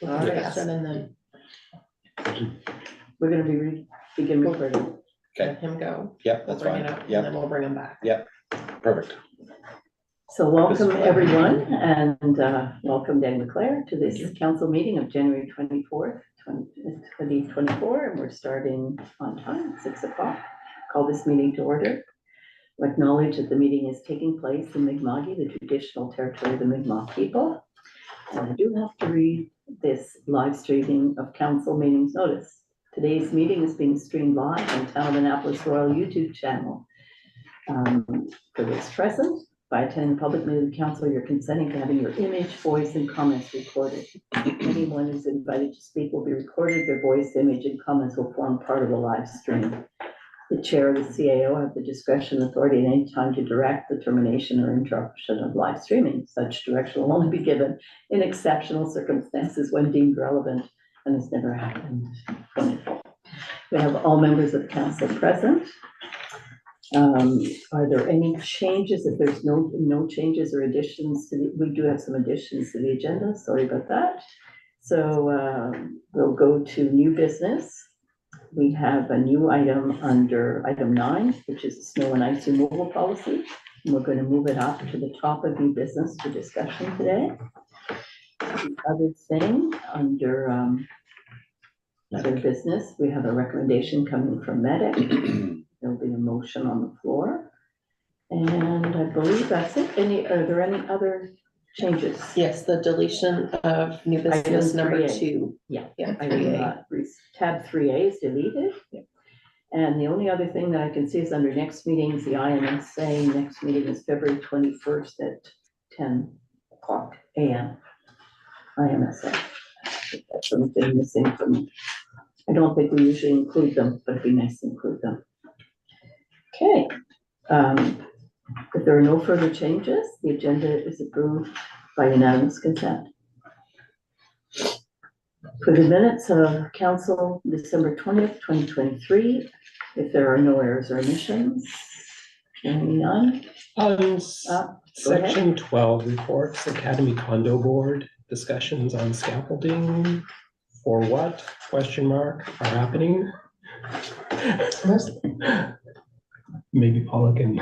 All right, Yes. send in then. We're gonna begin recording. Okay. Let him go. Yeah, We'll that's bring fine. it up, Yeah, and then we'll bring him back. perfect. So welcome everyone, and welcome Dan McClare to this council meeting of January 24th, 2024, and we're starting on time, 6 o'clock. Call this meeting to order. We acknowledge that the meeting is taking place in Mi'kma'ki, the traditional territory of the Mi'kmaq people. And I do have to read this live streaming of council meetings notice. Today's meeting is being streamed live on Town of Annapolis Royal YouTube channel. For those present, by attending the public meeting of the council, you're consenting to having your image, voice, and comments recorded. Anyone who's invited to speak will be recorded. Their voice, image, and comments will form part of the live stream. The chair of the CAO have the discretion and authority at any time to direct the termination or interruption of live streaming. Such direction will only be given in exceptional circumstances when deemed relevant, and has never happened. We have all members of council present. Are there any changes? If there's no changes or additions to we do have some additions to the agenda. Sorry about that. So we'll go to new business. We have a new item under item 9, which is the snow and ice removal policy. And we're going to move it up to the top of new business for discussion today. The other thing under other business, we have a recommendation coming from MEDIC. There'll be a motion on the floor. And I believe that's it. Are there any other changes? Yes, the deletion of new business Item number 3A. 2. Yeah. Yeah, Item, 3A. tab 3A is deleted. Yep. And the only other thing that I can see is under next meetings, the IMSA next meeting is February 21st at 10 o'clock a.m. IMSA. That's something missing from, I don't think we usually include them, but it'd be nice to include them. Okay. If there are no further changes, the agenda is approved by unanimous consent. For the minutes of council, December 20th, 2023, if there are no errors or omissions, none. Section 12 reports, Academy Condo Board, discussions on scaffolding for what, question mark, are happening. Maybe Paula can.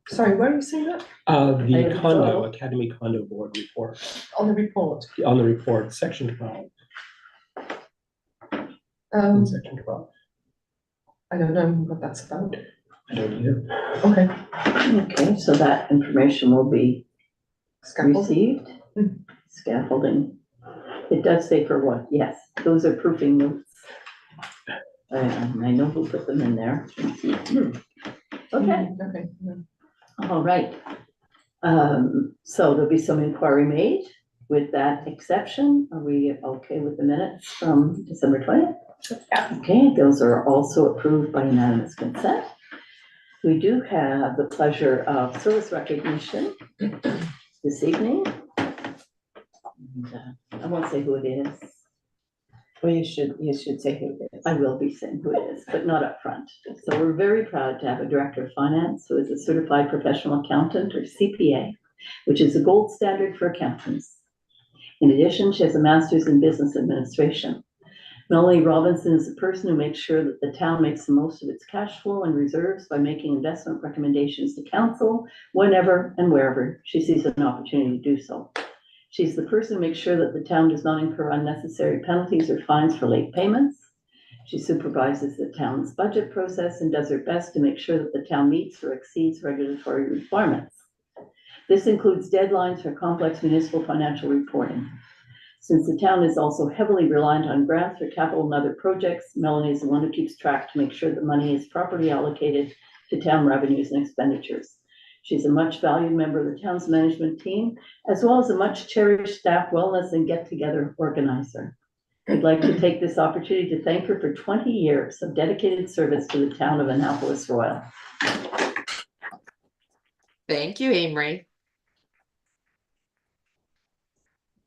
Sorry, where are you saying that? The condo, Academy Condo Board report. On the report. On the report, section 12. In section 12. I don't know what that's about. I don't either. Okay. Okay, so that information will be Scaffold. received. Scaffolding. It does say for what, yes, those are proofing notes. I know who put them in there. Okay. Okay. All right. So there'll be some inquiry made with that exception. Are we okay with the minutes from December 20th? Yeah. Okay, those are also approved by unanimous consent. We do have the pleasure of service recognition this evening. And, I won't say who it is. Well, you should say who it is. I will be saying who it is, but not up front. So we're very proud to have a director of finance who is a certified professional accountant, or CPA, which is a gold standard for accountants. In addition, she has a master's in business administration. Melanie Robinson is a person who makes sure that the town makes the most of its cash flow and reserves by making investment recommendations to council whenever and wherever she sees an opportunity to do so. She's the person who makes sure that the town does not incur unnecessary penalties or fines for late payments. She supervises the town's budget process and does her best to make sure that the town meets or exceeds regulatory requirements. This includes deadlines for complex municipal financial reporting. Since the town is also heavily reliant on grants for capital and other projects, Melanie is the one who keeps track to make sure that money is properly allocated to town revenues and expenditures. She's a much valued member of the town's management team, as well as a much cherished staff wellness and get-together organizer. I'd like to take this opportunity to thank her for 20 years of dedicated service to the town of Annapolis Royal. Thank you, Amory.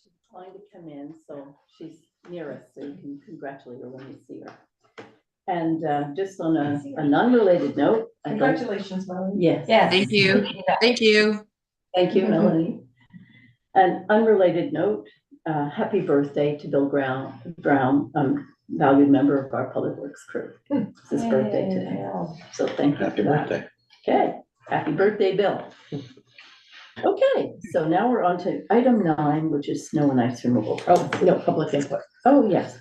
She's trying to come in, so she's near us, so you can congratulate her when you see her. And just on an unrelated note, Congratulations, Melanie. Yes. Thank you. Thank you. Thank you, Melanie. An unrelated note, happy birthday to Bill Brown, valued member of our Public Works crew. It's his birthday today, so thank you for that. Okay, happy birthday, Bill. Okay, so now we're on to item 9, which is snow and ice removal. Oh, no, public input. Oh, yes,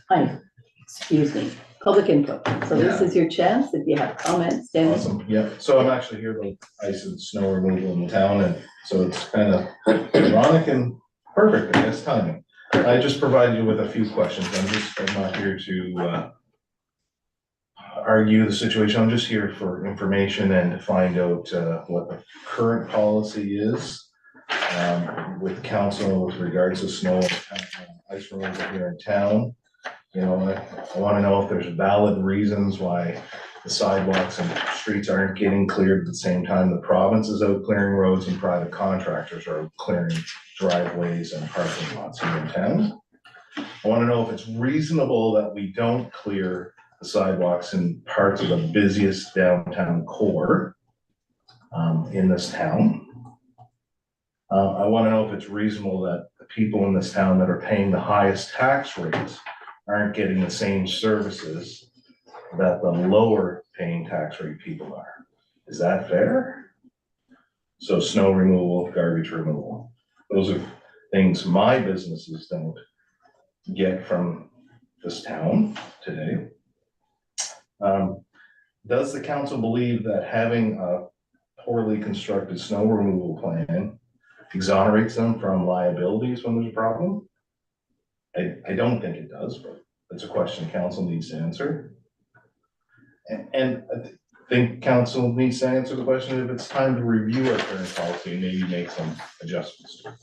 excuse me, public input. So this is your chance, if you have comments, Danny. Awesome, yeah, so I'm actually here about ice and snow removal in the town, and so it's kind of ironic and perfect, I guess, timing. I just provided you with a few questions, I'm not here to argue the situation, I'm just here for information and to find out what the current policy is with council with regards to snow and ice removal here in town. You know, I wanna know if there's valid reasons why the sidewalks and streets aren't getting cleared at the same time the province is out clearing roads and private contractors are clearing driveways and parking lots here in town. I wanna know if it's reasonable that we don't clear the sidewalks in parts of the busiest downtown core in this town. I wanna know if it's reasonable that the people in this town that are paying the highest tax rates aren't getting the same services that the lower paying tax rate people are. Is that fair? So snow removal, garbage removal, those are things my businesses don't get from this town today. Does the council believe that having a poorly constructed snow removal plan exonerates them from liabilities when there's a problem? I don't think it does, but it's a question council needs to answer. And I think council needs to answer the question if it's time to review our current policy and maybe make some adjustments to it.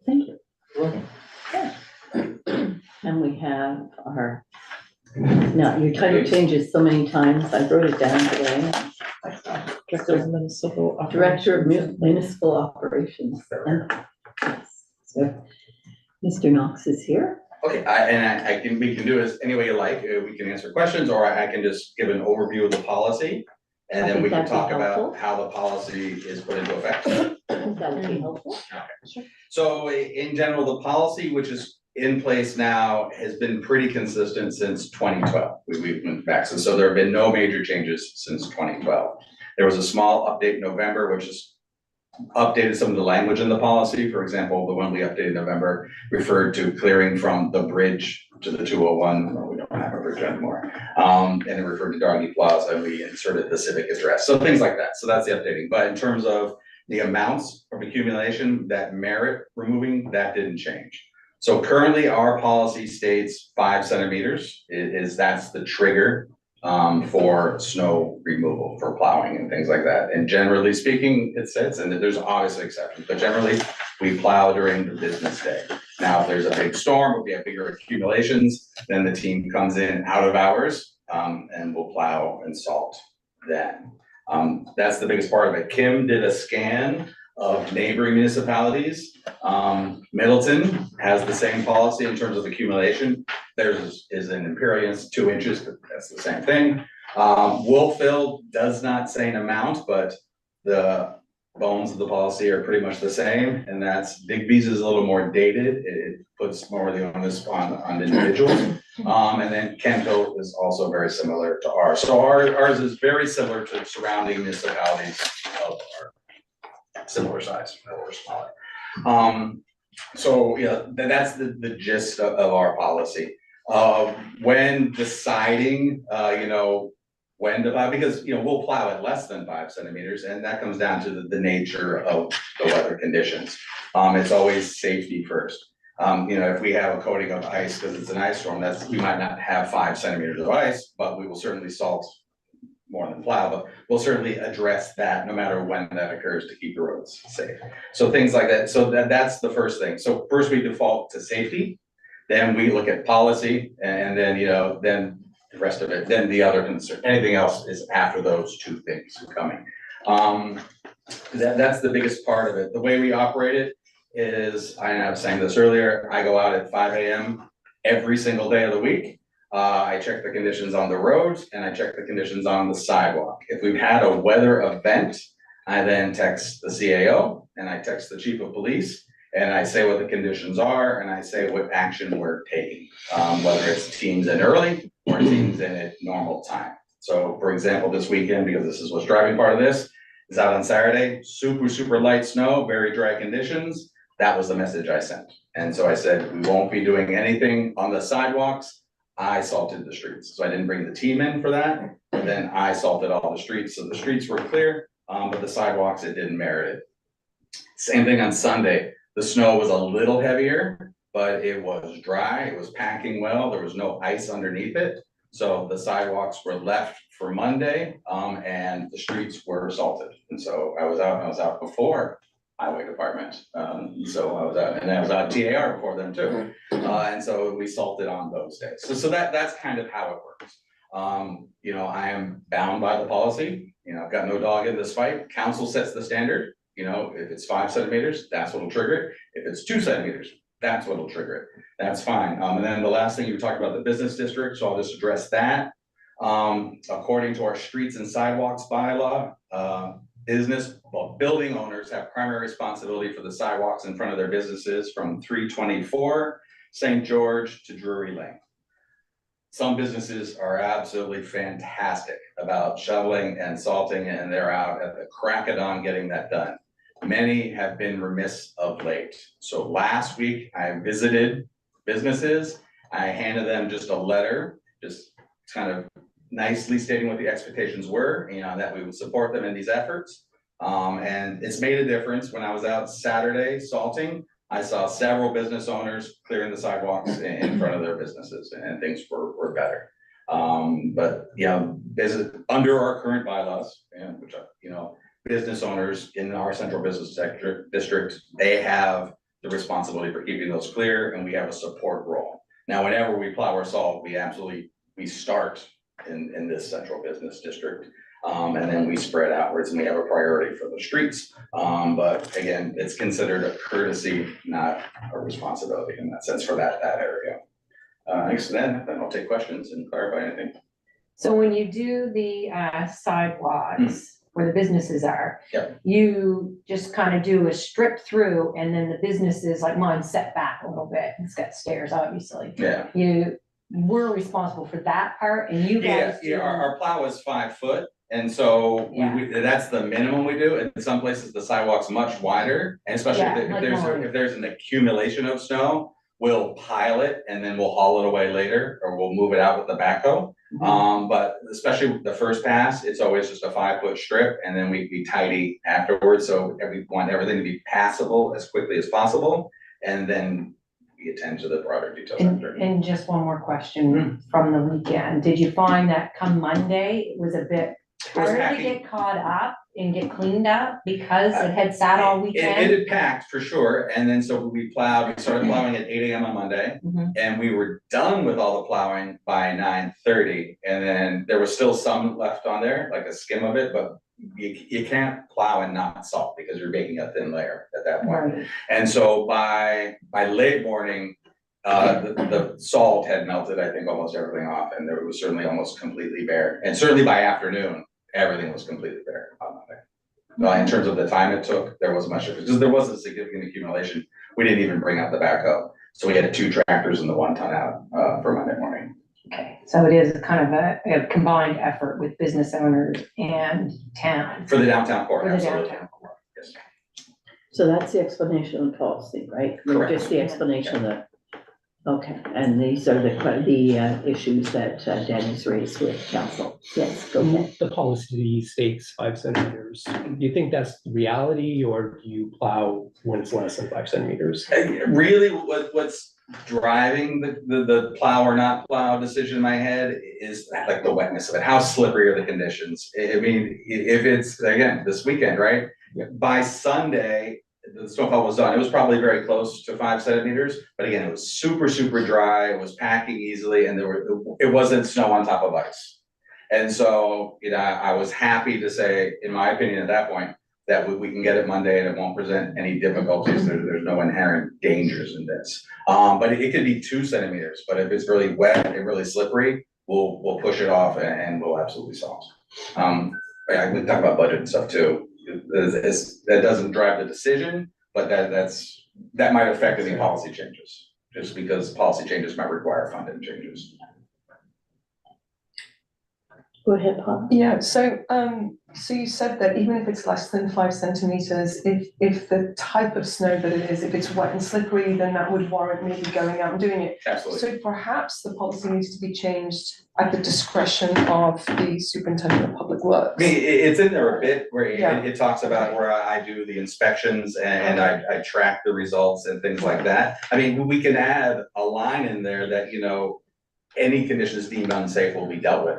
Thank you. You're welcome. And we have our, now your title changes so many times, I wrote it down today. Director of Municipal Director of Operations. Municipal Operations. And so, Mr. Knox is here. Okay, we can do this any way you like, we can answer questions, or I can just give an overview of the policy. I And then think we can that'd be talk about helpful. how the policy is put into effect. I think that would be helpful. So in general, the policy, which is in place now, has been pretty consistent since 2012. We went back, so there have been no major changes since 2012. There was a small update in November, which is updated some of the language in the policy. For example, the one we updated in November referred to clearing from the bridge to the 201. Well, we don't have a bridge anymore. And it referred to Doggy Plaza, and we inserted the civic address. So things like that. So that's the updating. But in terms of the amounts of accumulation that merit removing, that didn't change. So currently our policy states 5 centimeters that's the trigger for snow removal, for plowing and things like that. And generally speaking, it says, and there's obviously exceptions, but generally we plow during the business day. Now, if there's a big storm, if we have bigger accumulations, then the team comes in out of hours and will plow and salt then. That's the biggest part of it. Kim did a scan of neighboring municipalities. Middleton has the same policy in terms of accumulation. Theirs is an imperious 2 inches, but that's the same thing. Wolfville does not say an amount, but the bones of the policy are pretty much the same, and that's Digby's is a little more dated. It puts more of the onus on individuals. And then Kentville is also very similar to ours. So ours is very similar to surrounding municipalities of our similar size or smaller. So yeah, that's the gist of our policy. When deciding, when to plow, because, we'll plow at less than 5 centimeters, and that comes down to the nature of the weather conditions. It's always safety first. If we have a coating of ice because it's an ice storm, we might not have 5 centimeters of ice, but we will certainly salt more than plow, but we'll certainly address that no matter when that occurs to keep the roads safe. So things like that. So that's the first thing. So first we default to safety, then we look at policy, and then, then the rest of it, then the other concern, anything else is after those 2 things coming. That's the biggest part of it. The way we operate it is, I was saying this earlier, I go out at 5 a.m. every single day of the week. I check the conditions on the roads and I check the conditions on the sidewalk. If we've had a weather event, I then text the CAO and I text the chief of police. And I say what the conditions are, and I say what action we're taking, whether it's teams in early or teams in at normal time. So for example, this weekend, because this is what's driving part of this, is out on Saturday, super light snow, very dry conditions. That was the message I sent. And so I said, we won't be doing anything on the sidewalks. I salted the streets. So I didn't bring the team in for that, but then I salted all the streets. So the streets were clear, but the sidewalks, it didn't merit it. Same thing on Sunday. The snow was a little heavier, but it was dry. It was packing well. There was no ice underneath it. So the sidewalks were left for Monday, and the streets were salted. And so I was out before highway department. So I was out TAR before them too. And so we salted on those days. So that's kind of how it works. You know, I am bound by the policy. You know, I've got no dog in this fight. Council sets the standard. You know, if it's 5 centimeters, that's what'll trigger it. If it's 2 centimeters, that's what'll trigger it. That's fine. And then the last thing you talked about, the business district, so I'll just address that. According to our streets and sidewalks bylaw, building owners have primary responsibility for the sidewalks in front of their businesses from 324 St. George to Drury Lane. Some businesses are absolutely fantastic about shoveling and salting, and they're out at the crack of dawn getting that done. Many have been remiss of late. So last week I visited businesses. I handed them just a letter, just kind of nicely stating what the expectations were, you know, that we would support them in these efforts. And it's made a difference. When I was out Saturday salting, I saw several business owners clearing the sidewalks in front of their businesses, and things were better. But you know, under our current bylaws, and which you know, business owners in our central business district, they have the responsibility for keeping those clear, and we have a support role. Now, whenever we plow or salt, we start in this central business district. And then we spread outwards, and we have a priority for the streets. But again, it's considered a courtesy, not a responsibility in that sense for that area. Thanks. Then I'll take questions and clarify anything. So when you do the sidewalks where the businesses are, Yep. you just kind of do a strip through, and then the businesses, like mine, set back a little bit. It's got stairs, obviously. Yeah. We're responsible for that part, and you guys. Yeah, our plow is 5 foot. And so that's the minimum we do. In some places, the sidewalk's much wider, and especially if there's an accumulation of snow, we'll pile it and then we'll haul it away later, or we'll move it out with the backhoe. But especially the first pass, it's always just a 5 foot strip, and then we tidy afterwards. So we want everything to be passable as quickly as possible, and then we attend to the broader details after. And just one more question from the weekend. Did you find that come Monday, it was a bit harder to get caught up and get cleaned up because it had sat all weekend? It had packed for sure, and then so we started plowing at 8 AM on Monday, and we were done with all the plowing by 9:30, and then there was still some left on there, like a skim of it, but you can't plow and not salt because you're making a thin layer at that point. Right. And so by late morning, the salt had melted, I think, almost everything off, and there was certainly almost completely bare. And certainly by afternoon, everything was completely bare on Monday. In terms of the time it took, there wasn't much difference, because there was a significant accumulation. We didn't even bring out the backhoe. So we had 2 tractors and the 1 ton out for Monday morning. Okay, so it is kind of a combined effort with business owners and town. For the downtown core, For the absolutely. downtown core. Yes. So that's the explanation of the policy, right? Correct. Just the explanation that, okay, and these are the issues that Danny's raised with council. Yes, go ahead. The policy states 5 centimeters. Do you think that's the reality, or do you plow when it's less than 5 centimeters? Really, what's driving the plow or not plow decision in my head is like the wetness of it. How slippery are the conditions? I mean, if it's, again, this weekend, right? By Sunday, the snowfall was done. It was probably very close to 5 centimeters, but again, it was super dry. It was packing easily, and it wasn't snow on top of ice. And so, you know, I was happy to say, in my opinion, at that point, that we can get it Monday and it won't present any difficulties. There's no inherent dangers in this. But it could be 2 centimeters, but if it's really wet and really slippery, we'll push it off and we'll absolutely solve. I can talk about budget and stuff too. That doesn't drive the decision, but that's that might affect any policy changes, just because policy changes might require funding changes. Go ahead, Paul. Yeah, so, so you said that even if it's less than 5 centimeters, if the type of snow that it is, if it's wet and slippery, then that would warrant maybe going out and doing it. Absolutely. So perhaps the policy needs to be changed at the discretion of the superintendent of public works. I mean, it's in there a bit where Yeah. it talks about where I do the inspections and I track the results and things like that. I mean, we can add a line in there that, you know, any conditions deemed unsafe will be dealt with.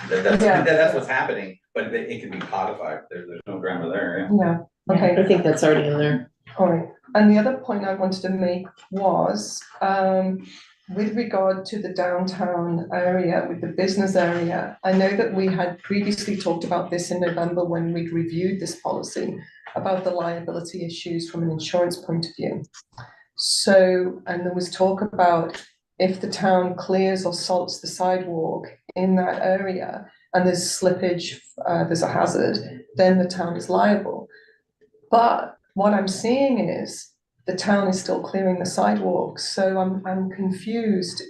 That's what's happening, but it can be codified. There's no grammar there, yeah. Yeah, okay. I think that's already in there. All right, and the other point I wanted to make was, with regard to the downtown area, with the business area, I know that we had previously talked about this in November when we reviewed this policy, about the liability issues from an insurance point of view. So, and there was talk about if the town clears or salts the sidewalk in that area and there's slippage, there's a hazard, then the town is liable. But what I'm seeing is the town is still clearing the sidewalks, so I'm confused.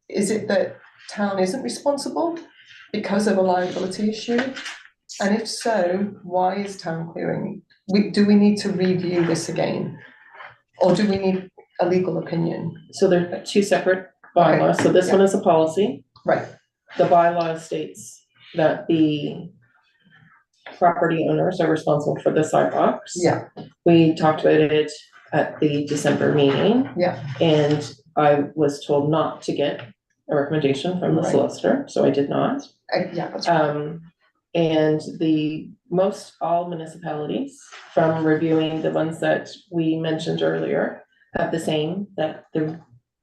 Is it that town isn't responsible because of a liability issue? And if so, why is town clearing? Do we need to review this again? Or do we need a legal opinion? So they're two separate bylaws. So this one is a policy. Right, The bylaw states that the property owners are responsible for the sidewalks. yeah, We talked about it at the December meeting. Yeah. And I was told not to get a recommendation from the Right. solicitor, so I did not. yeah, that's right. And most all municipalities, from reviewing the ones that we mentioned earlier, have the same, that the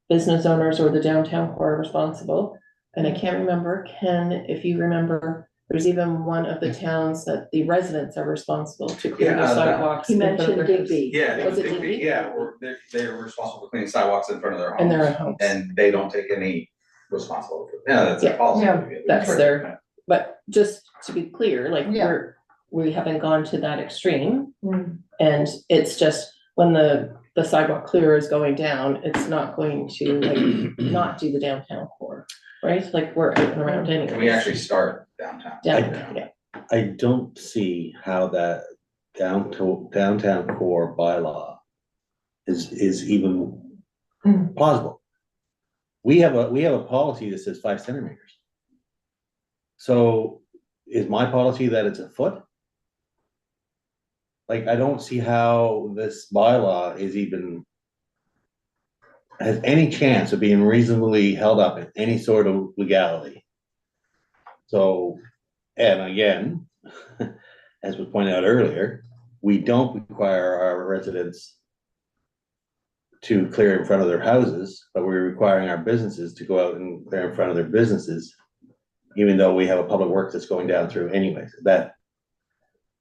business owners or the downtown core are responsible. And I can't remember, Ken, if you remember, there's even one of the towns that the residents are responsible to clear the Yeah, sidewalks. You in front of mentioned their house. Digby. Yeah, I think Was it it's Digby? yeah, or they're responsible for cleaning sidewalks in front of their homes. In their homes. And they don't take any responsibility. Yeah, that's their Yeah. policy. Yeah. That's their- But just to be clear, like, Yeah. we haven't gone to that extreme. Mm. And it's just when the sidewalk clearer is going down, it's not going to like not do the downtown core, right? Like we're out and around anyway. And we actually start downtown. Yeah. I don't see how that downtown core bylaw is even plausible. We have a policy that says 5 centimeters. So is my policy that it's a foot? Like, I don't see how this bylaw has any chance of being reasonably held up in any sort of legality. So, and again, as was pointed out earlier, we don't require our residents to clear in front of their houses, but we're requiring our businesses to go out and clear in front of their businesses, even though we have a public works that's going down through anyways. That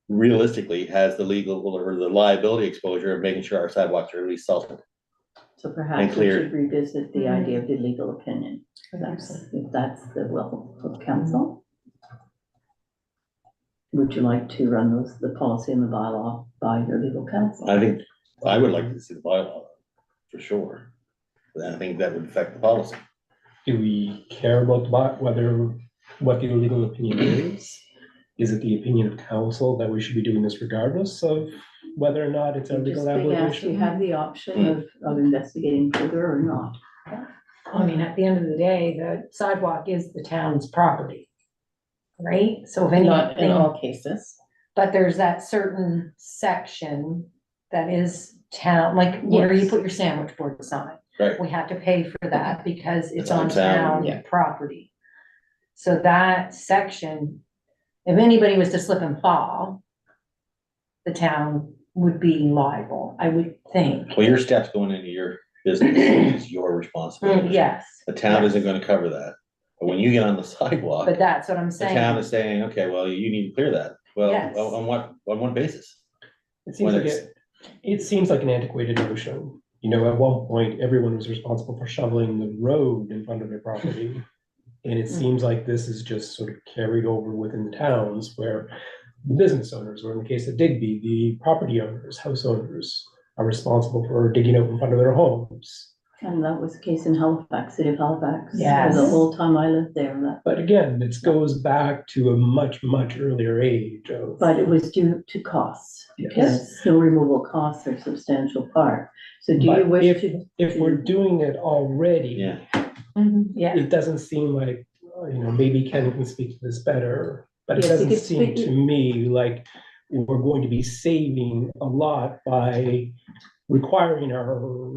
realistically has the legal or the liability exposure of making sure our sidewalks are at least salted. So perhaps we clear. should revisit the idea of the legal opinion. If that's the will of council. Would you like to run the policy and the bylaw by your legal counsel? I think I would like to see the bylaw for sure. But I think that would affect the policy. Do we care about what the legal opinion is? Is it the opinion of council that we should be doing this regardless of whether or not it's a Just legal being asked, obligation? you have the option of investigating further or not. I mean, at the end of the day, the sidewalk is the town's property. Right? So if Not in anything, all cases. but there's that certain section that is town, like where you Yes. put your sandwich board sign. Right. We have to pay for that because it's It's on on town, town yeah. property. So that section, if anybody was to slip and fall, the town would be liable, I would think. Well, your steps going into your business is your responsibility. Yes, The town isn't gonna cover that. But when you get on the sidewalk, but that's what I'm the town is saying. saying, okay, well, you need to clear that. Well, Yes. on what basis? It seems When like it seems like an antiquated notion. You know, at one point, everyone was responsible for shoveling the road in front of their property. And it seems like this is just sort of carried over within the towns where the business owners, or in the case of Digby, the property owners, house owners, are responsible for digging out in front of their homes. And that was the case in Halifax, city of Halifax. Yes. For the whole time I lived there, But again, it goes back to a much, much earlier age of. but it was due to costs, because snow removal costs are a substantial part. So do you But wish to? If we're doing it already. Yeah. Yeah. It doesn't seem like, maybe Ken can speak to this better, but it Yes, he doesn't could seem speak- to me like we're going to be saving a lot by requiring our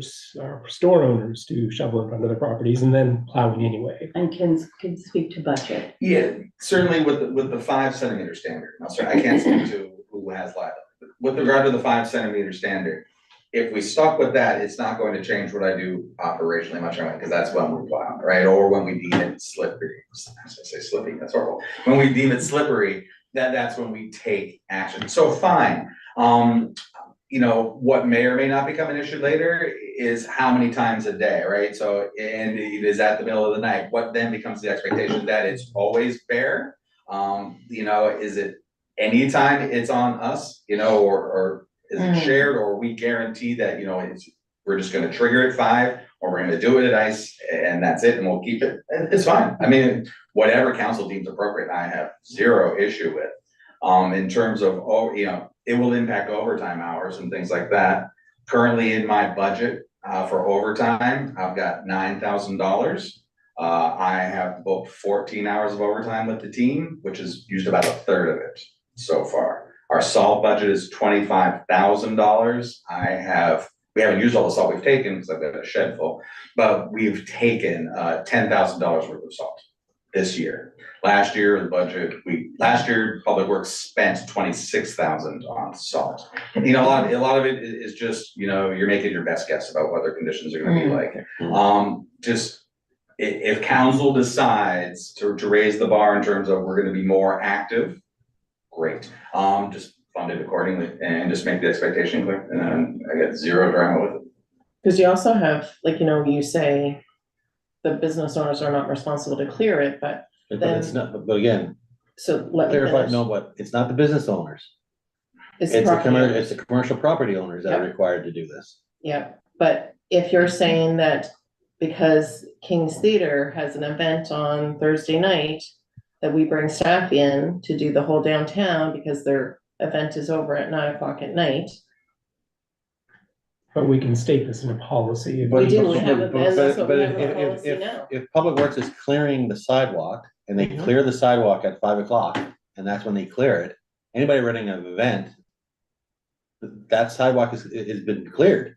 store owners to shovel in front of their properties and then plowing anyway. And can speak to budget. Yeah, certainly with the 5 centimeter standard, now, sorry, I can't speak to who has liability. With regard to the 5 centimeter standard, if we stuck with that, it's not going to change what I do operationally much, because that's when we plow, right? Or when we deem it slippery, I say slippy, that's horrible. When we deem it slippery, that's when we take action. So fine, what may or may not become an issue later is how many times a day, right? So, and it is at the middle of the night, what then becomes the expectation that it's always fair? Is it anytime it's on us, or is it shared, or we guarantee that, we're just gonna trigger at 5, or we're gonna do it at ice, and that's it, and we'll keep it, it's fine. I mean, whatever council deems appropriate, I have zero issue with. In terms of, it will impact overtime hours and things like that. Currently in my budget, for overtime, I've got $9,000. I have booked 14 hours of overtime with the team, which is used about a third of it so far. Our salt budget is $25,000. We haven't used all the salt we've taken because I've got a shed full, but we've taken $10,000 worth of salt this year. Last year, Public Works spent 26,000 on salt. A lot of it is just, you're making your best guess about what their conditions are gonna be like. If council decides to raise the bar in terms of we're gonna be more active, great. Just fund it accordingly and just make the expectation clear, and then I get zero drama with it. Because you also have, you say the business owners are not responsible to clear it, but But it's not, but again, so let me clarify, finish. no, but it's not the business owners. It's the It's property owners. it's the commercial property owners that are Yep. required to do this. Yeah, but if you're saying that because King's Theater has an event on Thursday night, that we bring staff in to do the whole downtown because their event is over at 9 o'clock at night. But we can state this in a policy. We do, we have a, But- and that's what we but have a policy now. If Public Works is clearing the sidewalk and they clear the sidewalk at 5 o'clock, and that's when they clear it, anybody running an event, that sidewalk has been cleared.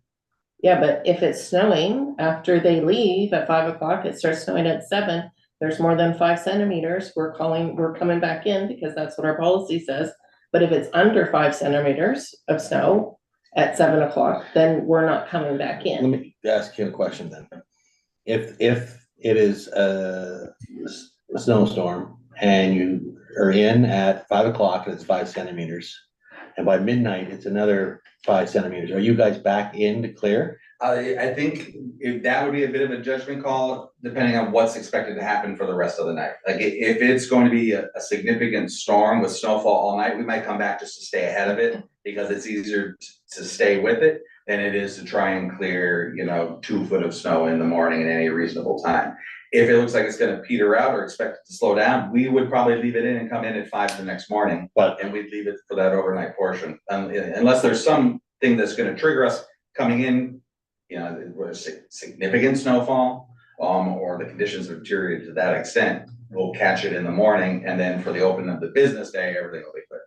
Yeah, but if it's snowing after they leave at 5 o'clock, it starts snowing at 7, there's more than 5 centimeters, we're coming back in because that's what our policy says. But if it's under 5 centimeters of snow at 7 o'clock, then we're not coming back Let in. me ask you a question then. If it is a snowstorm and you are in at 5 o'clock and it's 5 centimeters, and by midnight it's another 5 centimeters, are you guys back in to clear? I think that would be a bit of a judgment call, depending on what's expected to happen for the rest of the night. Like, if it's going to be a significant storm with snowfall all night, we might come back just to stay ahead of it, because it's easier to stay with it than it is to try and clear, 2 foot of snow in the morning at any reasonable time. If it looks like it's gonna peter out or expect it to slow down, we would probably leave it in and come in at 5 the next morning, and we'd leave it for that overnight portion. Unless there's something that's gonna trigger us coming in, significant snowfall, or the conditions have deteriorated to that extent, we'll catch it in the morning, and then for the opening of the business day, everything will be clear.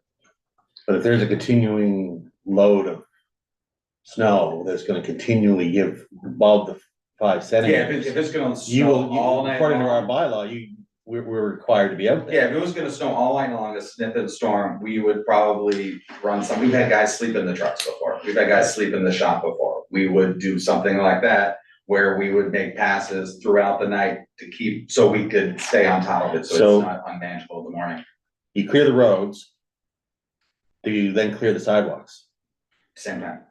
But if there's a continuing load of snow that's gonna continually give above the 5 Yeah, centimeters, if it's gonna you snow will, all night according to our long. bylaw, we're required to be out there. Yeah, if it was gonna snow all night long, a sniff of the storm, we would probably run some, we've had guys sleep in the trucks before, we've had guys sleep in the shop before. We would do something like that, where we would make passes throughout the night to keep, so we could stay on top of it, so So- it's not unmanageable in the morning. You clear the roads, do you then clear the sidewalks? Same time.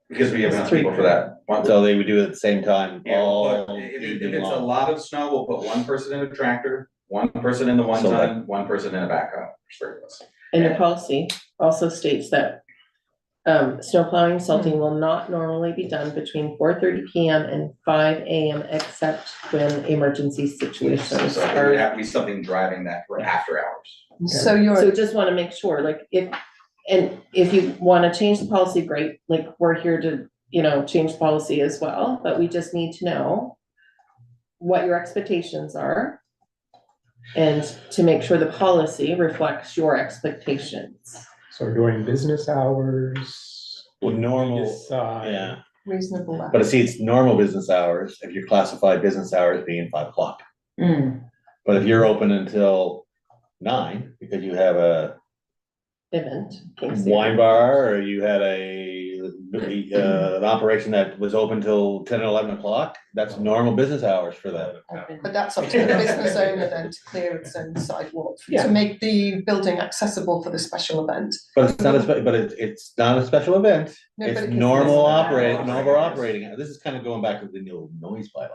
Because we have It's enough 3 people for that. So they would do it at the same time Yeah, all but if evening it's a long. lot of snow, we'll put 1 person in a tractor, 1 person in the one So ton, 1 person in a backhoe, for 3 of us. And your policy also states that Snow plowing, salting will not normally be done between 4:30 PM and 5 AM except when emergency situations So it would are. have to be something driving that for after hours. So So you're, just wanna make sure, like, if you wanna change the policy, great, like, we're here to, change the policy as well, but we just need to know what your expectations are and to make sure the policy reflects your expectations. So during business hours. Well, normal, decide- yeah, reasonable. but see, it's normal business hours, if you classify business hours being 5 o'clock. But if you're open until 9, because you have a Event. Kingston. wine bar, or you had an operation that was open till 10 or 11 o'clock, that's normal business hours for them. But that's up to the business owner then to clear its own sidewalk, Yeah. to make the building accessible for the special event. But it's not it's not a special event, No, but it's it can- normal Operating operating, this is kind of going back to the new noise bylaw.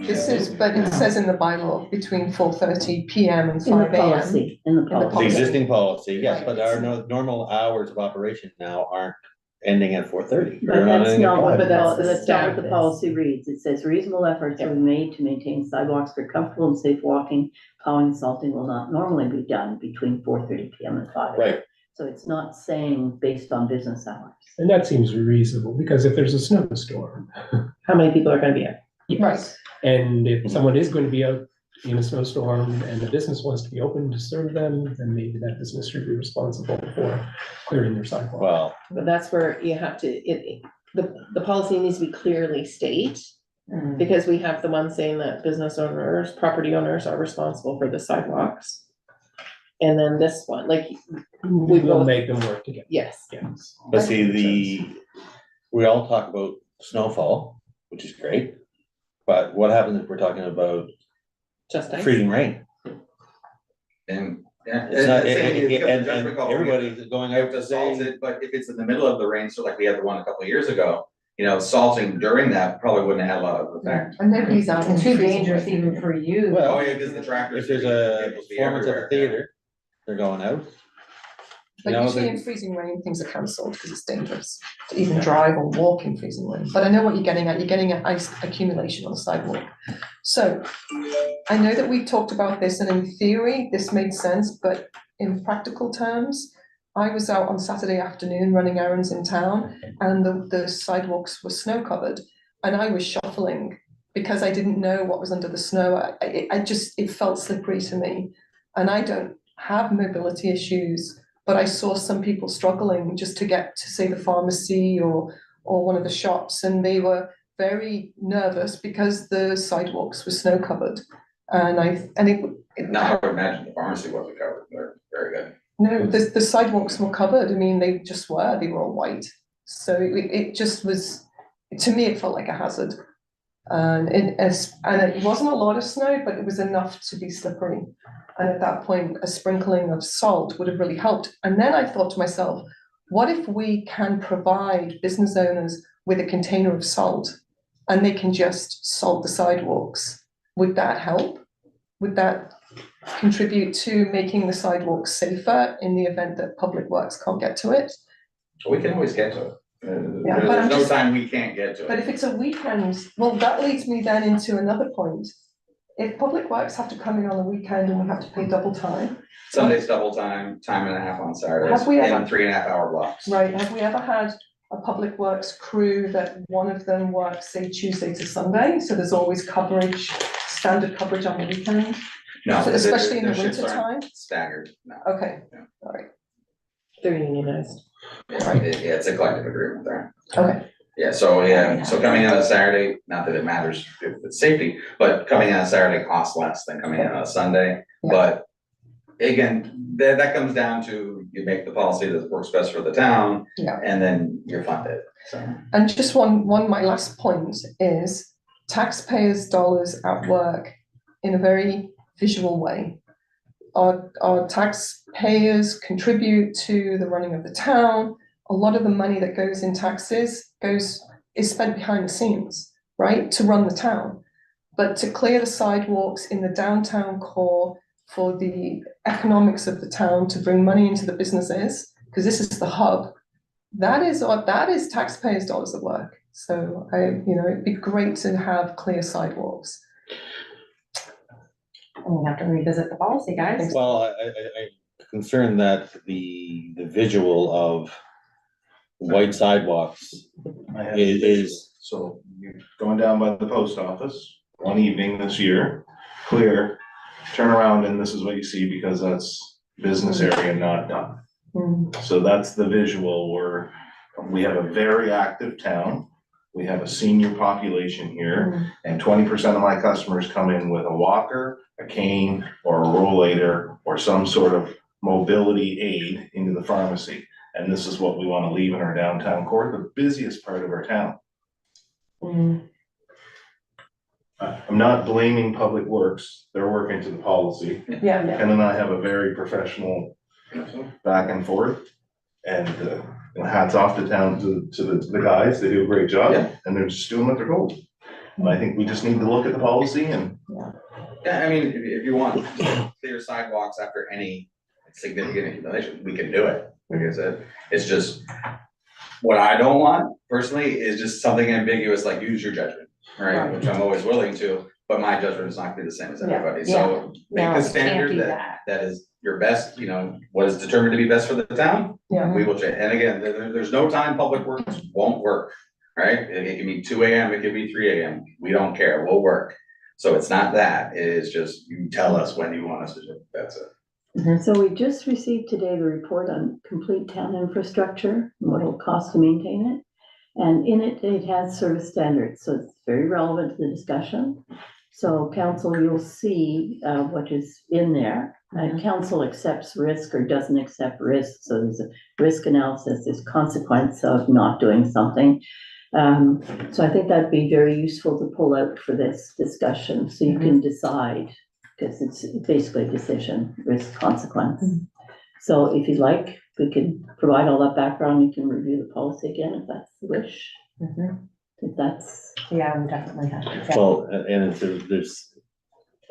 This is, but it says in the bylaw between 4:30 PM and In the 5 AM. policy, in the The policy. policy. existing policy, yes, Right. but our normal hours of operation now aren't ending at 4:30. But that's not what, But that's the that's not what the status. policy reads. It says reasonable efforts are made to maintain sidewalks for comfortable and safe walking. Plowing and salting will not normally be done between 4:30 PM and 5 AM. Right, So it's not saying based on business hours. And that seems reasonable, because if there's a snowstorm, How many people are gonna be at? Right. and if someone is going to be out in a snowstorm and the business wants to be open to serve them, then maybe that business should be responsible for clearing their sidewalk. well, But that's where you have to, the policy needs to be clearly state, because we have the one saying that business owners, property owners are responsible for the sidewalks. And then this one, like, We will both- make them work together, yes, yes. but see, we all talk about snowfall, which is great. But what happens if we're talking about just ice. freezing rain? And, yeah. It's not, the thing is, and just recall, we have to- everybody's going We have out to to salt say, it, but if it's in the middle of the rain, so like we had the one a couple of years ago, salting during that probably wouldn't have had a lot of effect. And nobody's out. in And too freezing dangerous rain. even for you. Well, Oh, yeah, because the tractors. if there's a performance at the theater, they're going out. You But know, usually in freezing rain, things are cancelled because it's dangerous to even drive or walk in freezing rain. But I know what you're getting at ice accumulation on the sidewalk. So I know that we talked about this and in theory, this made sense, but in practical terms, I was out on Saturday afternoon running errands in town and the sidewalks were snow covered and I was shuffling because I didn't know what was under the snow. It felt slippery to me. And I don't have mobility issues, but I saw some people struggling just to get to, say, the pharmacy or one of the shops, and they were very nervous because the sidewalks were snow covered. And Now, I would imagine the pharmacy wasn't covered, they're very good. no, the sidewalks were covered. I mean, they were all white. So it just was, to me, it felt like a hazard. And it wasn't a lot of snow, but it was enough to be slippery. And at that point, a sprinkling of salt would have really helped. And then I thought to myself, what if we can provide business owners with a container of salt and they can just salt the sidewalks? Would that help? Would that contribute to making the sidewalks safer in the event that Public Works can't get to it? So we can always get to it. Yeah, but I'm There's no just- time we can't get to But it. if it's a weekend, well, that leads me then into another point. If Public Works have to come in on the weekend and we have to pay double time, Sunday's double time, time and a half on Saturdays, Have we ever- in 3.5 hour blocks. right, have we ever had a Public Works crew that one of them works, say, Tuesday to Sunday? So there's always coverage, standard coverage on the weekend, No, especially in the shifts winter aren't time? Staggered, no. Okay, Yeah. all right, They're unionized. Yeah, it's a collective agreement there. okay. Yeah, so coming in on a Saturday, not that it matters if it's safety, but coming in on a Saturday costs less than coming in on a Sunday. Yeah. But again, that comes down to, you make the policy that works best for the town. Yeah. And then you're funded, so. And just my last point is taxpayers' dollars at work in a very visual way. Our taxpayers contribute to the running of the town. A lot of the money that goes in taxes is spent behind the scenes, right, to run the town. But to clear the sidewalks in the downtown core for the economics of the town, to bring money into the businesses, because this is the hub, that is taxpayers' dollars at work. So it'd be great to have clear sidewalks. We'll have to revisit the policy, guys. Well, I'm concerned that the visual of white sidewalks I have is, So you're going down by the post office one evening this year, clear, turn around and this is what you see because that's business area not done. So that's the visual where we have a very active town. We have a senior population here and 20% of my customers come in with a walker, a cane, or a rollator, or some sort of mobility aid into the pharmacy. And this is what we want to leave in our downtown core, the busiest part of our town. I'm not blaming Public Works, they're working to the policy. Yeah. Ken and I have a very professional back and forth. And hats off to town to the guys, they do a great job, Yeah. and they're just doing what they're told. And I think we just need to look at the policy and Yeah, I mean, if you want clear sidewalks after any significant accumulation, we can do it. Like I said, it's just, what I don't want personally is just something ambiguous, like use your judgment, right? Right. Which I'm always willing to, but my judgment is not gonna be the same as Yeah, everybody, yeah. so make No, a can't standard do that is your best, what is determined to be best for the town, Yeah. we will change. And again, there's no time Public Works won't work, right? It can be 2 AM, it can be 3 AM, we don't care, we'll work. So it's not that, it is just, you tell us when you want us to do it, that's it. So we just received today the report on complete town infrastructure, and what it'll cost to maintain it. And in it, it has service standards, so it's very relevant to the discussion. So council, you'll see what is in there. Council accepts risk or doesn't accept risk, so there's a risk analysis, there's consequence of not doing something. So I think that'd be very useful to pull out for this discussion, so you can decide, because it's basically a decision, risk, consequence. So if you'd like, we can provide all that background, you can review the policy again if that's the wish, if that's. Yeah, we definitely have to. well, and there's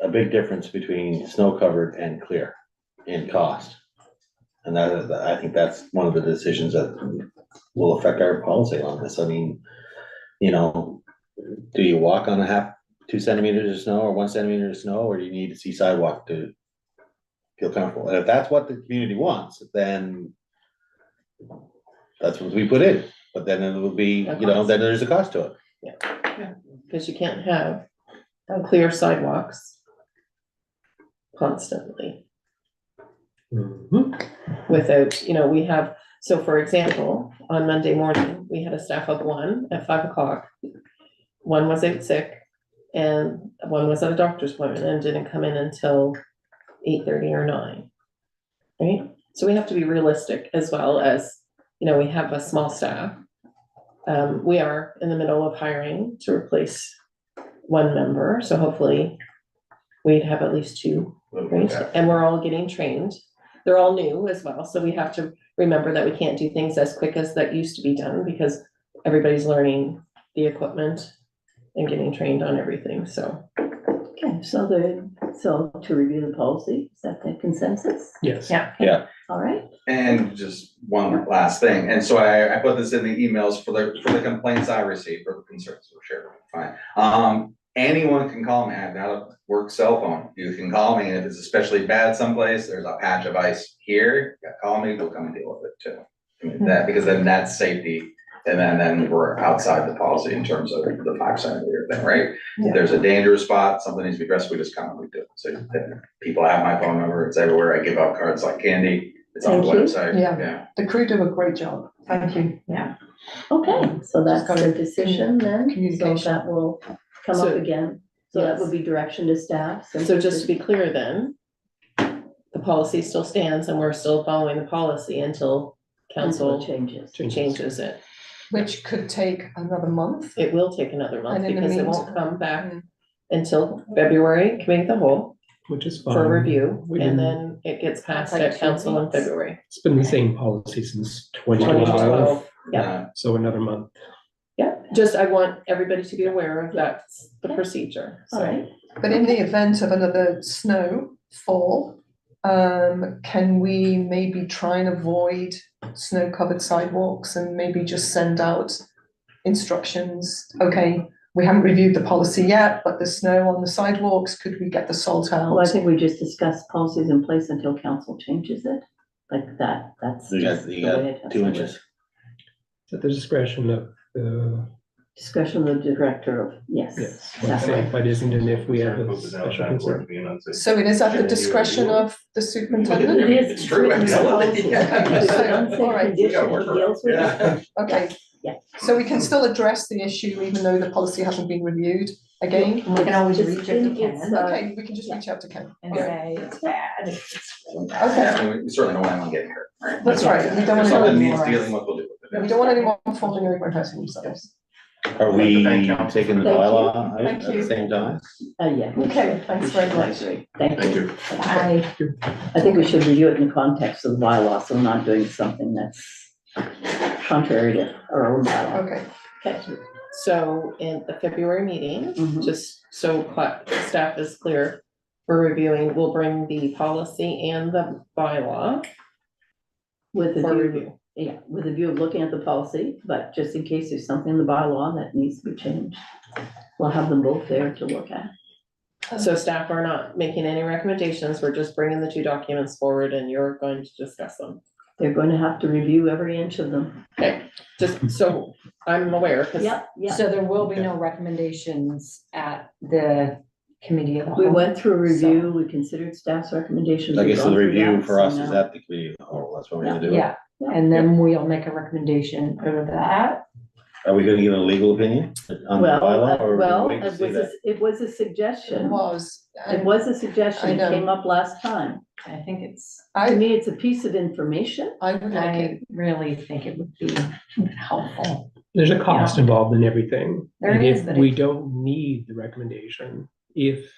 a big difference between snow covered and clear in cost. And I think that's one of the decisions that will affect our policy on this. I mean, do you walk on 2 centimeters of snow or 1 centimeter of snow, or do you need to see sidewalk to feel comfortable? And if that's what the community wants, then that's what we put in, but then it will be, then there's a cost to it. Because you can't have clear sidewalks constantly without, we have, so for example, on Monday morning, we had a staff of 1 at 5 o'clock. One was out sick and one was at a doctor's appointment and didn't come in until 8:30 or 9. Right? So we have to be realistic as well as, we have a small staff. We are in the middle of hiring to replace 1 member, so hopefully we'd have at least 2, right? And we're all getting trained. They're all new as well, so we have to remember that we can't do things as quick as that used to be done because everybody's learning the equipment and getting trained on everything, so. Okay, so to review the policy, is that the consensus? Yes. Yeah. All right, And just one last thing, and so I put this in the emails for the complaints I received, or the concerns, or sure, fine. Anyone can call me, I have got a work cell phone, you can call me, and if it's especially bad someplace, there's a patch of ice here, you call me, we'll come and deal with it too. I mean, because then that's safety, and then we're outside the policy in terms of the 5 centimeter thing, right? If there's a dangerous spot, something needs to be addressed, we just come and we do it, so people have my phone number, it's everywhere, I give out cards like candy. It's on the Thank you. website, Yeah. yeah. The crew do a great job. Thank you. okay, so that's got the a decision then, so communication. that will come up again. So that would be direction to staff. So just to be clear then, the policy still stands and we're still following the policy until council changes. changes it. Which could take another month. It will take another month And in the because it won't meantime- come back until February, committee of the whole, Which is fine. for review, We and didn't- then it gets passed like at 2 council in weeks. February. It's been the same policy since 2012, 2012, yeah, so another month. yeah, just I want everybody to be aware of that's the procedure, All so. right, But in the event of another snowfall, Can we maybe try and avoid snow-covered sidewalks and maybe just send out instructions? Okay, we haven't reviewed the policy yet, but there's snow on the sidewalks, could we get the salt Well, I out? think we just discussed policies in place until council changes it, like that, that's You just got, the you way it got has 2 to inches. work. At the discretion of the, Discretion of the director of, yes. yes, That's right. but isn't it if we have a special concern? So it is at the discretion of the superintendent? It is. It's true, written in the absolutely. policy. Yeah. There's an unsafe All right. condition he deals with. Yeah. Okay. Yeah. So we can still address the issue even though the policy hasn't been reviewed again? We can always It's- reach out to it's, Ken Okay, we can just reach out to Ken. and All right. say it's bad, it's really bad. Okay. Yeah, I mean, we certainly don't want anyone getting hurt, right? That's right, we don't If want something anyone, needs dealing with, we'll do it. we don't want anyone falling over and hurting themselves. Are we Thank you. taking the Thank you. bylaw out Thank at the you. same time? Yeah. Okay, thanks very much. Thank Thank you. you. I, I think we should review it in the context of the bylaw, so we're not doing something that's contrary to our own bylaw. Okay, Okay. So in the February meeting, Mhm. just so staff is clear, we're reviewing, we'll bring the policy and the bylaw With the for view, review. yeah, with a view of looking at the policy, but just in case there's something in the bylaw that needs to be changed, we'll have them both there to look at. So staff are not making any recommendations, we're just bringing the two documents forward and you're going to discuss them. They're going to have to review every inch of them. Just so I'm aware, because Yep, yeah. so there will be no recommendations at the committee of the We whole. went through a review, we considered staff's recommendations. I we've guess gone the through review that, for so us is now- at the committee. Oh, that's what we're gonna do. Yeah, and then we'll make a recommendation out of that. Are we gonna give a legal opinion on the Well, bylaw or? well, wait to it see was, that? it was a it suggestion. was. It was a suggestion. I It know. came up last time. I think it's, To I, me, it's a piece of information. I would like it. I really think it would be helpful. There's a cost involved in everything. There And is, if but we it- don't need the recommendation, if,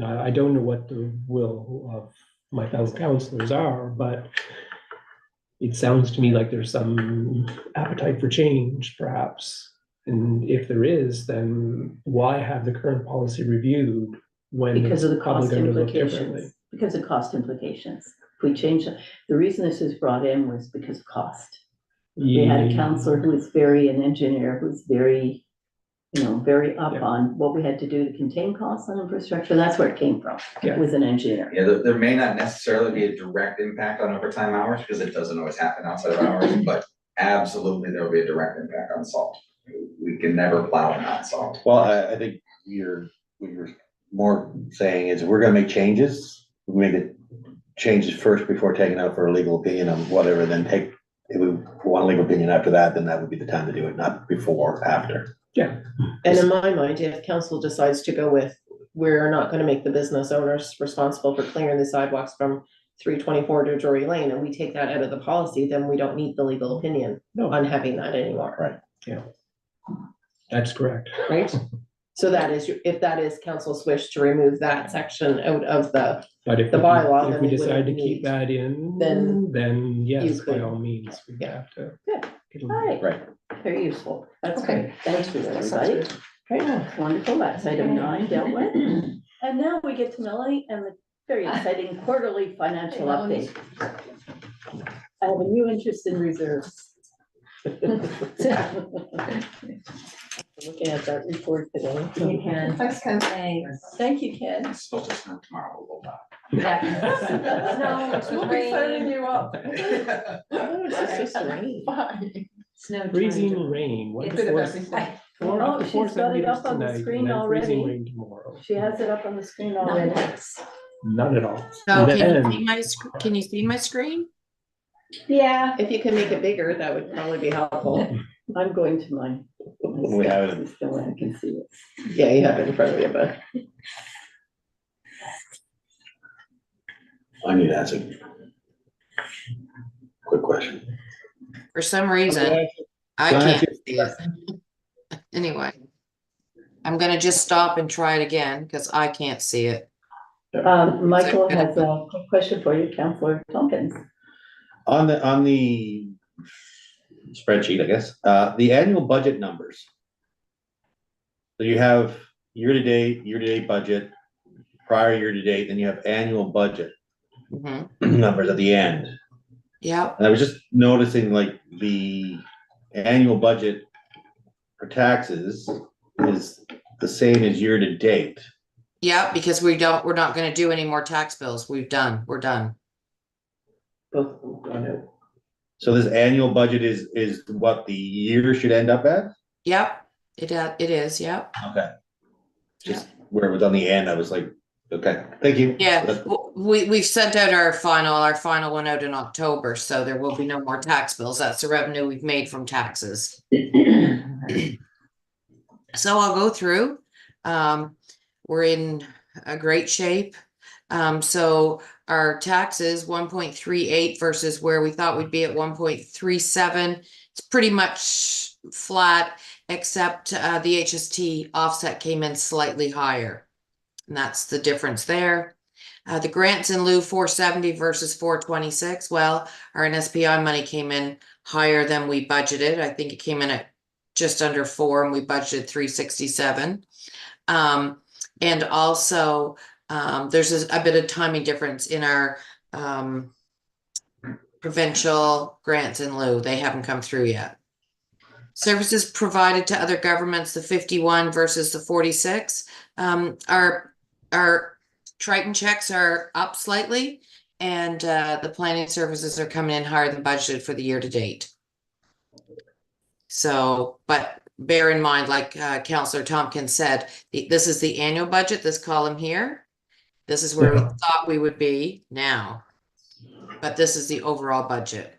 I don't know what the will of my fellow counselors are, but it sounds to me like there's some appetite for change, perhaps. And if there is, then why have the current policy reviewed when Because it's of the probably cost going to look differently? implications. Because of cost implications. If we change, the reason this was brought in was because of cost. We had a counselor who was an engineer who's very, very up Yeah. on what we had to do to contain costs on infrastructure. That's where it came from. It Yeah. was an engineer. Yeah, there may not necessarily be a direct impact on overtime hours, because it doesn't always happen outside of hours, but absolutely there will be a direct impact on salt. We can never plow not salt. Well, I think what you're more saying is we're gonna make changes, we make the changes first before taking out for a legal opinion on whatever, then if we want a legal opinion after that, then that would be the time to do it, not before or after. and in my mind, if council decides to go with, we're not gonna make the business owners responsible for clearing the sidewalks from 324 to Drury Lane, and we take that out of the policy, then we don't need the legal opinion No. on having that anymore. Right. That's correct. Right? So that is, if that is council's wish to remove that section out of the, But if The bylaw, if then we we decide to wouldn't keep need- that in, then then yes, by could. all means, we Yeah. have to. Good. get a- All right. Right. Very useful. That's Okay. great. Thank you, That sounds everybody. good. Great, wonderful. That's item 9 dealt with. And now we get to Melanie and the very exciting quarterly financial update. I have a new interest in reserves. Looking at that report today. You can. Thanks, Ken. Thanks. Thank you, Ken. It's supposed to snow tomorrow, we'll go No, it's We'll be signing rain, you up. back. oh, it's just rain. Bye. snow. Freezing torrential. rain. A bit of everything. Oh, she's got it centimeters up on the tonight, screen and then freezing already. rain tomorrow. She has it up on the screen already. Nice. None at all. So And can then- you see my, can you see my screen? Yeah. If you can make it bigger, that would probably be helpful. I'm going to my. We have it. So I can see it. Yeah, you have it in front of you, but. I need to ask a quick question. For some reason, I Can I ask can't see it. Anyway. I'm gonna just stop and try it again, because I can't see it. Michael has a quick question for you, Counselor Tompkins. On the spreadsheet, I guess, the annual budget numbers. So you have year-to-date budget, prior year-to-date, then you have annual budget. Mhm. numbers at the end. Yep, And I was just noticing like the annual budget for taxes is the same as year to date. yep, because we're not gonna do any more tax bills. We're done. Both of them gone out. So this annual budget is what the year should end up at? Yep, it is, yep. Okay. Just where it was on the end, I was like, okay, thank you. Yeah, That's- we've sent out our final went out in October, so there will be no more tax bills. That's the revenue we've made from taxes. So I'll go through. We're in a great shape. So our taxes, 1.38 versus where we thought we'd be at 1.37. It's pretty much flat, except the HST offset came in slightly higher. And that's the difference there. The grants in lieu 470 versus 426. Well, our NSPI money came in higher than we budgeted. I think it came in at just under 4 and we budgeted 367. And also there's a bit of timing difference in our provincial grants in lieu. They haven't come through yet. Services provided to other governments, the 51 versus the 46. Our Triton checks are up slightly, and the planning services are coming in higher than budgeted for the year to date. So, but bear in mind, like Councillor Tompkins said, this is the annual budget, this column here. This is where we thought we would be now, but this is the overall budget.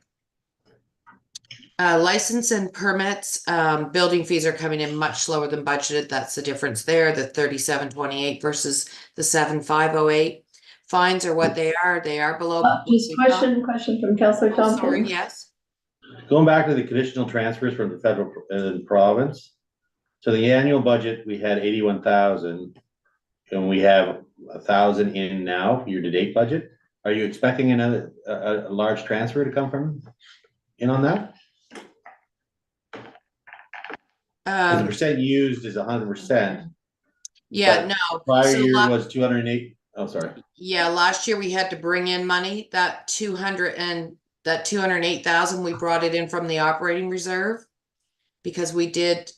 License and permits, building fees are coming in much slower than budgeted. That's the difference there, the 3728 versus the 7508. Fines are what they are. They are below. Just question from Councillor Oh, sorry, Tompkins. yes. Going back to the conditional transfers from the federal and province. So the annual budget, we had 81,000 and we have 1,000 in now, year to date budget. Are you expecting another, a large transfer to come from in on that? The percent used is 100%. Yeah, but no. Prior So year was 208. Oh, sorry. Yeah, last year we had to bring in money, that 208,000, we brought it in from the operating reserve. Because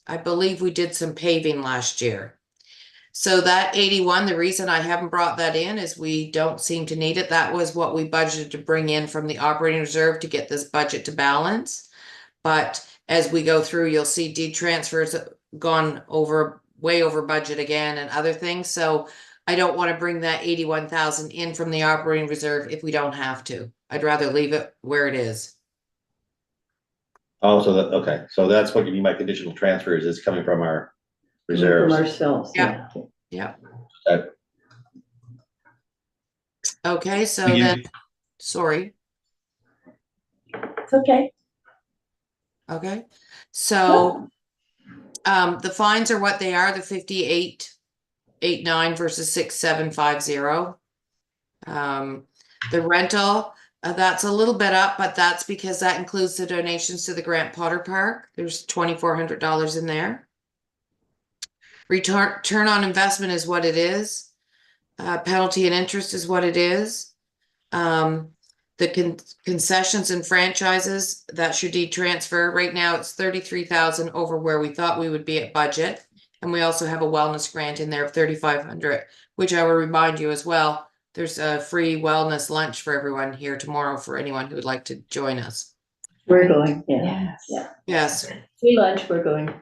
I believe we did some paving last year. So that 81, the reason I haven't brought that in is we don't seem to need it. That was what we budgeted to bring in from the operating reserve to get this budget to balance. But as we go through, you'll see deed transfers gone over, way over budget again and other things. So I don't want to bring that 81,000 in from the operating reserve if we don't have to. I'd rather leave it where it is. Oh, so that, okay, so that's what you mean by conditional transfers is coming from our reserves. From ourselves, Yeah. yeah. Yeah. Okay, so You- then, sorry. It's okay. Okay, so the fines are what they are, the 5889 versus 6750. The rental, that's a little bit up, but that's because that includes the donations to the Grant Potter Park. There's $2,400 in there. Return on investment is what it is. Penalty and interest is what it is. The concessions and franchises, that's your deed transfer. Right now it's 33,000 over where we thought we would be at budget. And we also have a wellness grant in there of 3,500, which I will remind you as well. There's a free wellness lunch for everyone here tomorrow for anyone who would like to join us. We're going, yeah. Yes. Yeah. Yes, Free lunch, we're going.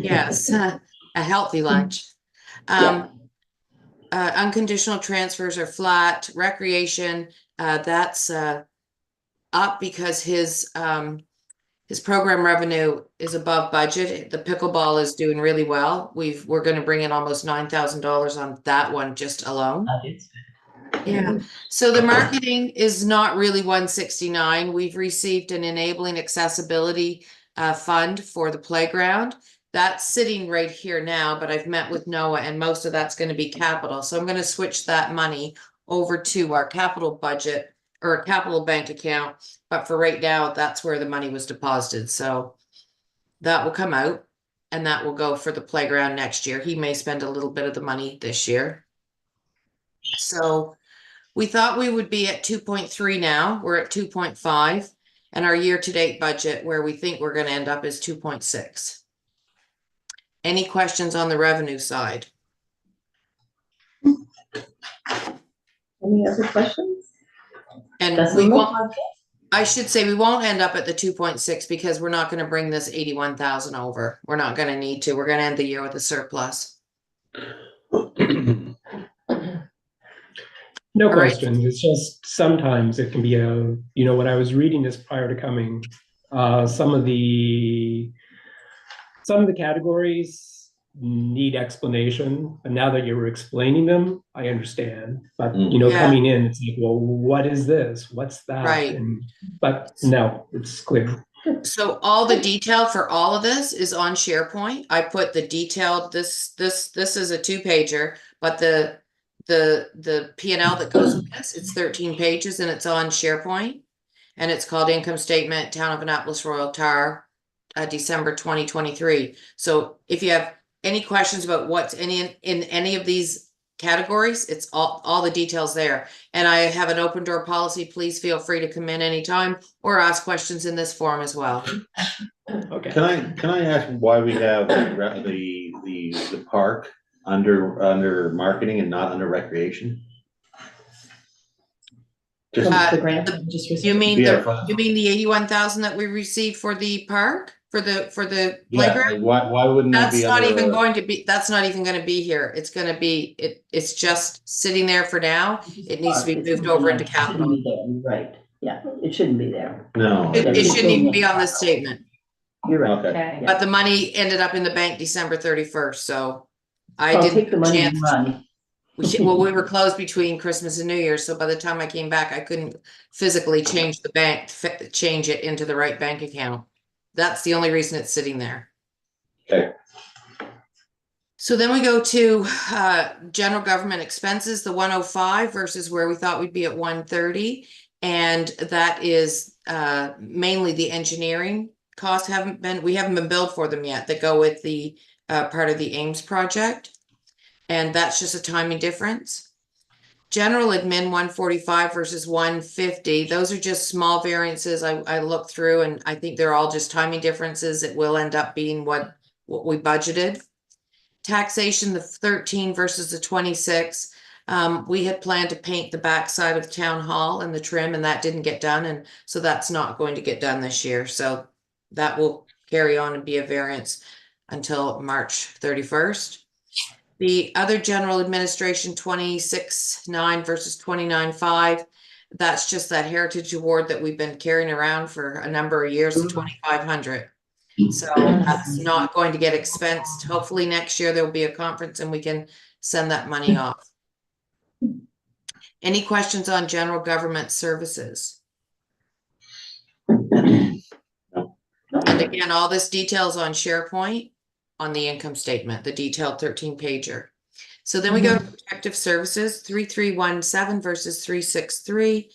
yes, a healthy lunch. Unconditional transfers are flat. Recreation, that's up because his program revenue is above budget. The pickleball is doing really well. We're going to bring in almost $9,000 on that one just alone. Yeah, so the marketing is not really 169. We've received an enabling accessibility fund for the playground. That's sitting right here now, but I've met with Noah and most of that's going to be capital. So I'm going to switch that money over to our capital budget or a capital bank account. But for right now, that's where the money was deposited. So that will come out and that will go for the playground next year. He may spend a little bit of the money this year. So We thought we would be at 2.3 now, we're at 2.5. And our year-to-date budget, where we think we're gonna end up, is 2.6. Any questions on the revenue side? Any other questions? And Doesn't we look won't, like it. I should say, we won't end up at the 2.6 because we're not gonna bring this 81,000 over. We're not gonna need to. We're gonna end the year with a surplus. No All right. question. It's just sometimes it can be when I was reading this prior to coming, some of the categories need explanation, but now that you were explaining them, I understand. But, Yeah. coming in, it's like, well, what is this? What's that? Right. But no, it's clear. So all the detail for all of this is on SharePoint. I put the detailed, this is a 2-pager, but the P&L that goes with this, it's 13 pages and it's on SharePoint. And it's called Income Statement, Town of Annapolis Royal Tar, December 2023. So if you have any questions about what's in any of these categories, it's all the details there. And I have an open door policy. Please feel free to come in anytime or ask questions in this forum as well. Okay. Can I ask why we have the park under marketing and not under recreation? Just, Uh, The grant that we just received. You mean Yeah. you mean the 81,000 that we received for the park, for the yeah, playground? why wouldn't that That's be not under? even going to be, that's not even gonna be here. It's gonna be, it's just sitting there for now. It needs to be It's moved something over like into it shouldn't capital. be there, you're right, yeah, it shouldn't be there, No. It shouldn't even be on this statement, you're right. Okay. Okay. Yeah. but the money ended up in the bank December 31st, so I I'll didn't. take the money chance- and run. Well, we were closed between Christmas and New Year's, so by the time I came back, I couldn't physically change the bank, change it into the right bank account. That's the only reason it's sitting there. Okay. So then we go to general government expenses, the 105 versus where we thought we'd be at 130. And that is mainly the engineering costs we haven't been billed for them yet that go with the part of the Ames project. And that's just a timing difference. General admin 145 versus 150. Those are just small variances. I looked through and I think they're all just timing differences. It will end up being what we budgeted. Taxation, the 13 versus the 26. We had planned to paint the backside of the town hall and the trim, and that didn't get done. And so that's not going to get done this year. So that will carry on and be a variance until March 31st. The other general administration 26.9 versus 29.5. That's just that heritage award that we've been carrying around for a number of years, the 2,500. So that's not going to get expensed. Hopefully next year there'll be a conference and we can send that money off. Any questions on general government services? And again, all this details on SharePoint on the income statement, the detailed 13-pager. So then we go to protective services, 3317 versus 363.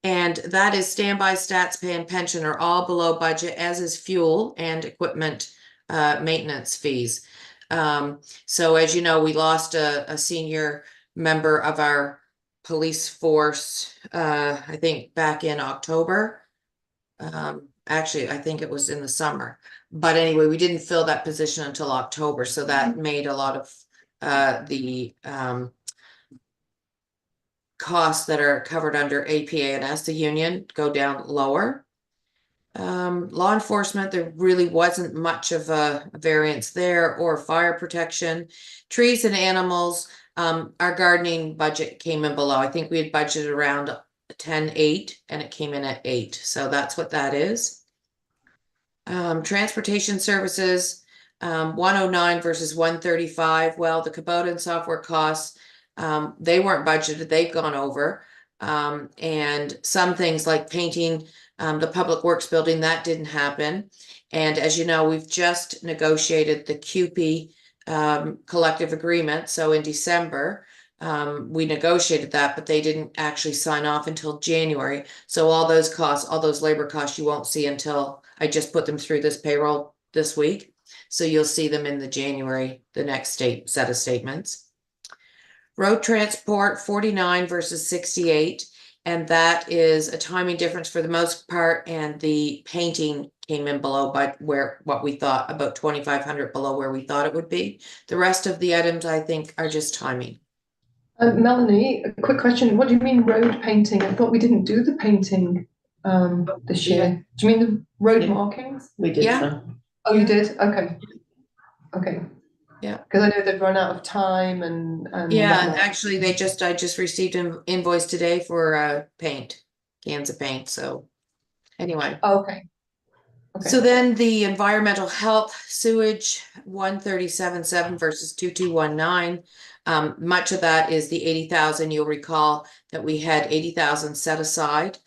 And that is standby, stats pay, and pension are all below budget, as is fuel and equipment maintenance fees. So as you know, we lost a senior member of our police force, I think back in October. Actually, I think it was in the summer. But anyway, we didn't fill that position until October, so that made a lot of the costs that are covered under APA&S, the union, go down lower. Law enforcement, there really wasn't much of a variance there, or fire protection. Trees and animals, our gardening budget came in below. I think we had budgeted around 10.8 and it came in at 8. So that's what that is. Transportation services, 109 versus 135. Well, the Kubota and software costs, they weren't budgeted, they've gone over. And some things like painting the public works building, that didn't happen. And as you know, we've just negotiated the CUPE collective agreement. So in December, we negotiated that, but they didn't actually sign off until January. So all those costs, all those labor costs, you won't see until I just put them through this payroll this week. So you'll see them in the January, the next set of statements. Road transport, 49 versus 68. And that is a timing difference for the most part, and the painting came in below by what we thought, about 2,500 below where we thought it would be. The rest of the items, I think, are just timing. Melanie, a quick question. What do you mean road painting? I thought we didn't do the painting this year. Do you mean the road Yeah. markings? We did Yeah. some. Oh, you did? Okay. Okay. Yeah. Because I know they've run out of time and. Yeah, and whatnot. actually, I just received an invoice today for paint, cans of paint, so anyway. Oh, okay. Okay. So then the environmental health sewage, 137.7 versus 2219. Much of that is the 80,000. You'll recall that we had 80,000 set aside.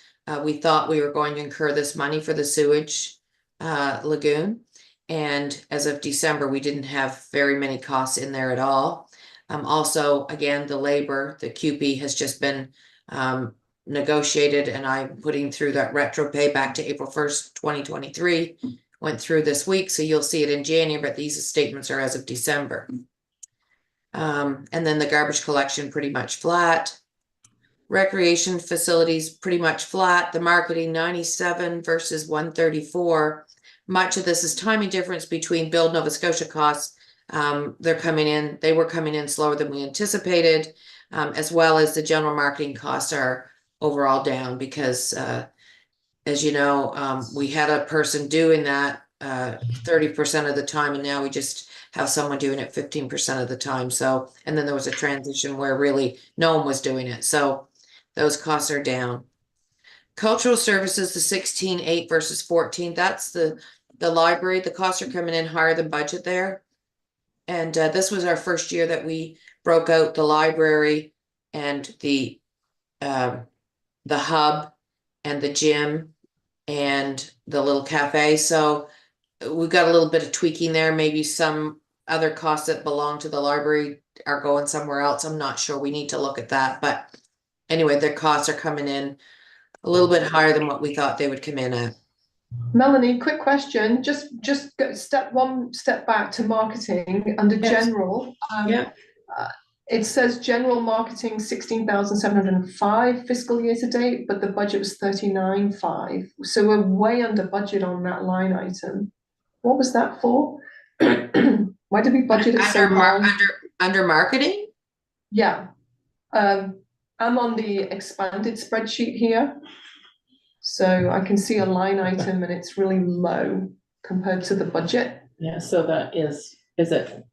We thought we were going to incur this money for the sewage lagoon. And as of December, we didn't have very many costs in there at all. Also, again, the labor, the QP has just been negotiated, and I'm putting through that retro pay back to April 1st, 2023. Went through this week, so you'll see it in January, but these statements are as of December. And then the garbage collection pretty much flat. Recreation facilities pretty much flat. The marketing 97 versus 134. Much of this is timing difference between Build Nova Scotia costs. They were coming in slower than we anticipated, as well as the general marketing costs are overall down because, as you know, we had a person doing that 30% of the time, and now we just have someone doing it 15% of the time. So, and then there was a transition where really no one was doing it. So those costs are down. Cultural services, the 16.8 versus 14. That's the library. The costs are coming in higher than budget there. And this was our first year that we broke out the library and the hub and the gym and the little cafe. So we've got a little bit of tweaking there. Maybe some other costs that belong to the library are going somewhere else. I'm not sure. We need to look at that. But anyway, their costs are coming in a little bit higher than what we thought they would come in at. Melanie, quick question. Just go one step back to marketing under Yes. general. Yeah. It says general marketing 16,705 fiscal year to date, but the budget was 39,500. So we're way under budget on that line item. What was that for? Why did we budget it so low? Under marketing? Yeah. I'm on the expanded spreadsheet here. So I can see a line item and it's really low compared to the budget. Yeah, so that is it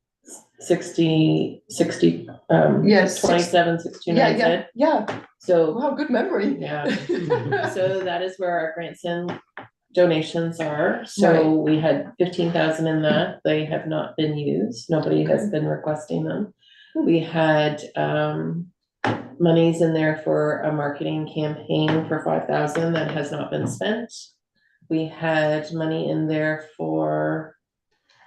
60, Yes. 27, 629? Yeah. So, Wow, good memory. yeah, so that is where our grants and donations are. So we had 15,000 in that. They have not been used. Nobody has been requesting them. We had monies in there for a marketing campaign for 5,000 that has not been spent. We had money in there for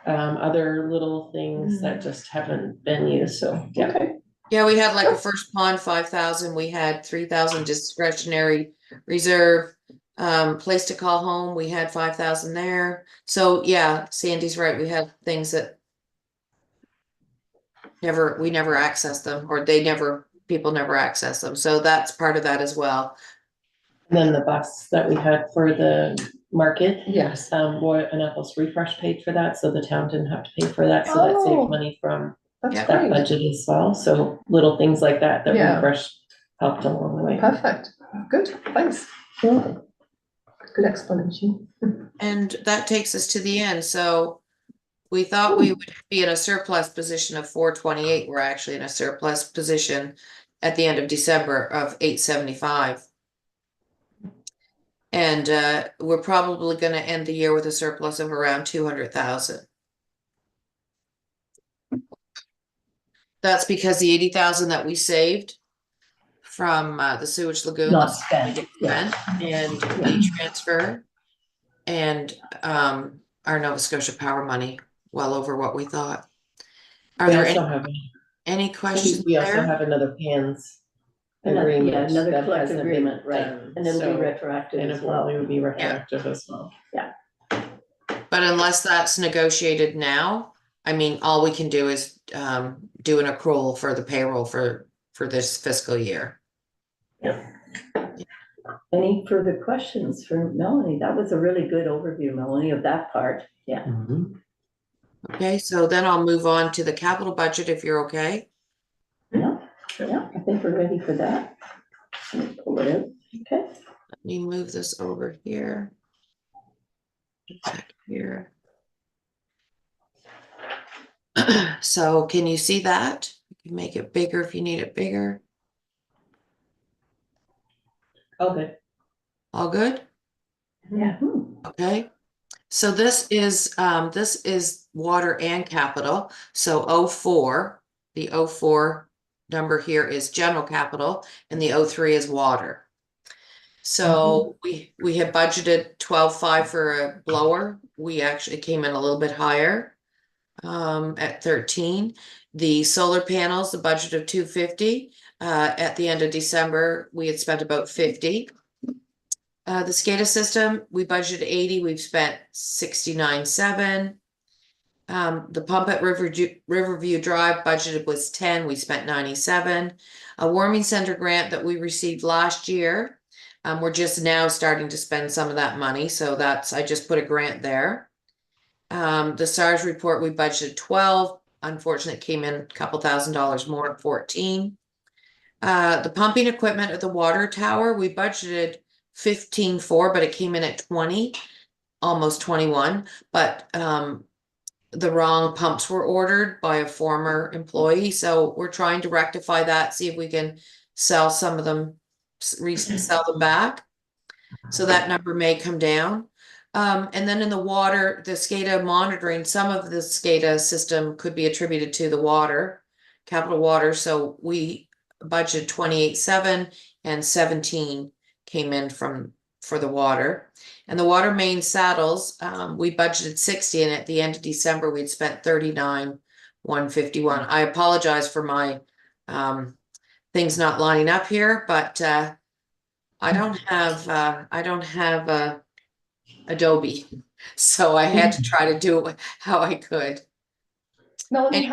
other little things that just haven't been used, so, yeah. Okay. Yeah, we had like a first pond, 5,000. We had 3,000 discretionary reserve. Place to call home, we had 5,000 there. So yeah, Sandy's right. We had things that we never accessed them, or people never access them. So that's part of that as well. And then the bus that we had for the market, Yes. Roy and Apple's Refresh paid for that, so the town didn't have to pay for that, so that Oh. saved money from That's Yeah. that great. budget as well, so little things like that Yeah. Refresh helped along the way. Perfect. Good. Thanks. Good explanation. And that takes us to the end. So we thought we would be in a surplus position of 428. We're actually in a surplus position at the end of December of 875. And we're probably going to end the year with a surplus of around 200,000. That's because the 80,000 that we saved from the sewage lagoon. Not spent, yeah. And the transfer and our Nova Scotia Power money, well over what we thought. Are We there also have, any questions we also there? have another PANS Another agreement. another that collective hasn't been agreement, right, done, and it'll so- be retroactive And as it well. probably would be retroactive as well. But unless that's negotiated now, I mean, all we can do is do an accrual for the payroll for for this fiscal year. Any further questions for Melanie? That was a really good overview, Melanie, of that part. Yeah. Mhm. Okay, so then I'll move on to the capital budget if you're okay. Yeah, I think we're ready for that. Let me pull it out. Okay. Let me move this over here. Back here. So can you see that? You can make it bigger if you need it bigger. Okay. All good? Yeah. Okay. So this is water and capital. So 04, the 04 number here is general capital and the 03 is water. So we had budgeted 12.5 for a blower. We actually came in a little bit higher at 13. The solar panels, the budget of 250. At the end of December, we had spent about 50. The SCADA system, we budgeted 80, we've spent 69.7. The pump at Riverview Drive budgeted was 10, we spent 97. A warming center grant that we received last year, we're just now starting to spend some of that money, so I just put a grant there. The SARS report, we budgeted 12, unfortunately it came in a couple $1,000s more at 14. The pumping equipment at the water tower, we budgeted 15 for, but it came in at 20, almost 21. But the wrong pumps were ordered by a former employee. So we're trying to rectify that, see if we can sell some of them, resell them back. So that number may come down. And then in the water, the SCADA monitoring, some of the SCADA system could be attributed to the water, capital water. So we budgeted 28.7 and 17 came in for the water. And the water main saddles, we budgeted 60 and at the end of December, we'd spent 39,151. I apologize for my things not lining up here, but I don't have Adobe. So I had to try to do it how I could. Melanie, Anyway.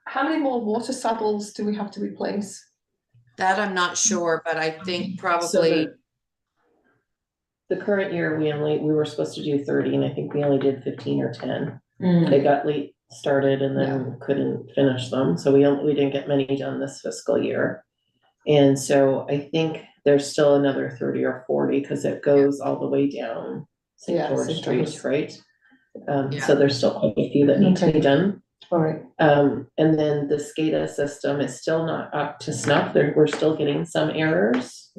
how many more water saddles do we have to replace? That I'm not sure, but I think So probably, the current year, we were supposed to do 30, and I think we only did 15 or 10. They got late started and then couldn't finish them, so we didn't get many done this fiscal year. And so I think there's still another 30 or 40, because it goes all the way down St. Yeah, George St. Street, George. right? Yeah. So there's still quite a few that need to be done. All right. And then the SCADA system is still not up to snuff. We're still getting some errors.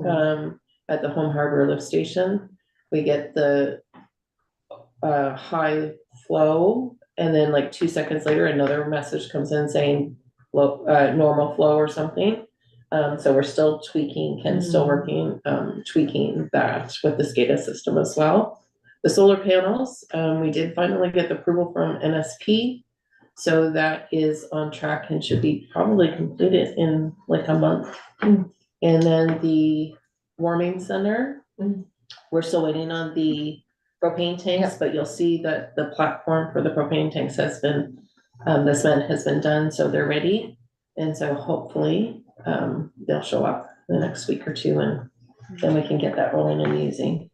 At the Home Harbor lift station, we get the high flow, and then like 2 seconds later, another message comes in saying normal flow or something. So we're still tweaking, Ken's still working, tweaking that with the SCADA system as well. The solar panels, we did finally get the approval from NSP. So that is on track and should be probably completed in like a month. And then the warming center, we're still waiting on the propane tanks, but you'll see that the platform for the propane tanks has been, the cement has been done, so they're ready. And so hopefully, they'll show up the next week or two, and then we can get that rolling and using.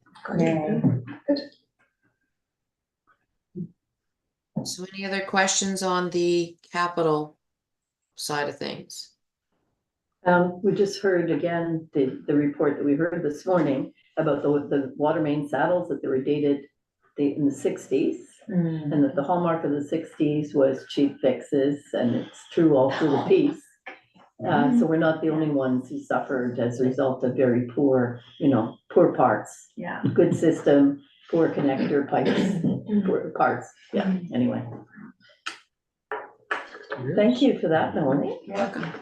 so any other questions on the capital side of things? We just heard again, the report that we heard this morning about the water main saddles that they were dated in the 60s. And that the hallmark of the 60s was cheap fixes, and it's true all through the piece. So we're not the only ones who suffered as a result of very poor, poor parts. Yeah. Good system, poor connector pipes, poor parts. Yeah, anyway. Thank you for that, Melanie. Welcome.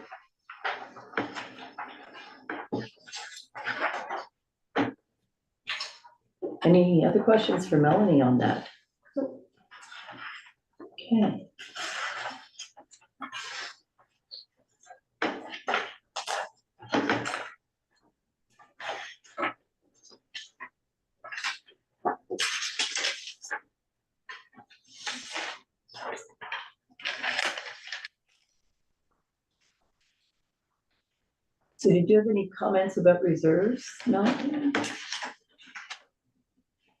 Any other questions for Melanie on that? Okay. So did you have any comments about reserves? No? Comments,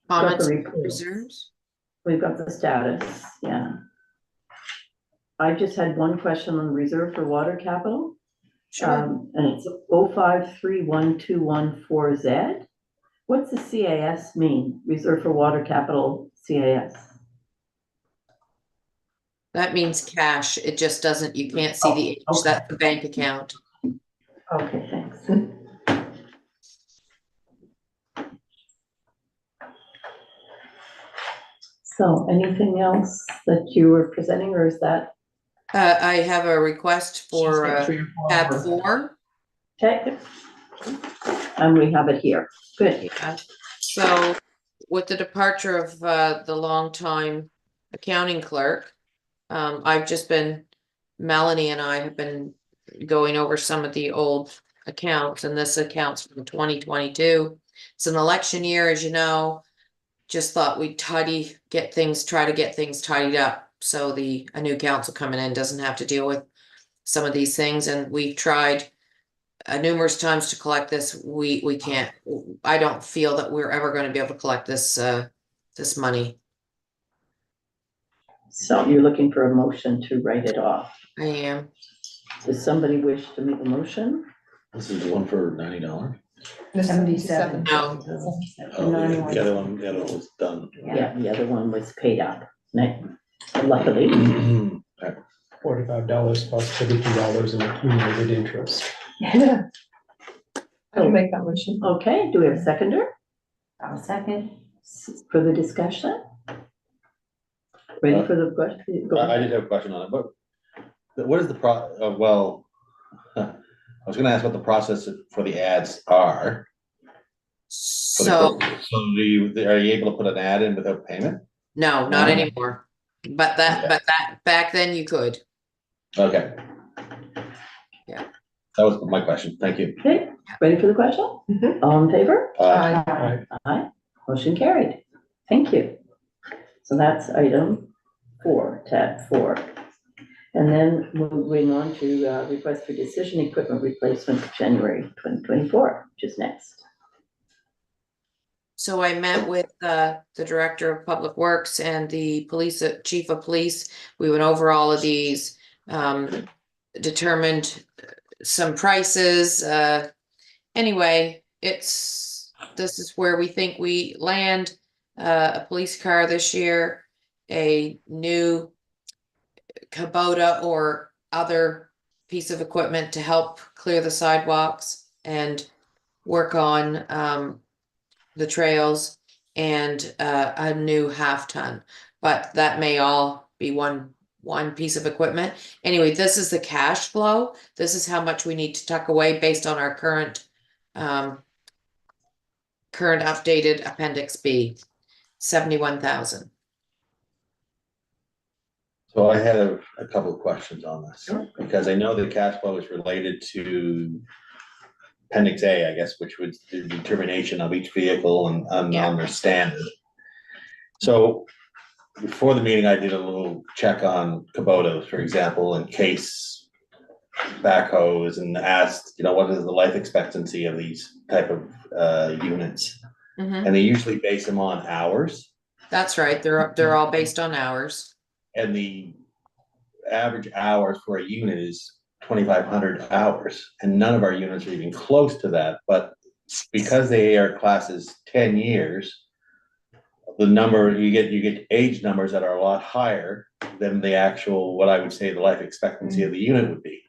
Got the report. reserves? We've got the status, yeah. I just had one question on reserve for water capital. Sure. And it's 05312114Z. What's the CAS mean? Reserve for water capital CAS? That means cash. It just doesn't, you can't see the H, okay. that's the bank account. Okay, thanks. So anything else that you were presenting, or is that? I have a request for, tab 4. Okay. And we have it here. Good. Yeah. So with the departure of the longtime accounting clerk, Melanie and I have been going over some of the old accounts, and this account's from 2022. It's an election year, as you know. Just thought we'd try to get things tidied up, so a new council coming in doesn't have to deal with some of these things, and we've tried numerous times to collect this. We can't, I don't feel that we're ever going to be able to collect this money. So you're looking for a motion to write it off. I am. Does somebody wish to make a motion? This is the one for $90. The 77. No, Oh, the other one was done. Yeah, the other one was paid up, luckily. $45 plus $32 in accumulated interest. I'll make that motion. Okay, do we have a seconder? I'll second. Further discussion? Ready for the question? Go I ahead. did have a question on it, but what is the I was gonna ask what the process for the ads are. so So are you able to put an ad in without payment? no, not anymore. But back then you could. Okay. Yeah. That was my question. Thank you. Okay, ready for the question? All in favor? Aye. Aye, motion carried. Thank you. So that's item 4, tab 4. And then moving on to request for decision equipment replacement for January 2024, which is next. So I met with the director of public works and the chief of police. We went over all of these, determined some prices. Anyway, this is where we think we land. A police car this year, a new Kubota or other piece of equipment to help clear the sidewalks and work on the trails, and a new 1/2 ton, but that may all be one piece of equipment. Anyway, this is the cash flow. This is how much we need to tuck away based on our current updated Appendix B, 71,000. So I had a couple of questions on this, because I know the cash flow is related to Appendix A, I guess, which was the determination of each vehicle and on their standard. So before the meeting, I did a little check on Kubotas, for example, in case backhoes, and asked, what is the life expectancy of these type of units? And they usually base them on hours. That's right. They're all based on hours. And the average hours for a unit is 2,500 hours, and none of our units are even close to that. But because they are classes 10 years, the number you get age numbers that are a lot higher than the actual, what I would say the life expectancy of the unit would be.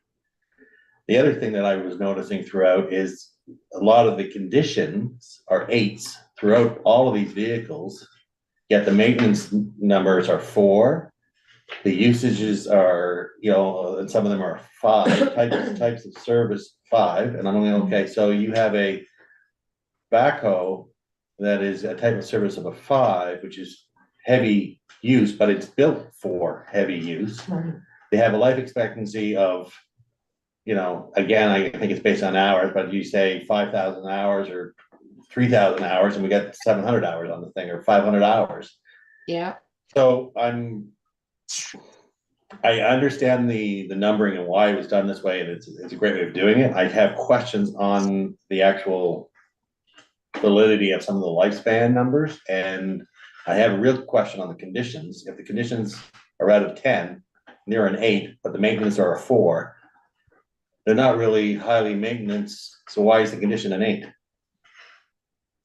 The other thing that I was noticing throughout is a lot of the conditions are 8s throughout all of these vehicles, yet the maintenance numbers are 4. The usages are, and some of them are 5, types of service 5, and I'm only, okay, so you have a backhoe that is a type of service of a 5, which is heavy use, but it's built for heavy use. They have a life expectancy of, again, I think it's based on hours, but you say 5,000 hours or 3,000 hours, and we got 700 hours on the thing, or 500 hours. Yeah. So I understand the numbering and why it was done this way, and it's a great way of doing it. I have questions on the actual validity of some of the lifespan numbers, and I have a real question on the conditions. If the conditions are out of 10, they're an 8, but the maintenance are a 4, they're not really highly maintenance, so why is the condition an 8?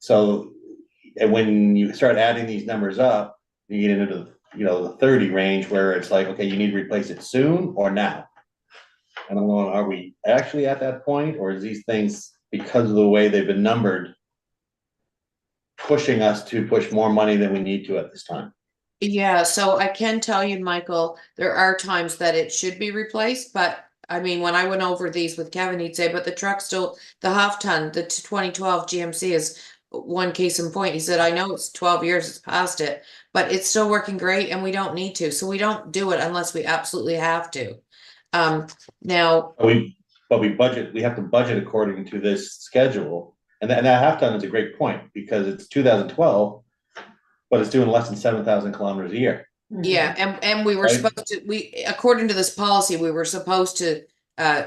So, and when you start adding these numbers up, you get into the, the 30 range where it's like, okay, you need to replace it soon or now. And I'm going, are we actually at that point, or is these things, because of the way they've been numbered, pushing us to push more money than we need to at this time? Yeah, so I can tell you, Michael, there are times that it should be replaced, but I mean, when I went over these with Kevin, he'd say, but the truck still, the half ton, the 2012 GMC is one case in point. He said, I know it's 12 years, it's past it, but it's still working great and we don't need to. So we don't do it unless we absolutely have to. Now, We have to budget according to this schedule, and that half ton is a great point, because it's 2012, but it's doing less than 7,000 kilometers a year. yeah, and we were Right. supposed to, according to this policy, we were supposed to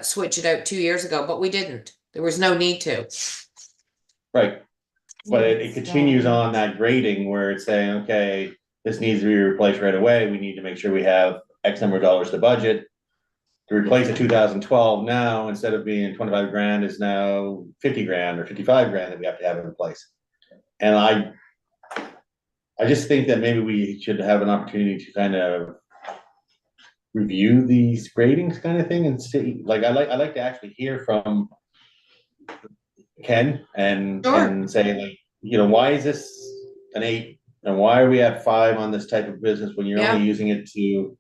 switch it out 2 years ago, but we didn't. There was no need to. Right, but it continues on that grading where it's saying, okay, this needs to be replaced right away, we need to make sure we have X number of dollars to budget. To replace a 2012 now, instead of being 25 grand, is now 50 grand or 55 grand that we have to have in place. And I just think that maybe we should have an opportunity to kind of review these gradings kind of thing and see, like, I like to actually hear from Ken and say, like, why is this an 8? And why are we at 5 on this type of business when you're only using it to,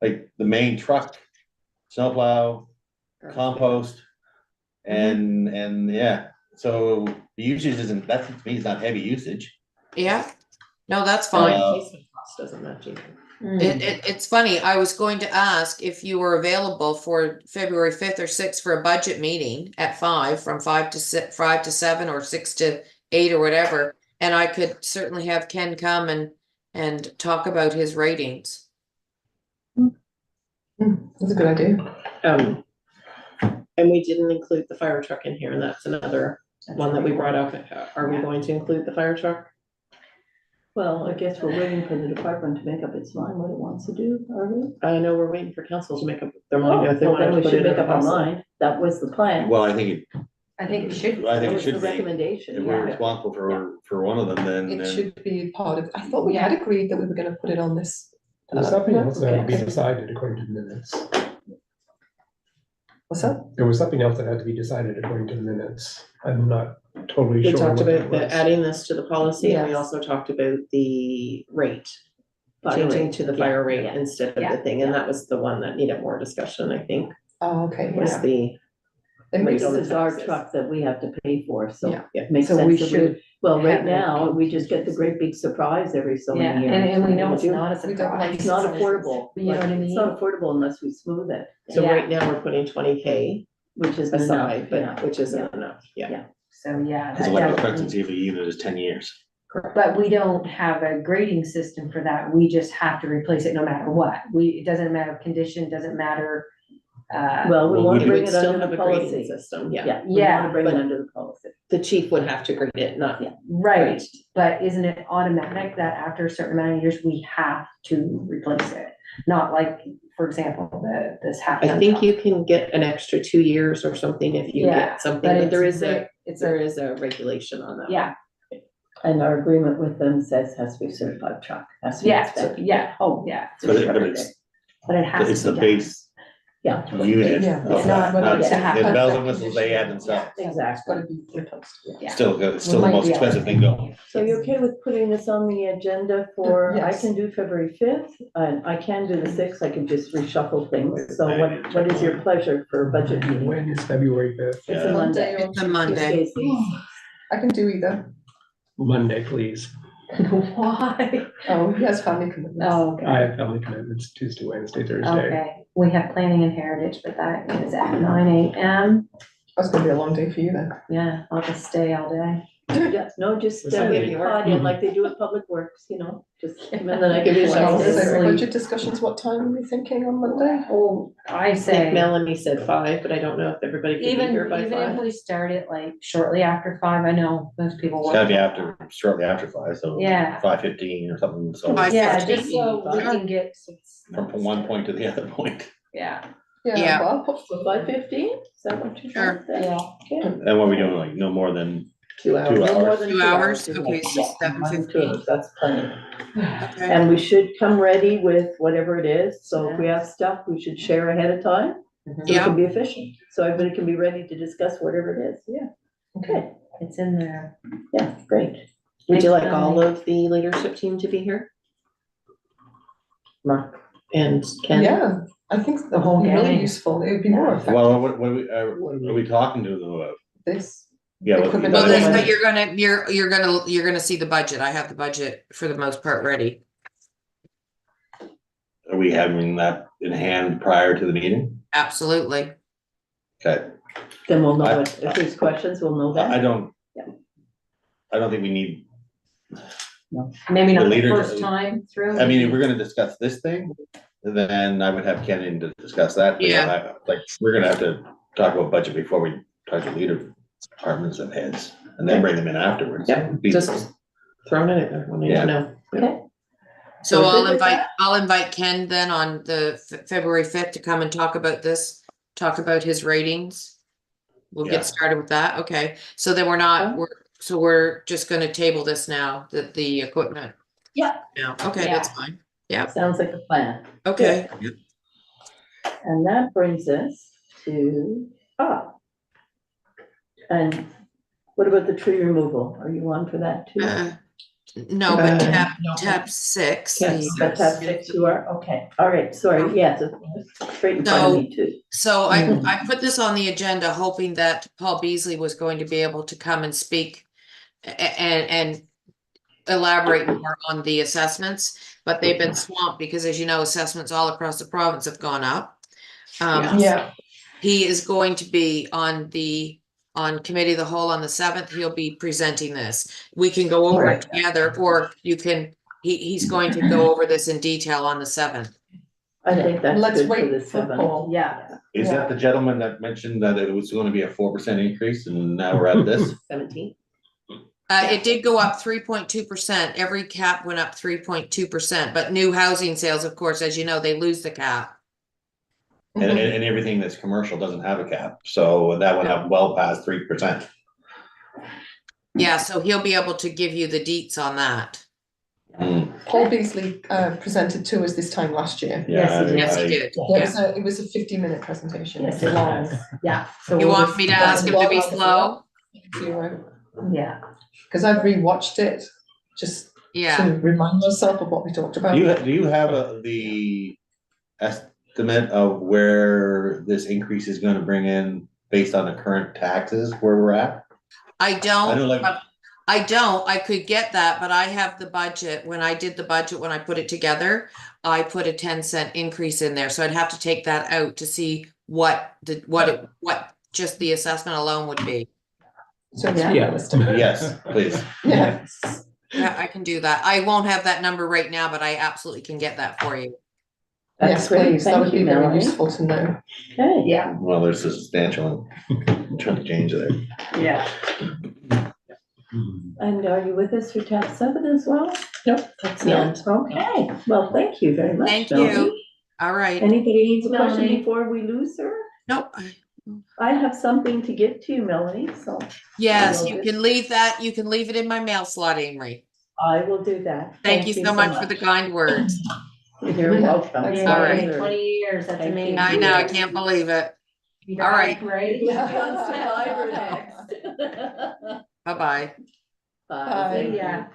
like, the main truck, snowplow, compost, and yeah, so the usage isn't, that to me is not heavy usage. Yeah, no, that's fine. Replacement cost doesn't match either. It's funny, I was going to ask if you were available for February 5th or 6th for a budget meeting at 5, from 5 to 7 or 6 to 8 or whatever. And I could certainly have Ken come and talk about his ratings. That's a good idea. And we didn't include the fire truck in here, and that's another one that we brought up. Are we going to include the fire truck? Well, I guess we're waiting for the department to make up its mind what it wants to do, are we? I know we're waiting for council to make up their Oh, mind if they well, want then to we put should it in make the up our policy. mind. That was the plan. Well, I think I think it should. I think That it was the should be, recommendation, if we're yeah. responsible for one of them, then. It should be part of, I thought we had agreed that we were gonna put it on this. There's something else that had to be Okay. decided according to the minutes. What's that? There was something else that had to be decided according to the minutes. I'm not totally We sure. talked what about that was. adding this to the policy, and we Yes. also talked about the rate. Fire Changing rate, to the yeah, fire rate yeah. instead of the Yeah, thing, and that was the one that needed more discussion, I think, Oh, okay, was yeah. the. Then we Rate on This the is our taxes. truck that we have to pay for, so Yeah. it makes So sense we that should well, right have a now, we just get the great big surprise every so Yeah, many years. and we know it's do. not a We don't like surprise. It's not affordable. You know what I It's mean? not affordable unless we smooth it, So Yeah. right now, we're putting 20K which is enough, aside, yeah. but which isn't enough, yeah. Yeah. So, yeah. Cause that life definitely- expectancy of the unit is 10 years. But we don't have a grading system for that. We just have to replace it no matter what. It doesn't matter condition, doesn't matter. Well, we Well, want we to bring would it still under have the a grading policy. system, yeah. Yeah, we want Yeah, to bring it but- under the policy. The chief would have to grade it, not, Yeah. Right, but isn't it automatic that after a certain amount of years, we have to replace it? Not like, for example, this half. I think you can get an extra 2 years or something if you Yeah, get something, But but there is it's there is a regulation on that. yeah, And our agreement with them says has to be certified truck, has to be yeah, inspected. yeah, oh, yeah. But it, It's but it's, But it has to be. it's the done. base Yeah, unit Yeah. of It's that, not- not, it's a half the ton bells truck and whistles they add themselves. It's exactly. gotta be replaced. Yeah. It's still We the might most be expensive thing going. So you're okay with putting this on the agenda for, I Yes. can do February 5th, and I can do the 6th, I can just reshuffle things. So what is your pleasure for a budget meeting? When is February 5th? It's a Monday. or It's a Monday. Tuesdays. I can do either. Monday, please. Why? Oh, he has family commitments. Oh, okay. I have family commitments Tuesday, Wednesday, Thursday. Okay, we have planning and heritage, but that is at 9 AM. That's gonna be a long day for you then. Yeah, I'll just stay all day. Yeah, no, just So with maybe work. Claudia, like they do at Public Works, you know, just, and then I give you So one. budget discussions, what time are we thinking on Monday? Oh, I I think say, Melanie said 5, but I don't know if everybody can be even, here by even if 5. we start it like shortly after 5, I know most people It's work. gotta be after, shortly after 5, so Yeah. 5:15 or something, so. 5:15. Yeah, just so we Sure. can get. From one point to the other point. Yeah. Yeah. Well, I'll put So 5:15, is that what you Sure. want then? Yeah. Okay. And what are we doing, like, no more than 2 hours. No more hours? than 2 hours? isn't Okay, it? so Yeah, 7:15. That's plenty. Okay. And we should come ready with whatever it is, so if we have stuff, we should share ahead of time. So it Yeah. can be efficient, so everybody can be ready to discuss whatever it is, yeah. Okay, It's in there. yeah, great. Would you Thanks, like all Melanie. of the leadership team to be here? Mark. And Ken? yeah, I think The the whole whole really gang. useful, it would be more effective, Well, what are we talking to them about? this. Yeah. Equipment Well, Another then, one. but you're gonna see the budget. I have the budget for the most part ready. Are we having that in hand prior to the meeting? Absolutely. Okay, Then we'll know it, if there's questions, we'll know I that. don't. Yeah. I don't think we need, Maybe The not the leader- first time through. I mean, if we're gonna discuss this thing, then I would have Ken in to discuss that. but Yeah. Like, we're gonna have to talk about budget before we talk to leader departments and heads, and then bring them in afterwards. Yep, Be- just throwing it in there, we need Yeah. to know. So We're good with I'll invite Ken then on the February 5th to come and talk about this, talk about his ratings. We'll Yeah. get started with that. Okay, so then we're just gonna table this now, the equipment. Yeah. Yeah, okay, that's fine. Sounds like a plan. Okay. And that brings us to, and what about the tree removal? Are you on for that too? No, but Uh, tab 6. Tab the- But tab 6 you are, okay, all right, sorry, yeah, it's straight in front of me too. So I put this on the agenda hoping that Paul Beasley was going to be able to come and speak and elaborate more on the assessments, but they've been swamped because, as you know, assessments all across the province have gone up. Yeah, He is going to be on committee of the whole on the 7th. He'll be presenting this. We can go over it together, or he's going to go over this in detail on the 7th. I think that's Let's good for wait the for 7th. Paul. Yeah, Is that the gentleman that mentioned that it was gonna be a 4% increase, and now we're at this? 17. It did go up 3.2%. Every cap went up 3.2%, but new housing sales, of course, as you know, they lose the cap. And everything that's commercial doesn't have a cap, so that went up well past 3%. Yeah, so he'll be able to give you the deets on that. Paul Beasley presented to us this time last year. Yeah, Yes, he did. It was a 50-minute presentation. Yes, it was, yeah. So You we'll want just- me to ask him to be slow? Yeah. Because I've rewatched it, just Yeah, to remind myself of what we talked about. Do you have the estimate of where this increase is gonna bring in based on the current taxes where we're at? I don't. I know, like- I could get that, but I have the budget. When I did the budget, when I put it together, I put a 10-cent increase in there. So I'd have to take that out to see what just the assessment alone would be. So it's Yeah. realistic. Yes, please. Yeah. Yeah, I can do that. I won't have that number right now, but I absolutely can get that for you. that's Yes, great, please, that thank would be you, very Melanie. useful to know. Okay, Yeah, Well, there's a substantial chunk of change there. yeah. and are you with us for tab 7 as well? Nope, that's the end. Okay, well, thank you very much. Thank Melanie. you. All right. Anybody needs a question Melanie. before we lose her? Nope. I have something to give to you, Melanie, so Yes, will you just- can leave that. You can leave it in my mail slot, Amory. I will do that. Thank you so much for the kind words. You're welcome. Thanks, All right. Sorry. 20 years, that's Thank you. amazing. I know, I can't believe it. You All right. died, Right? Survivor next. Bye-bye. Bye. Yeah.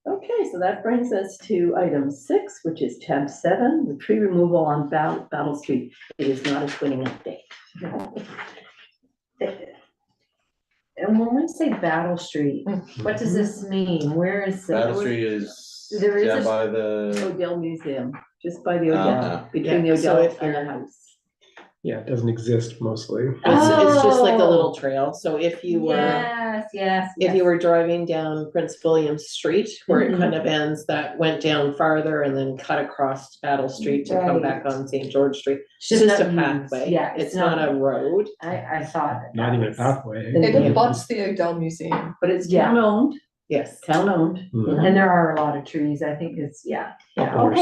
Okay, so that brings us to item 6, which is tab 7, the tree removal on Battle Street. It is not a twinning update. And when we say Battle Street, what does this mean? Where is it? Battle Street is There is down a- by the, Odell Museum, just by the Odell, between the Yeah, so Odell if and the you're- house. yeah, it doesn't exist mostly. It's just like a Oh. little trail, so if you were, Yes. if you were driving down Prince William Street, where it Mhm. kind of ends, that went down farther and then cut across Battle Street to come back Right. on St. George Street. It's It's just a not used. pathway, Yeah, it's not a road. I thought that. Not that even a was- pathway. It abuts the Odell Museum. But it's Yeah. town owned, Yes. town owned. Mhm. And there are a lot of trees, I think it's, yeah, Of okay, course.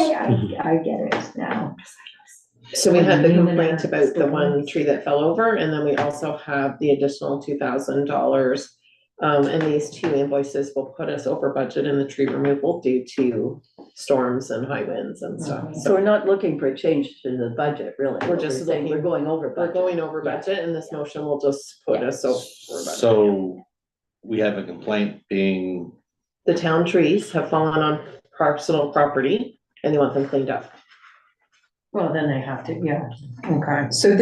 I get it now. So we had the When you complaint and I about the still one want- tree that fell over, and then we also have the additional $2,000. And these two invoices will put us over budget in the tree removal due to storms and high winds and stuff. So So we're not looking for a change to the budget, really. We're What just saying looking- We're going over we're budget. going over budget, and this motion will just put us over budget. So we have a complaint being, The town trees have fallen on personal property, and they want them cleaned up. Well, then they have to, yeah, okay. So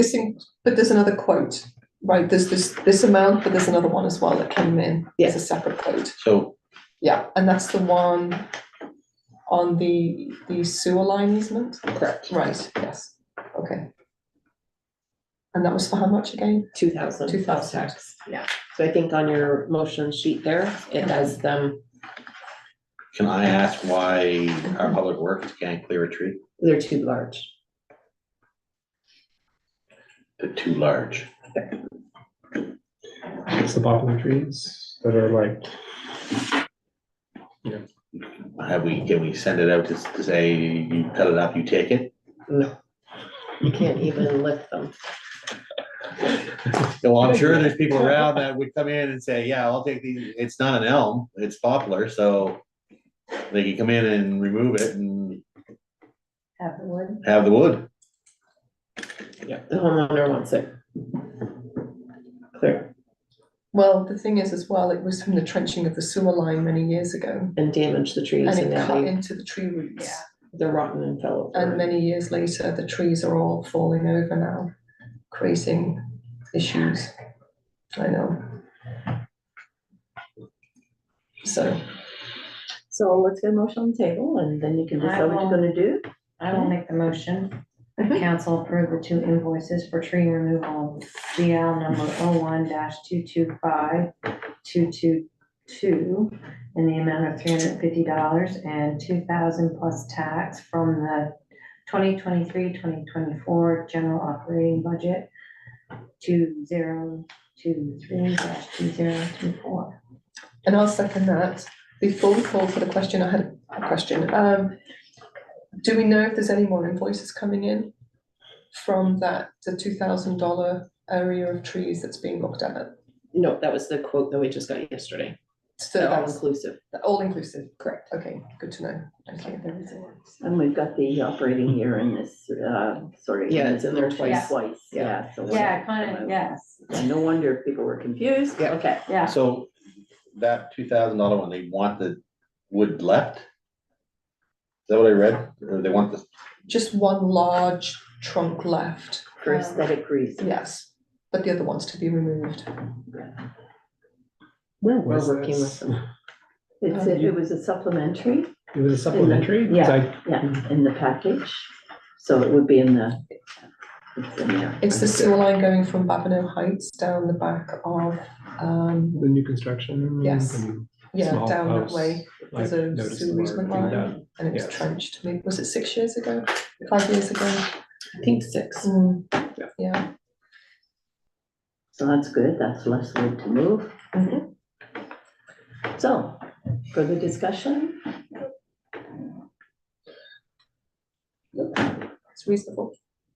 but there's another quote, right? There's this amount, but there's another one as well that came in. It's a Yes. separate quote. so Yeah, and that's the one on the sewer line easement? Correct. Right, yes, okay. And that was for how much again? 2,000 plus 2,000. tax. Yeah. So I think on your motion sheet there, it has them, can I ask why our public works can't clear a tree? they're too large. They're too large. It's the poplar trees that are like, Can we send it out to say, you cut it up, you take it? No. You can't even lift them. Well, I'm sure there's people around that would come in and say, yeah, I'll take these, it's not an elm, it's poplar, so they can come in and remove it and Have the wood. have the wood. Yeah, the homeowner wants it clear Well, the thing is as well, it was from the trenching of the sewer line many years ago. and damage the trees, And and it now cut they, into the tree roots. they're rotten and fell over. And many years later, the trees are all falling over now, creating issues. I know. So, So let's get a motion on the table and then you can decide what you're gonna do. I will make the motion. Council approve the two invoices for tree removal, GL number 01-225-222 in the amount of $350 and 2,000 plus tax from the 2023-2024 general operating budget 2023-2024. and I'll second that. Before we call for the question, I had a question. Do we know if there's any more invoices coming in from the $2,000 area of trees that's being looked at? No, that was the quote that we just got yesterday, So all that's inclusive. all inclusive, correct? Okay, good to know. Thank you. And we've got the operating year in this, sorry. Yeah, it's in there motion twice. Twice, Yeah. yeah. So Yeah, kind of, yes, No wonder people were confused. Yeah. Okay. yeah. So that $2,000 one, they want the wood left? Is that what I read? Or they want the, Just one large trunk left. For aesthetic reasons. Yes, but the other one's to be removed. Well, We're Was working with this- them. it was a supplementary, it was a supplementary? 'Cause yeah. in the package. So it would be in the, it's in there. It's the sewer line going from Babineau Heights down the back of, The new construction. Yes. and yeah, small down that house, way. like, There's a noticeable sewer or easement cleaned line up. and it was Yes. trenched. Maybe, was it 6 years ago? 5 years ago? I think 6. Yeah. So that's good, that's less wood to move. Mhm. So, further discussion? It's reasonable.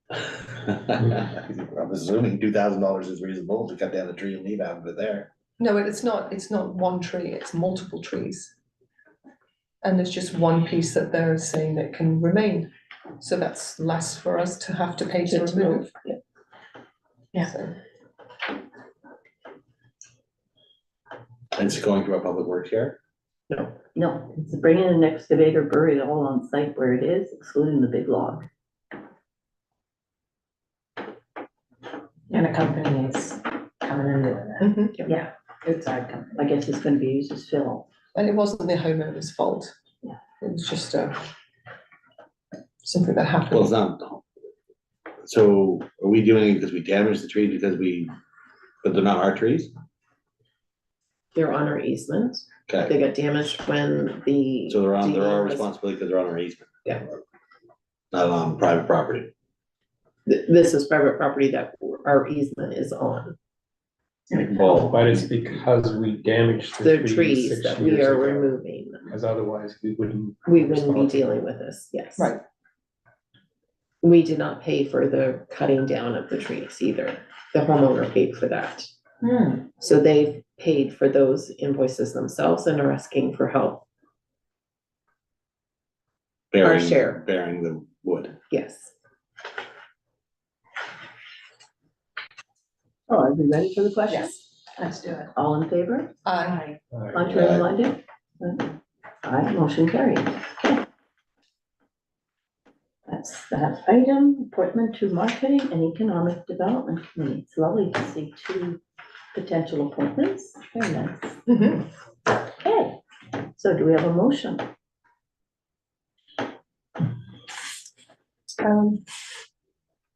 I'm assuming $2,000 is reasonable to cut down the tree and leave half of it there. No, it's not one tree, it's multiple trees. And there's just one piece that they're saying that can remain. So that's less for us to have to pay to To remove. Yeah. So, And it's going to our public works yard? No, it's bring in an excavator, bury it all on site where it is, excluding the big log. And a company is coming in doing that, mhm. yeah, outside company. I guess it's gonna be used as fill. And it wasn't the homeowner's fault. Yeah. It was just something that Well, happened. So are we doing it because we damaged the trees but they're not our trees? They're on our easement. Okay, They got damaged when the. so they're our DEM was- responsibility because they're on our easement. Yeah. Not on private property. This is private property that our easement is on. Well, But it's because we damaged The the trees trees 6 that we years are ago, removing. because otherwise we wouldn't. We wouldn't be responsible. dealing with this, yes. Right. We did not pay for the cutting down of the trees either. The homeowner paid for that. So they've paid for those invoices themselves and are asking for help. share. Bearing the wood. Yes. Oh, are we ready for the questions? Let's do it. All in favor? Aye. Contrary minded? Aye, motion carried. Okay. That's that item, appointment to marketing and economic development committee. It's lovely to see two potential appointments. Very nice. Mhm. Okay, so do we have a motion?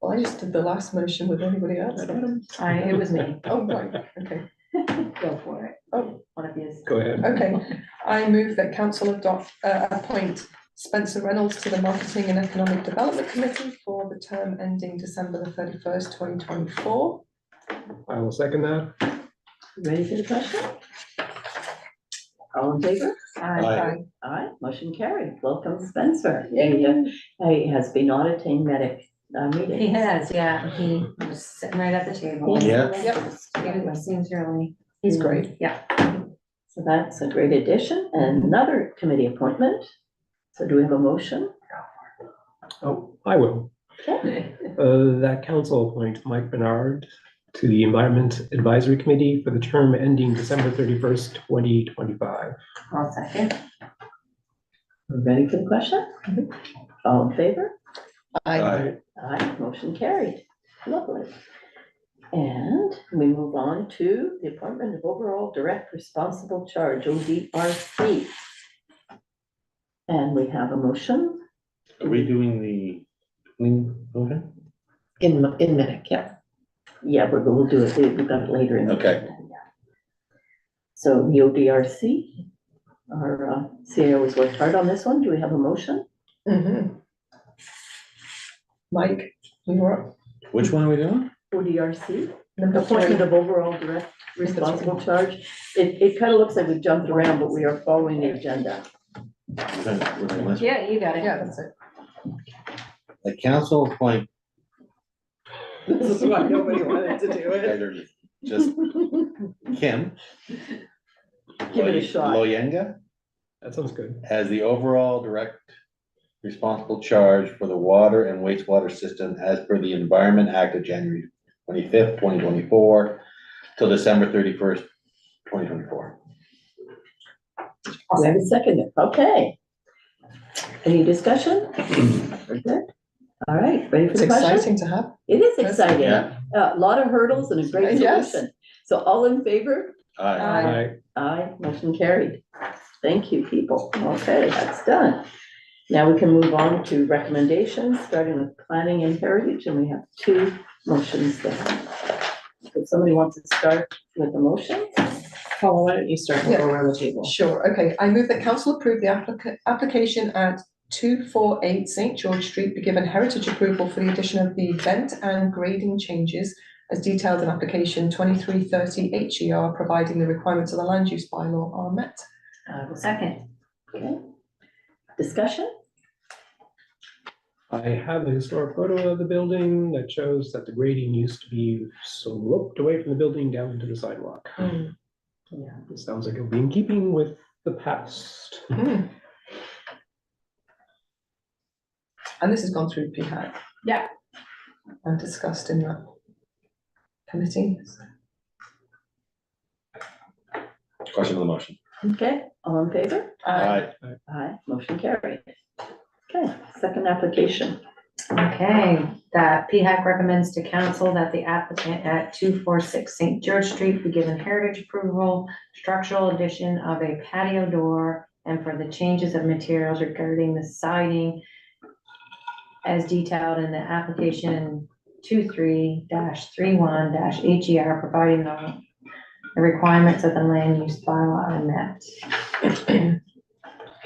Well, I just did the last motion with anybody else. It was me. Oh, right, okay. Go for it. Oh. One of his. Go ahead. Okay, I move that council appoint Spencer Reynolds to the Marketing and Economic Development Committee for the term ending December the 31st, 2024. I will second that. Ready for the question? All in favor? Aye. Aye, motion carried. Welcome Spencer. He has been auditing medic He meetings. has, yeah, he was sitting right at the table. Yeah. Yep. Yeah, it seems really, He's great. yeah. So that's a great addition. And another committee appointment. So do we have a motion? Oh, I will. Okay. That council appoint Mike Bernard to the Environment Advisory Committee for the term ending December 31st, 2025. I'll second. Ready for the question? All in favor? Aye. Aye, motion carried. Lovely. And we move on to the appointment of overall direct responsible charge, ODRC. And we have a motion. Are we doing the motion? In Medic, yeah. Yeah, we'll do it. We've got it later in the. Okay. agenda, yeah. So the ODRC, our CAO has worked hard on this one. Do we have a motion? Mhm. Mike, you're up. Which one are we doing? ODRC, Number appointment three. of overall direct responsible charge. It kind of looks like we jumped around, but we are following the agenda. We're doing this. Yeah, you got it. Yeah, that's it. The council appoint. This is why nobody wanted to do it. Just Kim. Give it a shot. Loyenga That sounds good. as the overall direct responsible charge for the water and wastewater system as per the Environment Act of January 25th, 2024 till December 31st, 2024. We have a second. Okay. Any discussion? We're good. All right, ready for It's the question? exciting to have. It is exciting. Yeah. A lot of hurdles and a great Yes. solution. So all in favor? Aye. Aye. Aye, motion carried. Thank you, people. Okay, that's done. Now we can move on to recommendations, starting with planning and heritage, and we have two motions there. If somebody wants to start with the motion? Paula, why don't you start and go around the table? Sure, okay. I move that council approve the application at 248 St. George Street be given heritage approval for the addition of the vent and grading changes as detailed in application 2330 HER, providing the requirements of the land use bylaw are met. I will second. Okay. Discussion? I have a historic photo of the building that shows that the grading used to be sloped away from the building down into the sidewalk. Yeah. It sounds like it'll be in keeping with the past. Hmm. And this has gone through PHAC. Yeah. And discussed in that committee. Question on the motion. Okay, all in favor? Aye. Aye, motion carried. Okay, second application. Okay, that PHAC recommends to council that the applicant at 246 St. George Street be given heritage approval, structural addition of a patio door, and for the changes of materials regarding the siding as detailed in the application 23-31-HER, providing the requirements of the land use bylaw are met. Do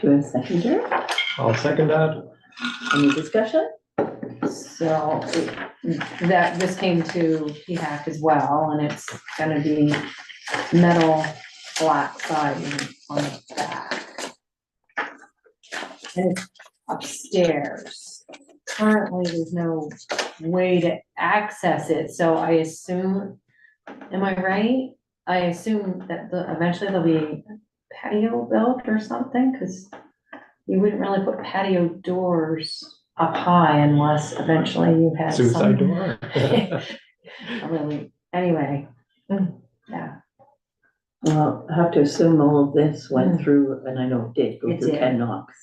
you have a seconder? I'll second that. Any discussion? So that, this came to PHAC as well, and it's gonna be metal flat siding on the back. And it's upstairs. Currently, there's no way to access it, so I assume, am I right? I assume that eventually there'll be patio built or something, because you wouldn't really put patio doors up high unless eventually you had some. Suicide door. Really, anyway, yeah, Well, I have to assume all of this went through, and I know it did, go It through did. Ken Knox.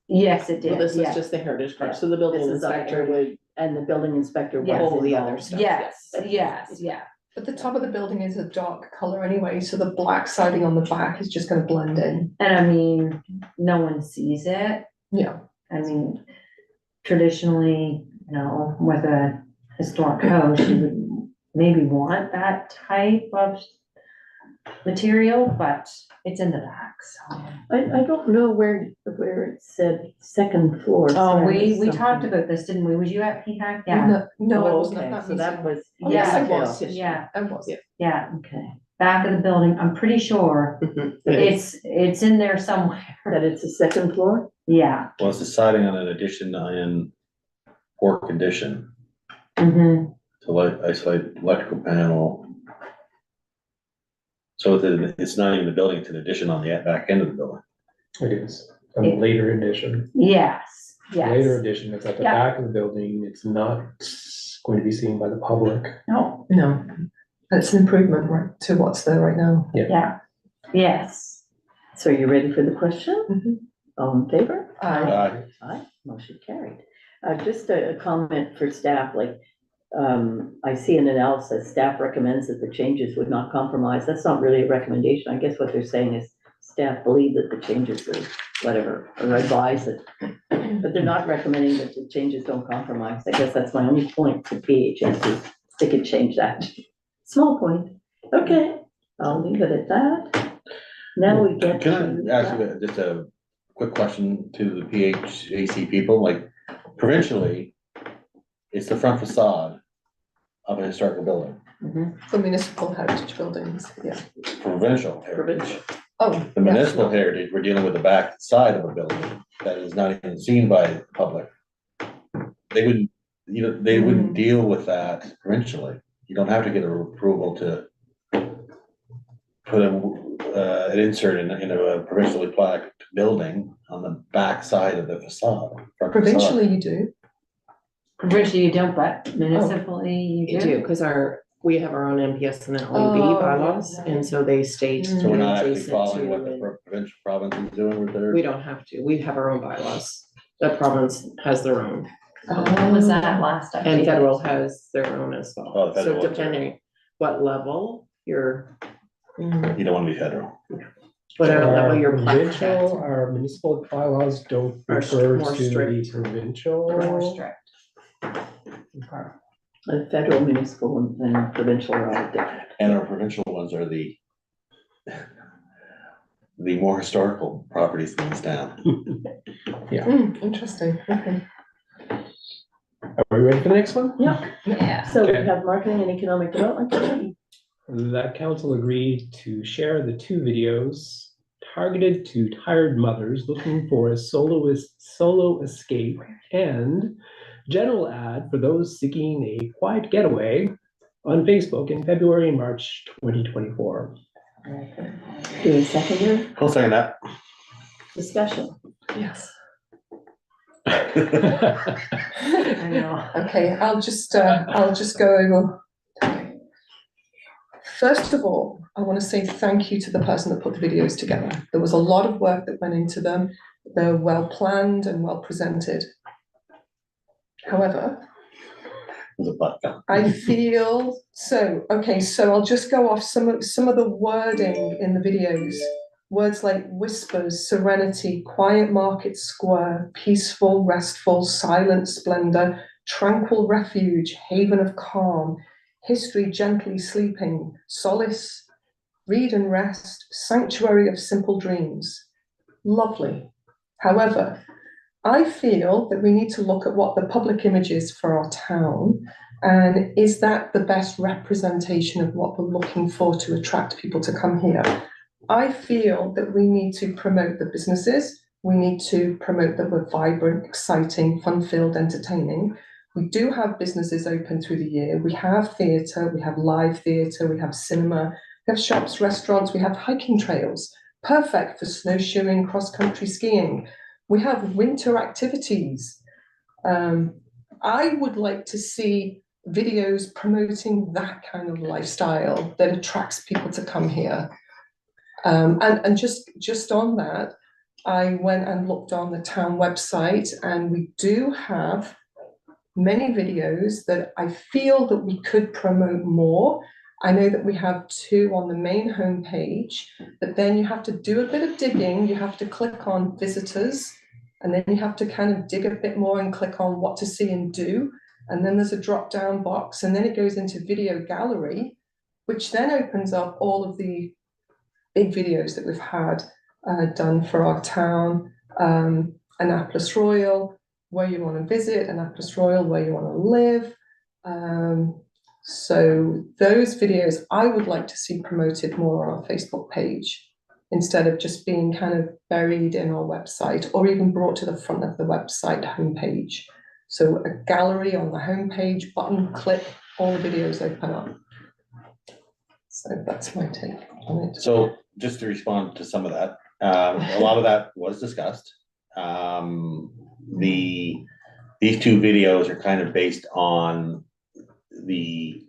yes, it Well, did, this is yeah, just the heritage part, so the building This is our inspector would And the building inspector was Yeah. pull the other involved. stuff. yes, yes, yeah. But the top of the building is a dark color anyway, so the black siding on the back is just gonna blend in. And I mean, no one sees it. Yeah. I mean, traditionally, with a historic house, you would maybe want that type of material, but it's in the back, so. I don't know where it said second floor. Oh, so we something. talked about this, didn't we? Was you at PHAC? Yeah, No, I Oh, wasn't at okay, that so that meeting. was. Oh, yes, I it was. yeah, I was. Yeah. yeah. Okay, Back of the building, I'm pretty sure it's in there somewhere. that it's the second floor? Yeah. well, it's the siding on an addition in poor condition Mm-hmm. to isolate electrical panel. So it's not even the building, it's an addition on the back end of the building. It is, a later edition. Yes, Later yes. edition, it's at the Yeah. back of the building, it's not going to be seen by the public. No, No, it's an improvement right to what's there right now. yeah, yes. So you ready for the question? Mhm. All in favor? Aye. Aye, motion carried. Just a comment for staff, like, I see an analysis, staff recommends that the changes would not compromise. That's not really a recommendation. I guess what they're saying is staff believe that the changes are whatever, or advise it. But they're not recommending that the changes don't compromise. I guess that's my only point to PHS, is they could change that. Small point. Okay, I'll leave it at that. Now we get to. Can I ask you just a quick question to the PHAC people, like provincially, it's the front facade of a historical building, For municipal heritage buildings, yeah. provincial heritage. Provincial. Oh. The municipal heritage, we're dealing with the back side of a building that is not even seen by the public. They wouldn't, they wouldn't deal with that provincially. You don't have to get approval to put an insert in a provincially plaqued building on the back side of the facade. front facade. Provincially, you do. Provincially you don't, but municipally You you do, do. because we have our own MPS and LEB Oh, bylaws, and so they state. So we're not actually adjacent following to what the and- provincial province is doing with their. We don't have to, we have our own bylaws. The province has their own, When was that last update? and federal has their own as Oh, well. the federal So ones, depending what level you're, You don't wanna be federal. whatever level Our you're plaqued provincial, at. our municipal bylaws don't Are refer more to the strict. provincial. More strict. The federal, municipal, and provincial are all different. And our provincial ones are the more historical properties in this town. Interesting, okay. Are we ready for the next one? Yeah. So we Okay. have marketing and economic development committee. That council agreed to share the two videos targeted to tired mothers looking for a solo escape and general ad for those seeking a quiet getaway on Facebook in February and March 2024. Do a seconder I'll second that. discussion. Yes. I know. Okay, I'll just go over. First of all, I want to say thank you to the person that put the videos together. There was a lot of work that went into them. They're well planned and well presented. However, It was a butt count. I feel so, okay, so I'll just go off some of the wording in the videos. Words like whispers, serenity, quiet market square, peaceful, restful, silent splendor, tranquil refuge, haven of calm, history gently sleeping, solace, read and rest, sanctuary of simple dreams. Lovely. However, I feel that we need to look at what the public image is for our town, and is that the best representation of what we're looking for to attract people to come here? I feel that we need to promote the businesses. We need to promote that we're vibrant, exciting, fun-filled, entertaining. We do have businesses open through the year. We have theatre, we have live theatre, we have cinema, we have shops, restaurants, we have hiking trails, perfect for snowshoeing, cross-country skiing. We have winter activities. I would like to see videos promoting that kind of lifestyle that attracts people to come here. And just on that, I went and looked on the town website, and we do have many videos that I feel that we could promote more. I know that we have 2 on the main homepage, but then you have to do a bit of digging. You have to click on visitors, and then you have to kind of dig a bit more and click on what to see and do. And then there's a drop-down box, and then it goes into video gallery, which then opens up all of the big videos that we've had done for our town, Annapolis Royal, where you want to visit, Annapolis Royal, where you want to live. So those videos I would like to see promoted more on our Facebook page, instead of just being kind of buried in our website, or even brought to the front of the website homepage. So a gallery on the homepage, button click, all the videos open up. So that's my take on it. So just to respond to some of that, a lot of that was discussed. These 2 videos are kind of based on the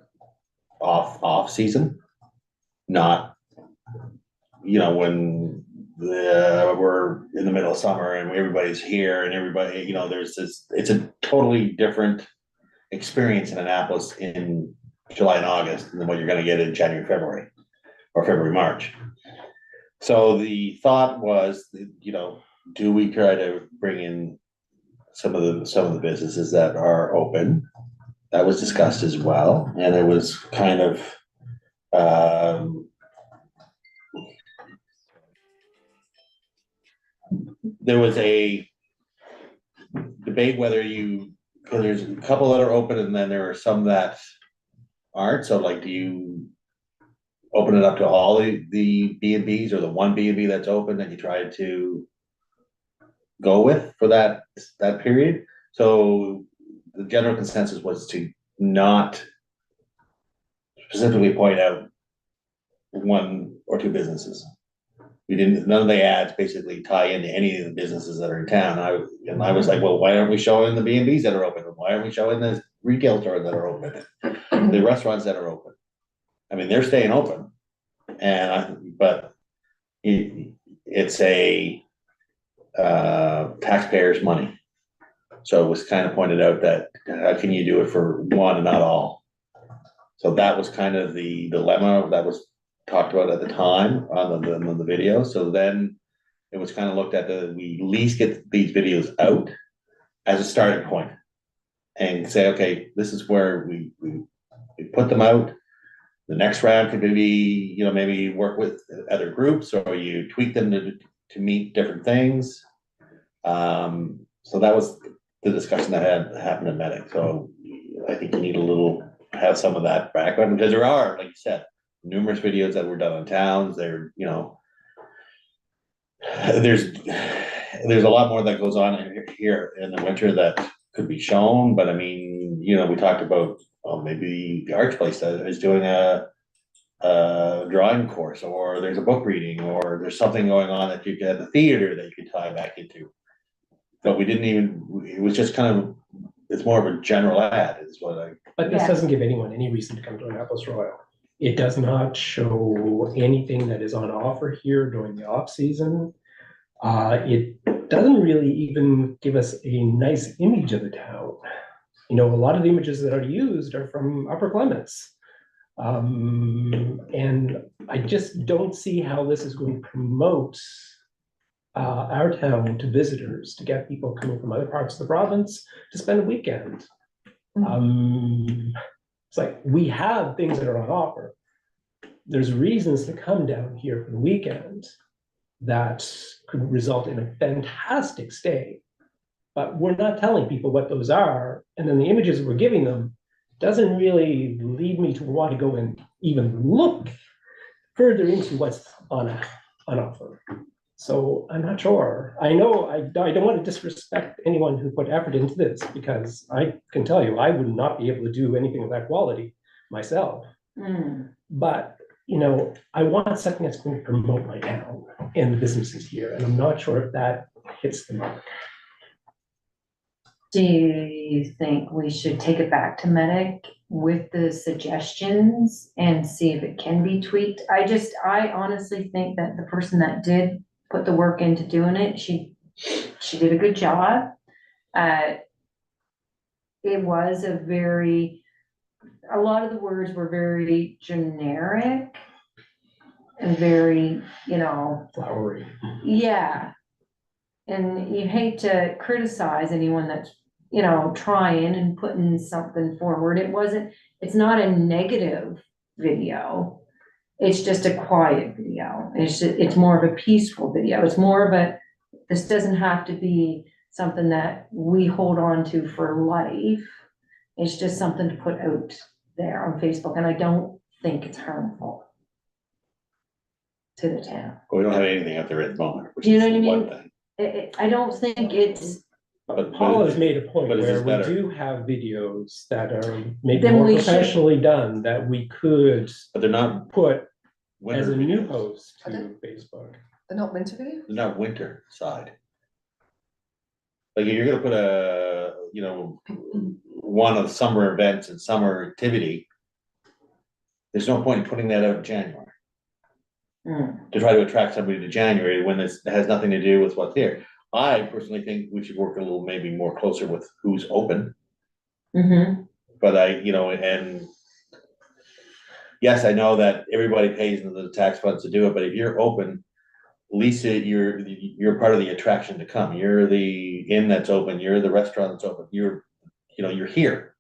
off season, not, you know, when we're in the middle of summer and everybody's here and everybody, you know, there's this, it's a totally different experience in Annapolis in July and August than what you're going to get in January, February, or February, March. So the thought was, you know, do we try to bring in some of the businesses that are open? That was discussed as well, and it was kind of there was a debate whether because there's a couple that are open and then there are some that aren't. So like, do you open it up to all the B&Bs, or the one B&B that's open that you try to go with for that period? So the general consensus was to not specifically point out 1 or 2 businesses. None of the ads basically tie into any of the businesses that are in town. I was like, well, why aren't we showing the B&Bs that are open? Why aren't we showing the retail stores that are open? The restaurants that are open? I mean, they're staying open, but it's a taxpayers' money. So it was kind of pointed out that how can you do it for one and not all? So that was kind of the dilemma that was talked about at the time on the video. So then it was kind of looked at that we at least get these videos out as a starting point and say, okay, this is where we put them out. The next round could be, you know, maybe work with other groups, or you tweak them to meet different things. So that was the discussion that had happened in Medic. So I think you need have some of that background, because there are, like you said, numerous videos that were done on towns. There, you know, there's a lot more that goes on here in the winter that could be shown. But I mean, you know, we talked about maybe the Arch Place that is doing a drawing course, or there's a book reading, or there's something going on that you could at the theater that you could tie back into. But we didn't even, it was just kind of, it's more of a general ad is what I. But this Yeah. doesn't give anyone any reason to come to Annapolis Royal. It does not show anything that is on offer here during the off season. It doesn't really even give us a nice image of the town. You know, a lot of the images that are used are from Upper Clements. And I just don't see how this is going to promote our town to visitors, to get people coming from other parts of the province to spend a weekend. It's like, we have things that are on offer. There's reasons to come down here for the weekend that could result in a fantastic stay. But we're not telling people what those are, and then the images we're giving them doesn't really lead me to want to go and even look further into what's on offer. So I'm not sure. I know I don't want to disrespect anyone who put effort into this, because I can tell you I would not be able to do anything of that quality myself. But you know, I want something that's going to promote my town and the businesses here, and I'm not sure if that hits the mark. Do you think we should take it back to Medic with the suggestions and see if it can be tweaked? I honestly think that the person that did put the work into doing it, she did a good job. It was a lot of the words were very generic and very, you know, Flowery. yeah. And you hate to criticize anyone that's, you know, trying and putting something forward. It's not a negative video. It's just a quiet video. It's more of a peaceful video. It's more of this doesn't have to be something that we hold on to for life. It's just something to put out there on Facebook, and I don't think it's harmful to the town. We don't have anything out there at the moment, which You is know what I one mean? thing. I don't think it's, But Paul has made a point but is where this we better? do have videos that are maybe Then more we should- professionally done that we could But they're not put as winter a new videos. post Are to Facebook. They're not winter video? They're not winter side. Like, if you're gonna put you know, one of summer events and summer activity, there's no point in putting that out in January. To try to attract somebody to January when this has nothing to do with what's here. I personally think we should work a little, maybe more closer with who's open, but you know, and yes, I know that everybody pays into the tax funds to do it, but if you're open, Lisa, you're part of the attraction to come. You're the inn that's open, you're the restaurant that's open, you know, you're here.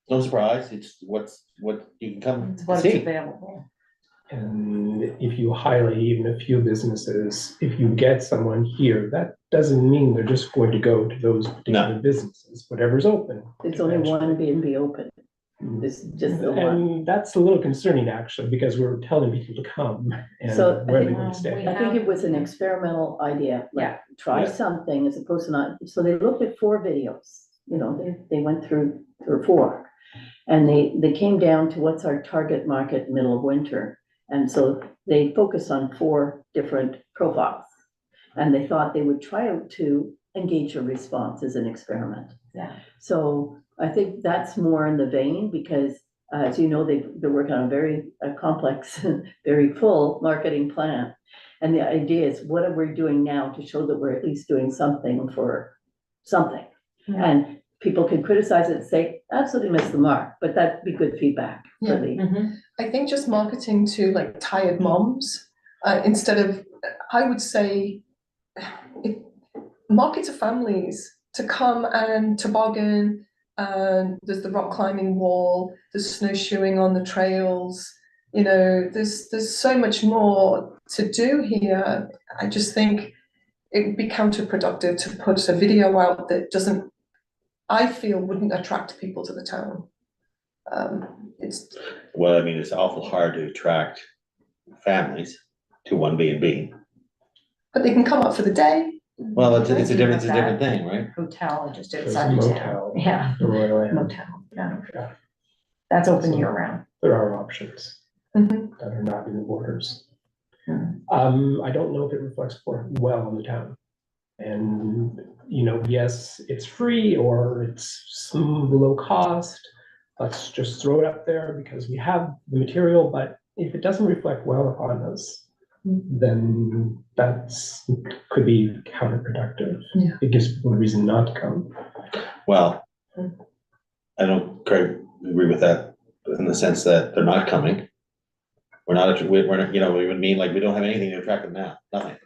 No surprise, it's what you can come it's what's see. available. And if you highlight even a few businesses, if you get someone here, that doesn't mean they're just going to go to those particular businesses, whatever's open. There's only one B&B open. This is just the one. And that's a little concerning, actually, because we're telling people to come and So, I where they think- want to stay. I think it was an experimental idea, Yeah. like, try Yeah. something as opposed to not, so they looked at 4 videos, you know, they went through 4. And they came down to what's our target market middle of winter. And so they focused on 4 different profiles. And they thought they would try out to engage a response as an experiment. Yeah. So I think that's more in the vein, because as you know, they're working on a very complex, very full marketing plan. And the idea is, what are we doing now to show that we're at least doing something for something? Yeah. And people can criticize it and say, absolutely missed the mark, but that'd be good feedback for Yeah. the, I think just marketing to like tired moms, instead of, I would say, market to families to come and toboggan, and there's the rock climbing wall, there's snowshoeing on the trails, you know, there's so much more to do here. I just think it would be counterproductive to put a video out that doesn't, I feel, wouldn't attract people to the town. It's, Well, I mean, it's awful hard to attract families to one B&B. but they can come up for the day. Well, it's a different thing, right? Hotel just There's a outside of town. motel. Yeah, The Royal Inn. motel, yeah. Yeah. That's open year round. There are options Mhm. that are not in the borders. Hmm. I don't know if it reflects well on the town. And, you know, yes, it's free or it's some low cost. Let's just throw it up there because we have the material, but if it doesn't reflect well upon us, then that's could be counterproductive. Yeah. It gives people a reason not to come. Well, I don't quite agree with that in the sense that they're not coming. We're not, you know, we would mean like we don't have anything to attract them now, nothing.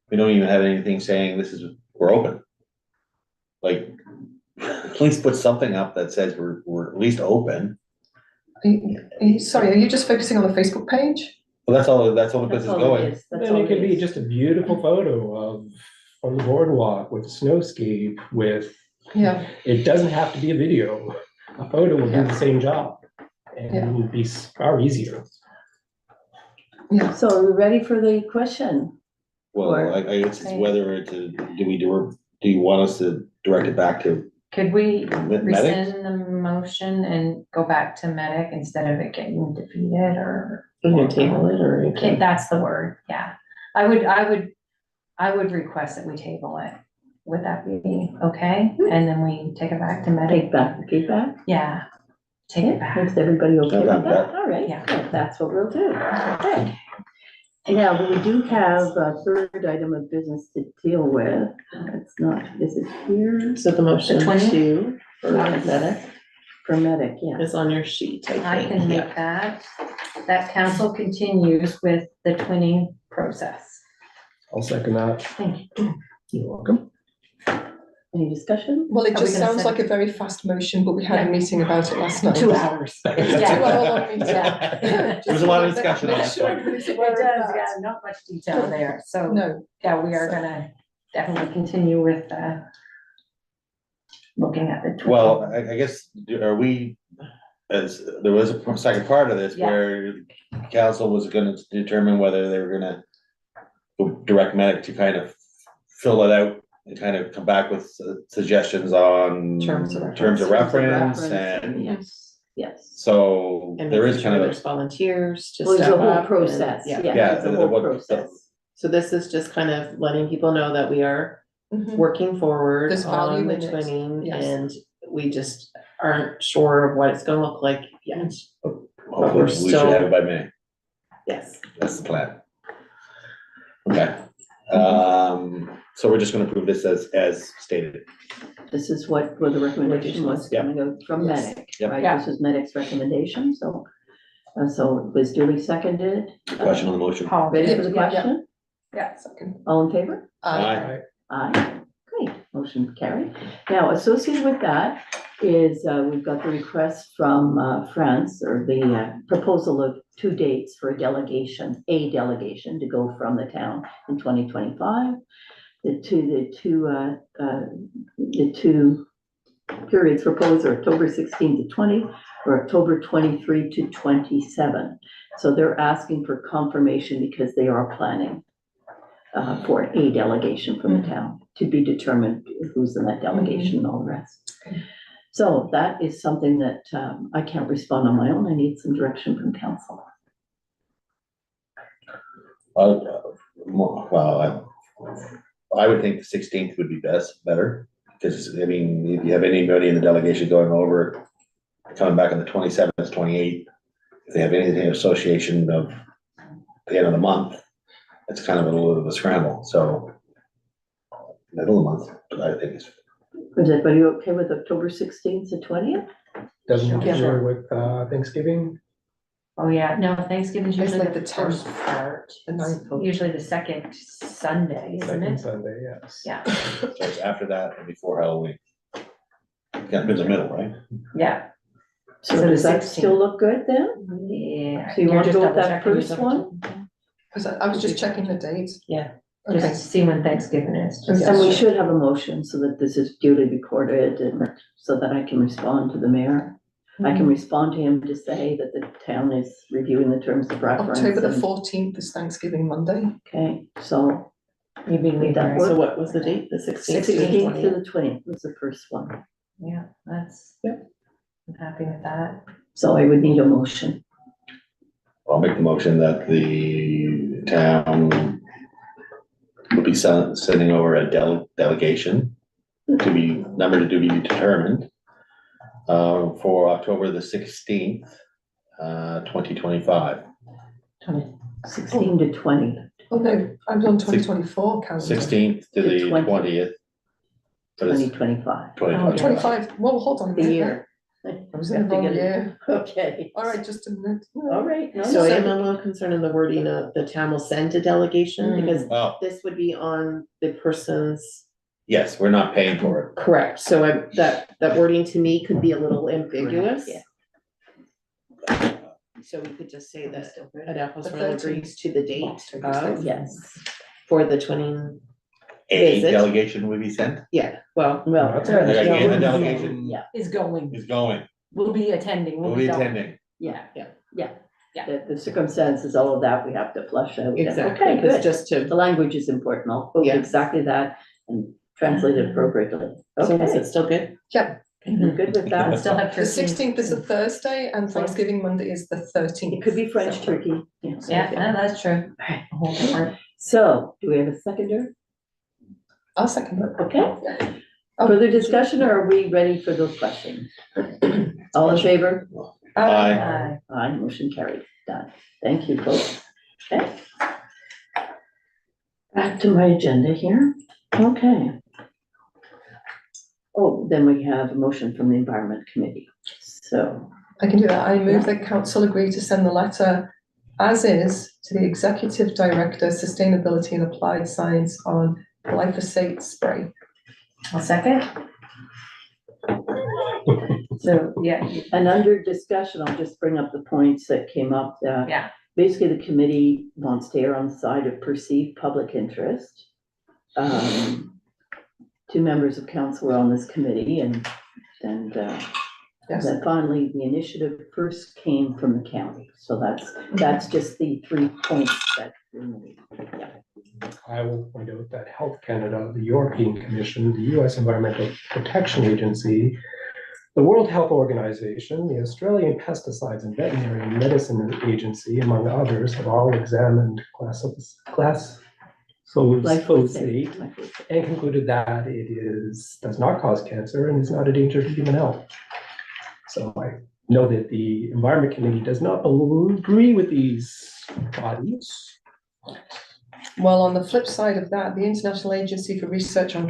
We don't even have anything saying we're open. Like, at least put something up that says we're at least open. Sorry, are you just focusing on the Facebook page? Well, that's all the That's business is all it going. is. That's Then all it could be is. just a beautiful photo of, from the boardwalk with a snowscape with, Yeah, it doesn't have to be a video. A photo will do Yeah. the same job and be far easier. yeah. So are we ready for the question? Well, Or- I guess it's whether it's, do you want us to direct it back to Could we Medic? rescind the motion and go back to medic instead of it getting defeated or? We can table it or. we Okay, can- that's the word, yeah. I would request that we table it. Would that be okay? And then we take it back to medic? Take back the feedback? Yeah, take it back. Is everybody okay with Yeah, that? All right, Yeah. well, that's what we'll do. Okay. Now, we do have a third item of business to deal with. It's not, is it here? So the motion The 20? to, for Yes. medic For medic, yeah. is on your sheet, I I think. can Yeah. make that council continues with the twinning process. I'll second that. Thank you. You're welcome. Any discussion? Well, it Are we just gonna sounds send- like a very fast motion, but we had Yeah. a meeting about it last night. 2 hours. Yeah. 2 hour long meeting. Yeah. There was a lot of discussion on Make this sure one. everybody's It aware of does, that. yeah, not much detail there, so, No, yeah, we are gonna definitely continue with, looking at the. twinning. Well, I guess, are we, as, there was a second part of this Yeah. where council was gonna determine whether they were gonna direct medic to kind of fill it out and kind of come back with suggestions on Terms of terms of Reference, reference, and Yes, yes. so And there making is sure kind of there's volunteers to Well, there's step a whole up and- process, yeah. yeah, Yeah, it's a the- whole what- process. So this is just kind of letting people know that we are Mhm. working forward There's on value the in it, twinning yes. and we just aren't sure of what it's gonna look like yet. hopefully we should have it by May. Yes. That's the plan. Okay, so we're just gonna approve this as stated. This is what the recommendation was Yeah. coming out from Yes. medic, Yep. right? Yeah. This was medic's recommendation, so it was duly seconded. Question on the motion? Paul, Ready for the Yeah, yeah. question? yeah, second. All in favor? Aye. Aye. Great, motion carried. Now, associated with that is, we've got the request from, France, or the, proposal of 2 dates for a delegation to go from the town in 2025. The two periods proposed are October 16 to 20, or October 23 to 27. So they're asking for confirmation because they are planning for a delegation from the town to be determined who's in that delegation and all the rest. So that is something that I can't respond on my own. I need some direction from council. Well, I would think the 16th would be better, because, I mean, if you have anybody in the delegation going over, coming back on the 27th, 28th, if they have anything association of the end of the month, it's kind of a little bit of a scramble, so middle of the month, but I think it's, Is everybody okay with October 16th to 20th? Doesn't Sure. interfere with Thanksgiving. oh, yeah, no, Thanksgiving's It's usually like the the first 10th. part, The 9th. usually the second Sunday, isn't Second it? Sunday, yes. Yeah, so it's after that and before Halloween. Yeah, it's the middle, right? yeah, So So the does that 16th. still look good then? yeah. So you You're want to just go with that double-checking first yourself. one? Because I was just checking the dates. Yeah. Okay, Just see when Thanksgiving is. just- And we should have a motion so that this is duly recorded and so that I can respond to the mayor. I can respond to him to say that the town is reviewing the terms of reference. October the and- 14th is Thanksgiving Monday. Okay, so Maybe leave That that, work? So what was the date? The 16th? 16th to the 20th was the first one. yeah, that's, I'm happy with that. So I would need a motion. I'll make the motion that the town will be sending over a delegation to be, number to be determined, for October the 16th, 2025. 16 to 20. Oh, no, I was on 2024 calendar. 16th to The the 20th. 20th. But it's 2025. 20. Oh, 25, well, hold on a The minute. year. I was in the wrong year. Okay. All right, just a minute. All right. no, So I no. am a little concerned in the wording of the town will send a delegation, because Oh, this would be on the person's Yes, we're not paying for it. Correct, so that wording to me could be a little ambiguous. Yeah. So we could just say that The Annapolis 13th. agrees to the date of, Yes, for the 20, A Visit. delegation will be sent, yeah, well, well. That's there- right. Okay, no, the delegation- Yeah, Is going, is going, will be attending, will be attending. yeah. Yeah. Yeah. The circumstances, all of that, we have to flush out. exactly, Okay, it's good. just The to, language is important. I'll quote Yes. exactly that and translate it appropriately. so is Okay, it still good? Yep, you're good with that? still have the turkey. 16th is a Thursday and Thanksgiving Monday is the 13th. It could be French turkey. Yeah, no, that's true. Alright. A whole different- So, do we have a seconder? I'll second that. Okay. Further discussion, or are we ready for those questions? All in favor? Aye. Aye, motion carried, done. Thank you, folks. Okay. Back to my agenda here. Okay. Oh, then we have a motion from the Environment Committee. So, I can do that. I move that council agree to send the letter as is to the Executive Director, Sustainability and Applied Science on glyphosate spray. I'll second. so, Yeah, and under discussion, I'll just bring up the points that came up. yeah. Basically, the committee wants to err on the side of perceived public interest. Two members of council were on this committee and Yes. then finally, the initiative first came from the county. So that's just the 3 points that we made. Yeah. I will point out that Health Canada, the European Commission, the US Environmental Protection Agency, the World Health Organization, the Australian Pesticides and Veterinary Medicine Agency, among others, have all examined glyphosate and concluded that it does not cause cancer and is not a danger to human health. So I know that the Environment Committee does not agree with these bodies. Well, on the flip side of that, the International Agency for Research on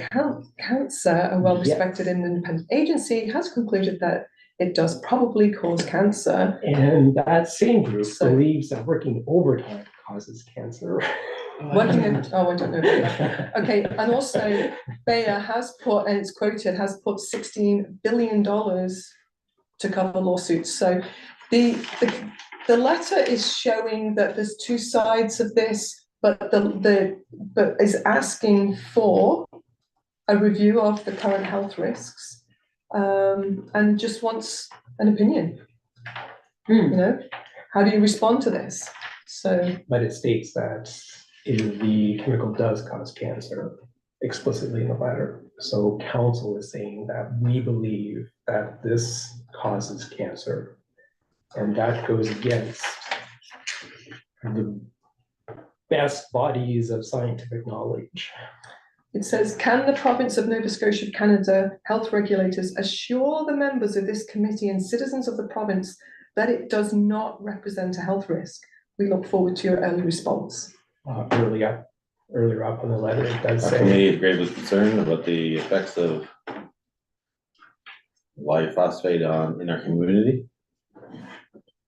Cancer, a well-respected and independent agency, has concluded that it does probably cause cancer. And that same group So- believes that working overtime causes cancer. Working in, oh, I don't know. Okay, and also Bayer has put, and it's quoted, has put $16 billion to cover lawsuits. So the letter is showing that there's two sides of this, but but is asking for a review of the current health risks, and just wants an opinion. You know, how do you respond to this? So, But it states that if the chemical does cause cancer explicitly in the letter. So council is saying that we believe that this causes cancer. And that goes against the best bodies of scientific knowledge. it says, can the province of Nova Scotia, Canada, health regulators assure the members of this committee and citizens of the province that it does not represent a health risk? We look forward to your early response. Earlier up in the letter, it does Our say, committee is gravely concerned about the effects of glyphosate in our community.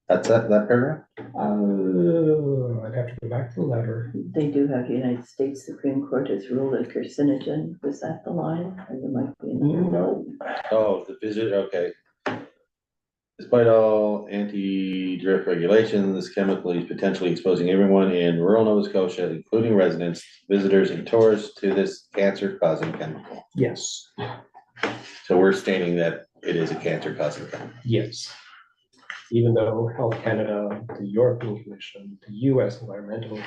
That's that paragraph? I'd have to go back to the letter. They do have United States Supreme Court has ruled that carcinogen, was that the line? Or there might be another? No, Oh, the visit, okay. Despite all anti-drift regulations, this chemical is potentially exposing everyone in rural Nova Scotia, including residents, visitors, and tourists to this cancer-causing chemical. yes, So we're stating that it is a cancer-causing chemical. yes. Even though Health Canada, the European Commission, the US Environmental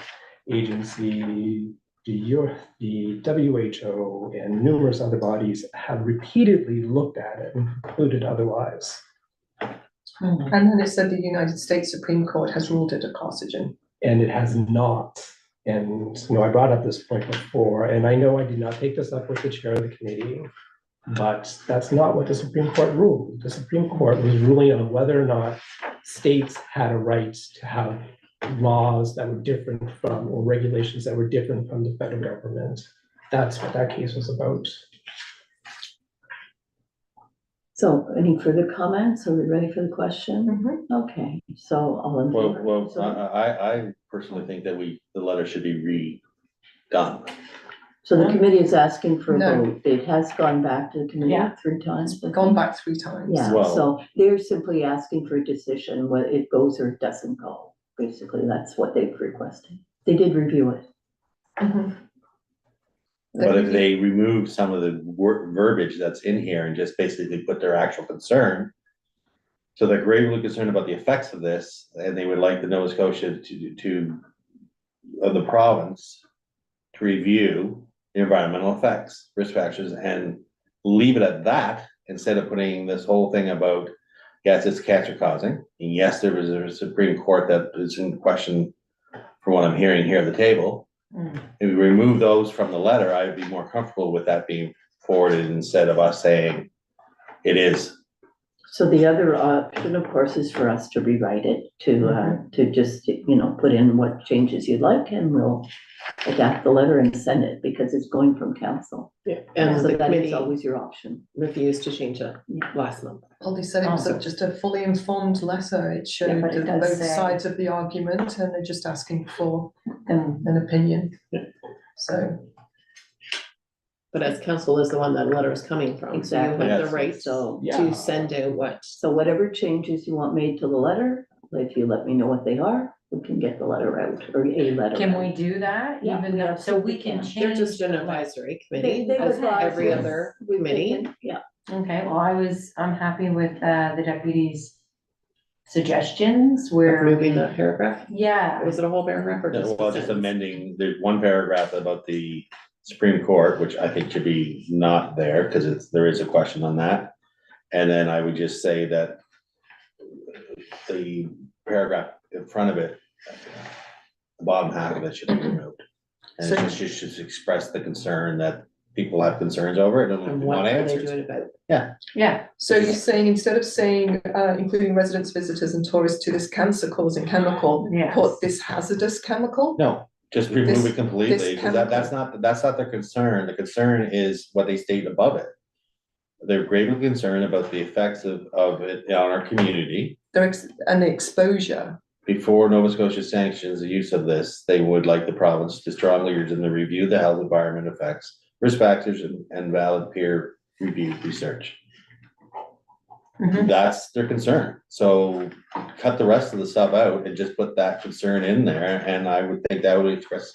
Agency, the WHO, and numerous other bodies have repeatedly looked at it and concluded otherwise. And then it said the United States Supreme Court has ruled it a carcinogen. And it has not. And, I brought up this point before, and I know I did not take this up with the chair of the committee, but that's not what the Supreme Court ruled. The Supreme Court was ruling on whether or not states had a right to have laws that were different from, or regulations that were different from the federal government. That's what that case was about. So any further comments? Are we ready for the question? Okay, so all in favor? Well, So- I personally think that the letter should be redone. So the committee is asking for a No. vote. It has gone back to the committee Yeah. 3 times. I Gone think. back 3 times. Yeah, Well- so they're simply asking for a decision, whether it goes or it doesn't go. Basically, that's what they've requested. They did review it. Mhm. But if they remove some of the verbiage that's in here and just basically put their actual concern. So they're gravely concerned about the effects of this, and they would like the Nova Scotia of the province to review the environmental effects, risk factors, and leave it at that, instead of putting this whole thing about, yes, it's cancer causing, and yes, there was a Supreme Court that is in question from what I'm hearing here at the table. Mm. If we remove those from the letter, I'd be more comfortable with that being forwarded instead of us saying it is. So the other option, of course, is for us to rewrite it, to just, put in what changes you'd like, and we'll adapt the letter and send it, because it's going from council. Yeah, and So the that is committee always your option. refused to change it Yeah. last month. Well, they said it was just a fully informed letter. It showed but it does both say- sides of the argument, and they're just asking for And an opinion. Yeah. So, But as council is the one that letter is coming from, so you Exactly. have the Yes. right So, to send out what. so whatever changes you want made to the letter, if you let me know what they are, we can get the letter out, or a letter. can out. we do that? Yeah, Even we though, so we absolutely can can. change. They're just an the- advisory They- committee, they as advise every us. other We've committee. taken- Yeah, Okay, well, I'm happy with, the deputy's suggestions where. Moving the paragraph, Yeah, was it a whole paragraph or just? Well, a just sentence? amending, there's one paragraph about the Supreme Court, which I think should be not there, because there is a question on that. And then I would just say that the paragraph in front of it, the bottom half of it should be removed. And it just express the concern that people have concerns over it And and what want are they answers. doing about? yeah, so you're saying, instead of saying, including residents, visitors and tourists to this cancer causing chemical, Yes. put this hazardous chemical? No, just remove This- it completely, this because that's not their concern. The concern is what they state above it. They're gravely concerned about the effects of it on our community. And the exposure. Before Nova Scotia sanctions the use of this, they would like the province to strongly urge them to review the health environment effects, risk factors, and valid peer reviewed research. Mhm. That's their concern. So cut the rest of the stuff out and just put that concern in there, and I would think that would express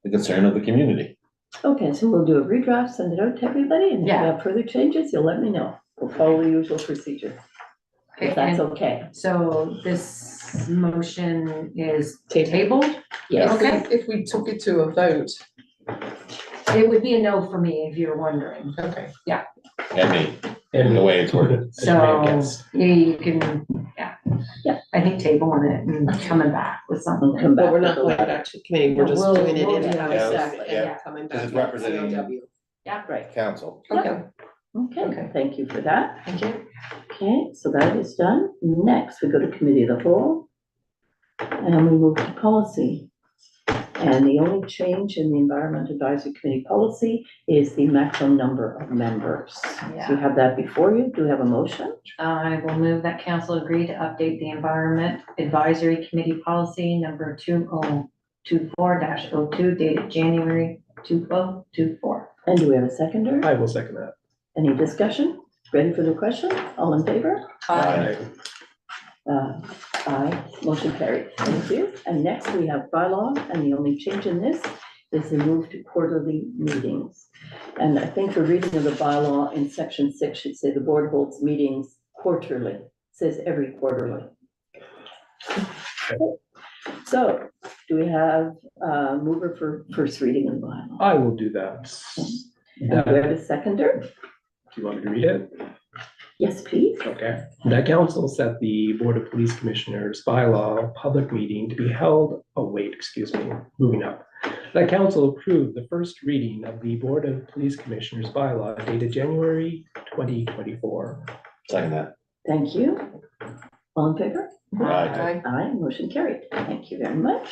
the concern of the community. okay, so we'll do a redraft, send it out to everybody, and if you Yeah. have further changes, you'll let me know. We'll follow the usual procedure, Okay, if that's and okay. so this motion is Table. tabled? Yes. Okay. If we took it to a vote, It would be a no for me if you're wondering. okay. And me, And the way it's worded. So, Yes. you can, yeah. Yeah. I think tabling it and coming back with We'll something. come back. But we're not with going the back to committee, we're No, just we'll- doing it we'll in do house that. and Yeah. coming This back. is representing- COW. Right, Council. Okay, okay, thank you for that. thank you. Okay, so that is done. Next, we go to committee of the whole. And we move to policy. And the only change in the Environment Advisory Committee policy is the maximum number of members. So you Yeah. have that before you. Do you have a motion? I will move that council agree to update the Environment Advisory Committee policy number 2024-02 dated January 2024. And do we have a seconder? I will second that. Any discussion? Ready for the question? All in favor? Aye. Aye, motion carried. Thank you. And next we have bylaw, and the only change in this is the move to quarterly meetings. And I think the reading of the bylaw in section 6 should say the board holds meetings quarterly. It says every quarterly. So, do we have a mover for first reading of the bylaw? I will do that. And do we have a seconder? Do you want me to read it? Yes, please. Okay. That council set the Board of Police Commissioners bylaw public meeting to be held, moving up. That council approved the first reading of the Board of Police Commissioners bylaw dated January 2024. Second that. Thank you. All in favor? Aye. Aye, motion carried. Thank you very much.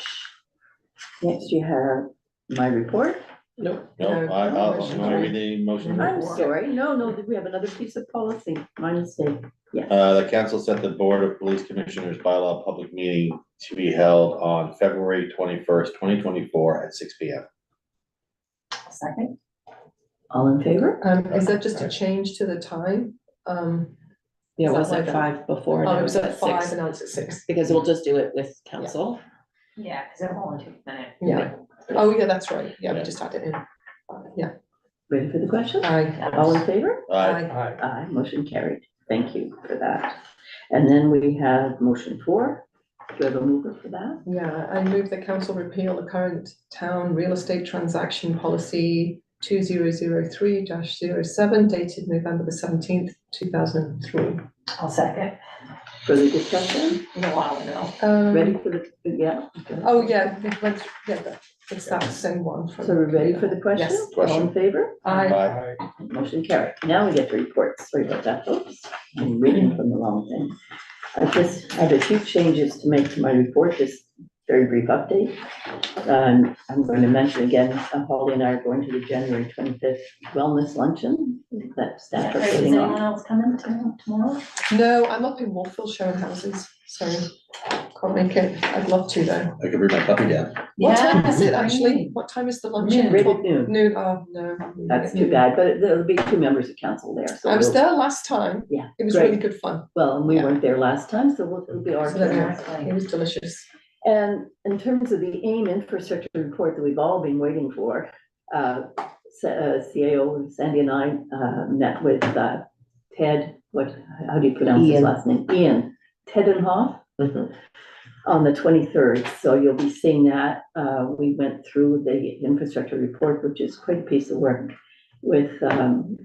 Next, you have my report. Nope. No, I'll read the motion. I'm sorry, no, we have another piece of policy, my mistake. The council set the Board of Police Commissioners bylaw public meeting to be held on February 21st, 2024 at 6 P M. Second. All in favor? Is that just a change to the time? Yeah, it Is that was like at that? 5 before. Oh, now it was it's at 5 6, and now it's at 6. because we'll just do it with council. Yeah, because it will only take a minute. Yeah. Oh, yeah, that's right. Yeah, we just had it in. Yeah. Ready for the question? Aye. All in favor? Aye. Aye. Aye, motion carried. Thank you for that. And then we have motion 4. Do you have a mover for that? Yeah, I move the council repeal the current town real estate transaction policy 2003-07 dated November the 17th, 2003. I'll second. Further discussion? No, I don't know. Ready for the, yeah? Oh, yeah, we went, it's that same one. from- So we're ready for the question? Yes. All in favor? Aye. Aye. Aye. Motion carried. Now we get to reports. Sorry about that, folks. I'm reading from the wrong thing. I have a few changes to make to my report, just very brief update. I'm going to mention again, Holly and I are going to the January 25th wellness luncheon that staff are Is putting anyone on. else coming tomorrow? No, I'm up in Wolfville showing houses, so can't make it. I'd love to though. I could bring my puppy down. What Yeah. time is it actually? What time is the luncheon? Right at noon. Noon, oh, no. That's too bad, but there'll be 2 members of council there. So I was we'll- there last time. Yeah, It was great. really good fun. Well, and we Yeah. weren't there last time, so it'll be our So then, turn. It was delicious. And in terms of the AIM infrastructure report that we've all been waiting for, CAO Sandy and I met with Ted, how do you pronounce his Ian. last name? Ian Tedenhoff Mhm. on the 23rd. So you'll be seeing that. We went through the infrastructure report, which is quite a piece of work with,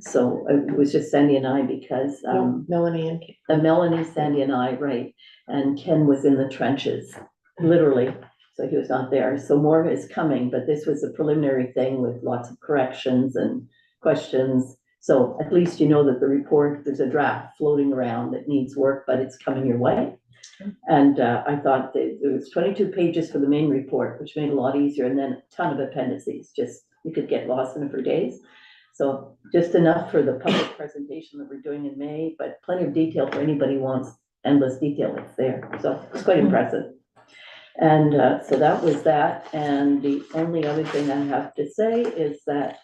so it was just Sandy and I because Melanie and Kate. Melanie, Sandy and I, right, and Ken was in the trenches, literally, so he was not there. So more is coming, but this was a preliminary thing with lots of corrections and questions. So at least you know that the report, there's a draft floating around that needs work, but it's coming your way. And I thought that there was 22 pages for the main report, which made it a lot easier, and then a ton of appendices, just, you could get lost in it for days. So just enough for the public presentation that we're doing in May, but plenty of detail for anybody who wants endless detail, it's there. So it's quite impressive. And so that was that. And the only other thing I have to say is that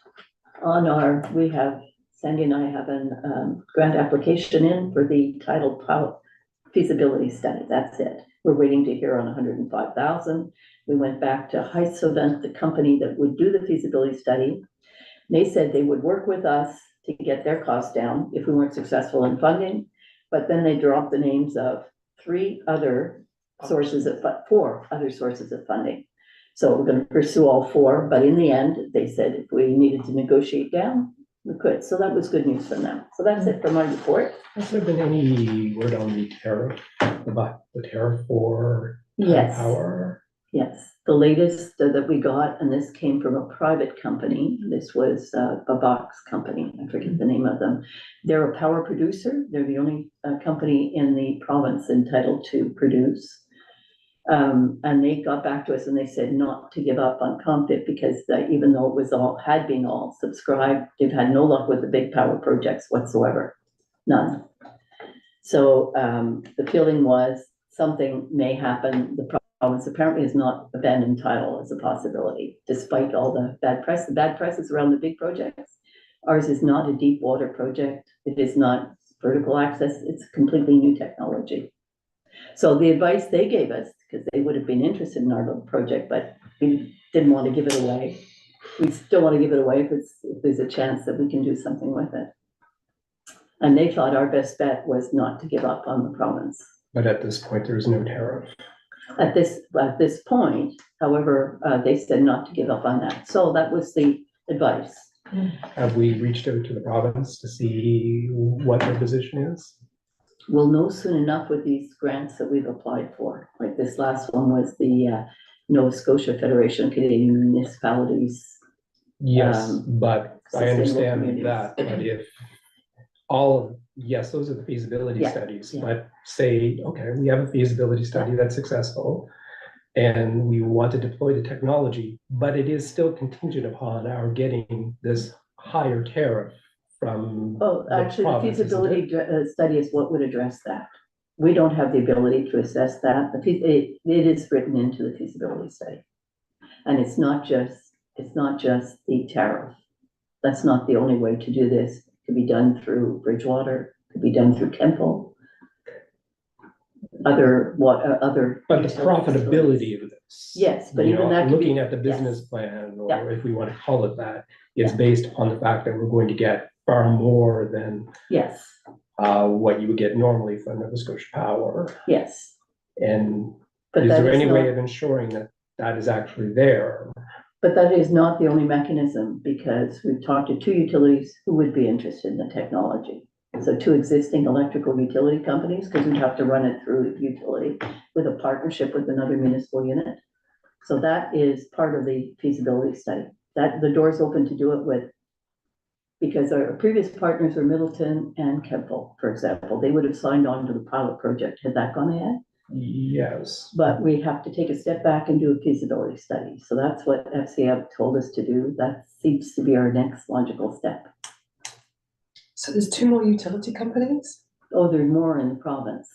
Sandy and I have a grant application in for the titled feasibility study. That's it. We're waiting to hear on 105,000. We went back to Heisovent, the company that would do the feasibility study. They said they would work with us to get their costs down if we weren't successful in funding. But then they dropped the names of 4 other sources of funding. So we're gonna pursue all 4, but in the end, they said if we needed to negotiate down, we could. So that was good news from them. So that's it for my report. Has there been any word on the tariff, about the tariff for Yes. power? Yes, the latest that we got, and this came from a private company, this was a box company, I forget the name of them. They're a power producer, they're the only company in the province entitled to produce. And they got back to us and they said not to give up on COMFIT because even though it was had been all subscribed, they've had no luck with the big power projects whatsoever, none. So the feeling was something may happen, the province apparently has not abandoned title as a possibility, despite all the bad press. The bad press is around the big projects. Ours is not a deep water project. It is not vertical access. It's completely new technology. So the advice they gave us, because they would have been interested in our little project, but we didn't want to give it away. We still want to give it away if there's a chance that we can do something with it. And they thought our best bet was not to give up on the province. But at this point, there's no tariff. At this point, however, they said not to give up on that. So that was the advice. Have we reached out to the province to see what their position is? We'll know soon enough with these grants that we've applied for. Like this last one was the Nova Scotia Federation of Canadian Municipalities. Yes, but I Sustainable understand communities. that, but if yes, those are the feasibility Yeah, studies, yeah. but say, okay, we have a feasibility study that's successful. And we want to deploy the technology, but it is still contingent upon our getting this higher tariff from. Oh, the actually, the province, isn't it? feasibility study is what would address that. We don't have the ability to assess that. It is written into the feasibility study. And it's not just It's not just the tariff. That's not the only way to do this. It could be done through Bridgewater, could be done through Temple. Other. But the profitability of this. Yes, but you even know, that could be. looking at the business yes. plan, Yeah. or if we want to call it that, it's Yeah. based upon the fact that we're going to get far more than Yes, what you would get normally from Nova Scotia Power. yes. And But is that there is any way not, of ensuring that that is actually there? but that is not the only mechanism, because we've talked to two utilities who would be interested in the technology. So two existing electrical utility companies, because we'd have to run it through utility with a partnership with another municipal unit. So that is part of the feasibility study, that the door's open to do it with. Because our previous partners are Middleton and Kemple, for example, they would have signed on to the pilot project, had that gone ahead? Yes. But we have to take a step back and do a feasibility study. So that's what FCM told us to do. That seems to be our next logical step. So there's two more utility companies? Oh, there's more in the province.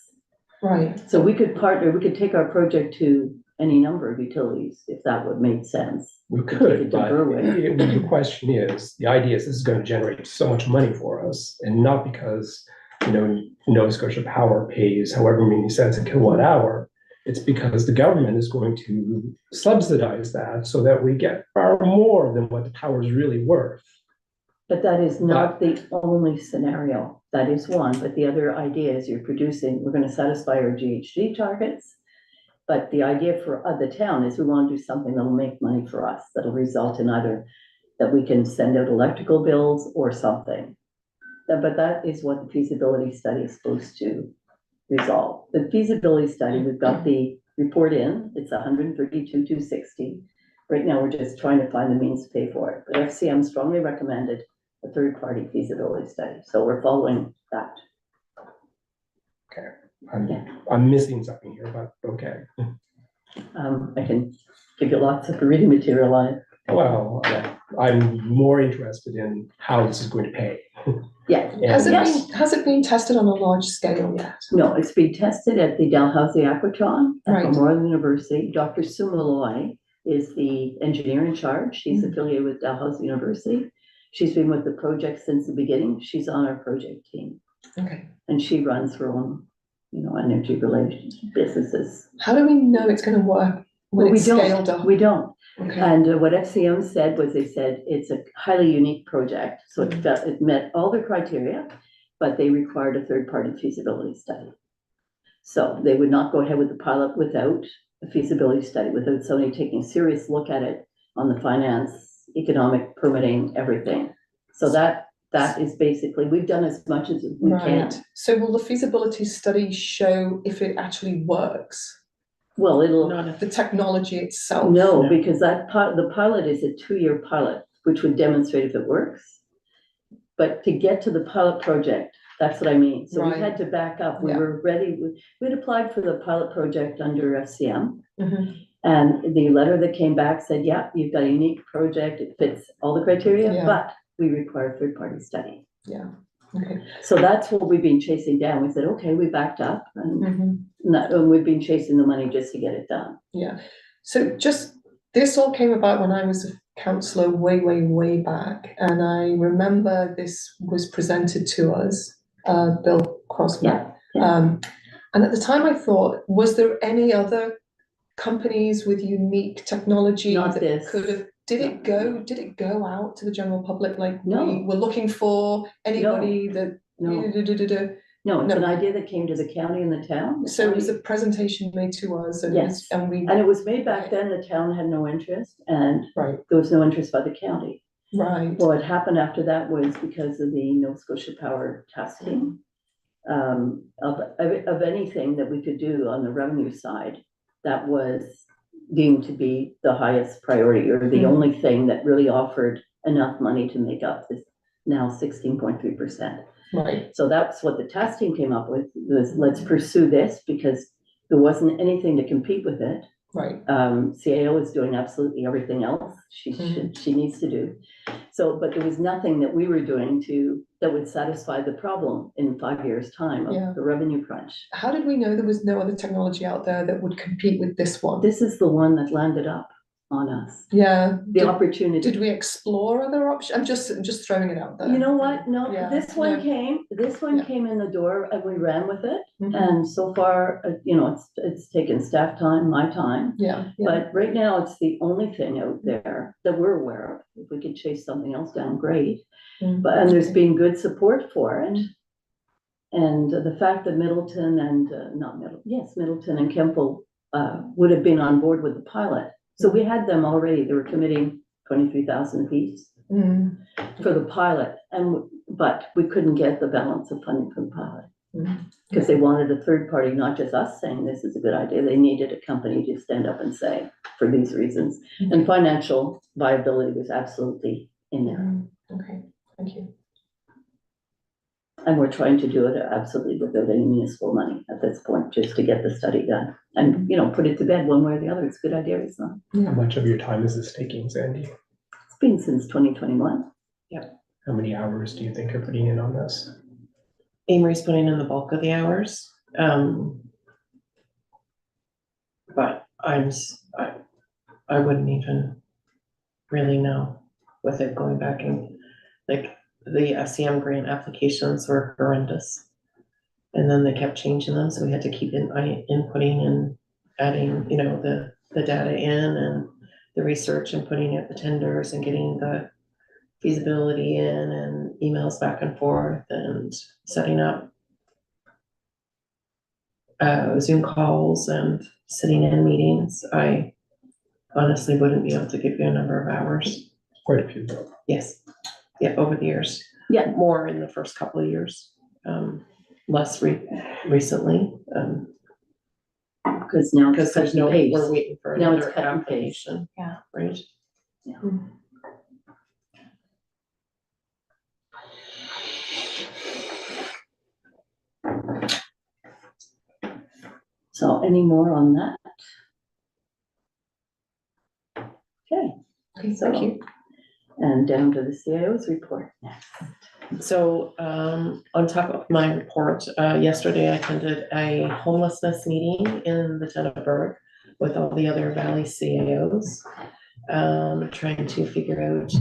Right. So we could partner, we could take our project to any number of utilities, if that would make sense. We take could, it to but Berwick. the question is, the idea is this is gonna generate so much money for us, and not because, you know, Nova Scotia Power pays however many cents a kilowatt hour. It's because the government is going to subsidize that so that we get far more than what the power is really worth. But that is not the only scenario. That is one, but the other idea is you're producing, we're gonna satisfy our GHG targets. But the idea for the town is we want to do something that'll make money for us, that'll result in either that we can send out electrical bills or something. But that is what the feasibility study is supposed to resolve. The feasibility study, we've got the report in, it's 132,260. Right now, we're just trying to find the means to pay for it, but FCM strongly recommended a third-party feasibility study, so we're following that. I'm missing something here, but okay. I can give you lots of reading material on it. Well, I'm more interested in how this is going to pay. Yeah. Has it Yes. has it been tested on a large scale yet? No, it's being tested at the Dalhousie Aquatron at Right. Memorial University. Dr. Sue Malloy is the engineer in charge. She's affiliated with Dalhousie University. She's been with the project since the beginning. She's on our project team, Okay. and she runs her own, energy related businesses. How do we know it's going to work when Well, it's scaled up? We don't. Okay. And what FCM said was they said it's a highly unique project, so it met all the criteria, but they required a third-party feasibility study. So they would not go ahead with the pilot without a feasibility study, without somebody taking a serious look at it on the finance, economic, permitting, everything. So that is basically, we've done as much as we can. Right. So will the feasibility study show if it actually works? Well, it'll. Not if The technology itself? No, because the pilot is a 2-year pilot, which would demonstrate if it works. But to get to the pilot project, that's what I mean. So we Right. had to back up. We Yeah. were ready. We'd applied for the pilot project under FCM. Mhm. And the letter that came back said, yeah, you've got a unique project. It fits all the criteria, Yeah. but we require a third-party study. Yeah. Okay. So that's what we've been chasing down. We said, okay, we backed up and Mhm. we've been chasing the money just to get it done. Yeah. So this all came about when I was a councillor way back, and I remember this was presented to us, Bill Crosby. Yeah. And at the time I thought, was there any other companies with unique technology Not that this. could have, did it go out to the general public like No. we were looking for anybody that? No, no, it's an idea that came to the county and the town. So it was a presentation made to us and Yes. we, And it was made back then, the town had no interest, and right, there was no interest by the county. right, What happened after that was because of the Nova Scotia Power testing of anything that we could do on the revenue side, that was deemed to be the highest priority, or the only thing that really offered enough money to make up this now 16.3%. right, So that's what the testing came up with, was let's pursue this, because there wasn't anything to compete with it. right. CAO is doing absolutely everything else she needs to do. So, but there was nothing that we were doing that would satisfy the problem in 5 years' time Yeah. of the revenue crunch. How did we know there was no other technology out there that would compete with this one? This is the one that landed up. on us. Yeah. The opportunity. Did we explore other options? I'm just throwing it out there. You know what? No, Yeah, this one no. came, Yeah. came in the door and we ran with it. Mhm. And so far, it's taken staff time, my time. Yeah, yeah. But right now, it's the only thing out there that we're aware of. If we could chase something else down, great. Mm. But, and there's been good support for it. And the fact that Middleton and, Middleton and Kemple would have been on board with the pilot. So we had them already, they were committing 23,000 apiece Mm. for the pilot. But we couldn't get the balance of funding for the pilot. Mm. Because they wanted a third party, not just us saying this is a good idea. They needed a company to stand up and say, for these reasons. And financial viability was absolutely in there. Okay, thank you. And we're trying to do it absolutely without any municipal money at this point, just to get the study done. And, put it to bed one way or the other. It's a good idea, it's not. How much of your time is this taking, Sandy? It's been since 2021. How many hours do you think you're putting in on this? Amory's putting in the bulk of the hours. But I wouldn't even really know with it going back and like the FCM grant applications were horrendous. And then they kept changing them, so we had to keep inputting and adding, the data in and the research and putting out the tenders and getting the feasibility in and emails back and forth and setting up Zoom calls and sitting in meetings. I honestly wouldn't be able to give you a number of hours. Quite a few though. Yes, yeah, over the years. Yeah. More in the first couple of years, less recently, Because now because it's cut there's and no, paste. we're waiting for Now it's another cut and paste. application. Yeah. Right? So any more on that? Okay. Okay, thank you. And down to the CIO's report next. So, on top of my report, yesterday I attended a homelessness meeting in the town of Berwick with all the other Valley CAOs. Trying to figure out,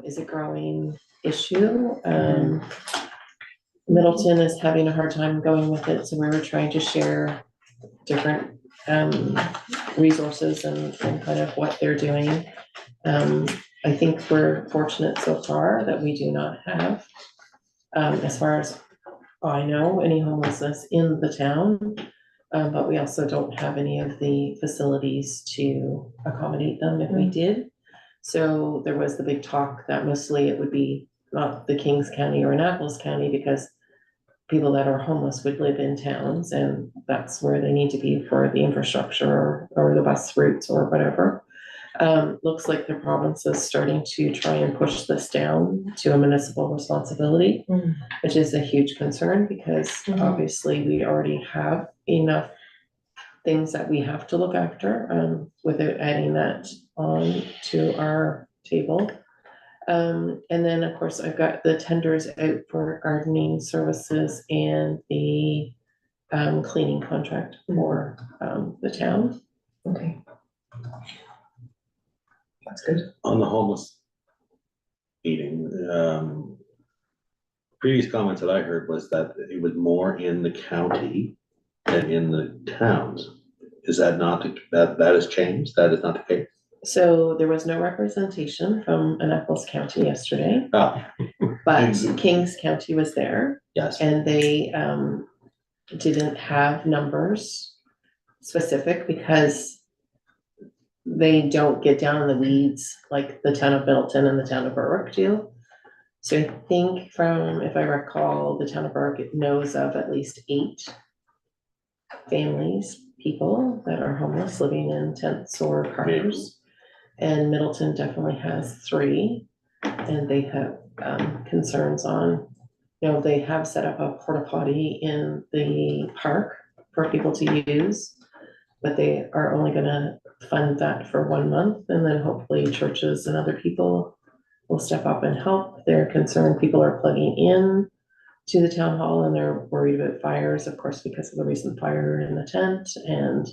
is a growing issue. Middleton is having a hard time going with it, so we were trying to share different, resources and kind of what they're doing. I think we're fortunate so far that we do not have, as far as I know, any homelessness in the town. But we also don't have any of the facilities to accommodate them if we did. So there was the big talk that mostly it would be not the Kings County or Annapolis County, because people that are homeless would live in towns and that's where they need to be for the infrastructure or the bus routes or whatever. Looks like the province is starting to try and push this down to a municipal responsibility, which is a huge concern because obviously we already have enough things that we have to look after, without adding that on to our table. And then, of course, I've got the tenders out for gardening services and the cleaning contract for the town. Okay. That's good. On the homeless meeting, previous comments that I heard was that it was more in the county than in the towns. Is that not, that has changed? That is not the case? So there was no representation from Annapolis County yesterday, Oh, but Kings County was there. yes. And they didn't have numbers specific because they don't get down in the weeds like the town of Middleton and the town of Berwick do. So I think from, if I recall, the town of Berwick knows of at least 8 families, people that are homeless living in tents or cars. And Middleton definitely has 3, and they have concerns on, they have set up a porta potty in the park for people to use, but they are only gonna fund that for 1 month, and then hopefully churches and other people will step up and help. They're concerned people are plugging in to the town hall and they're worried about fires, of course, because of the recent fire in the tent, and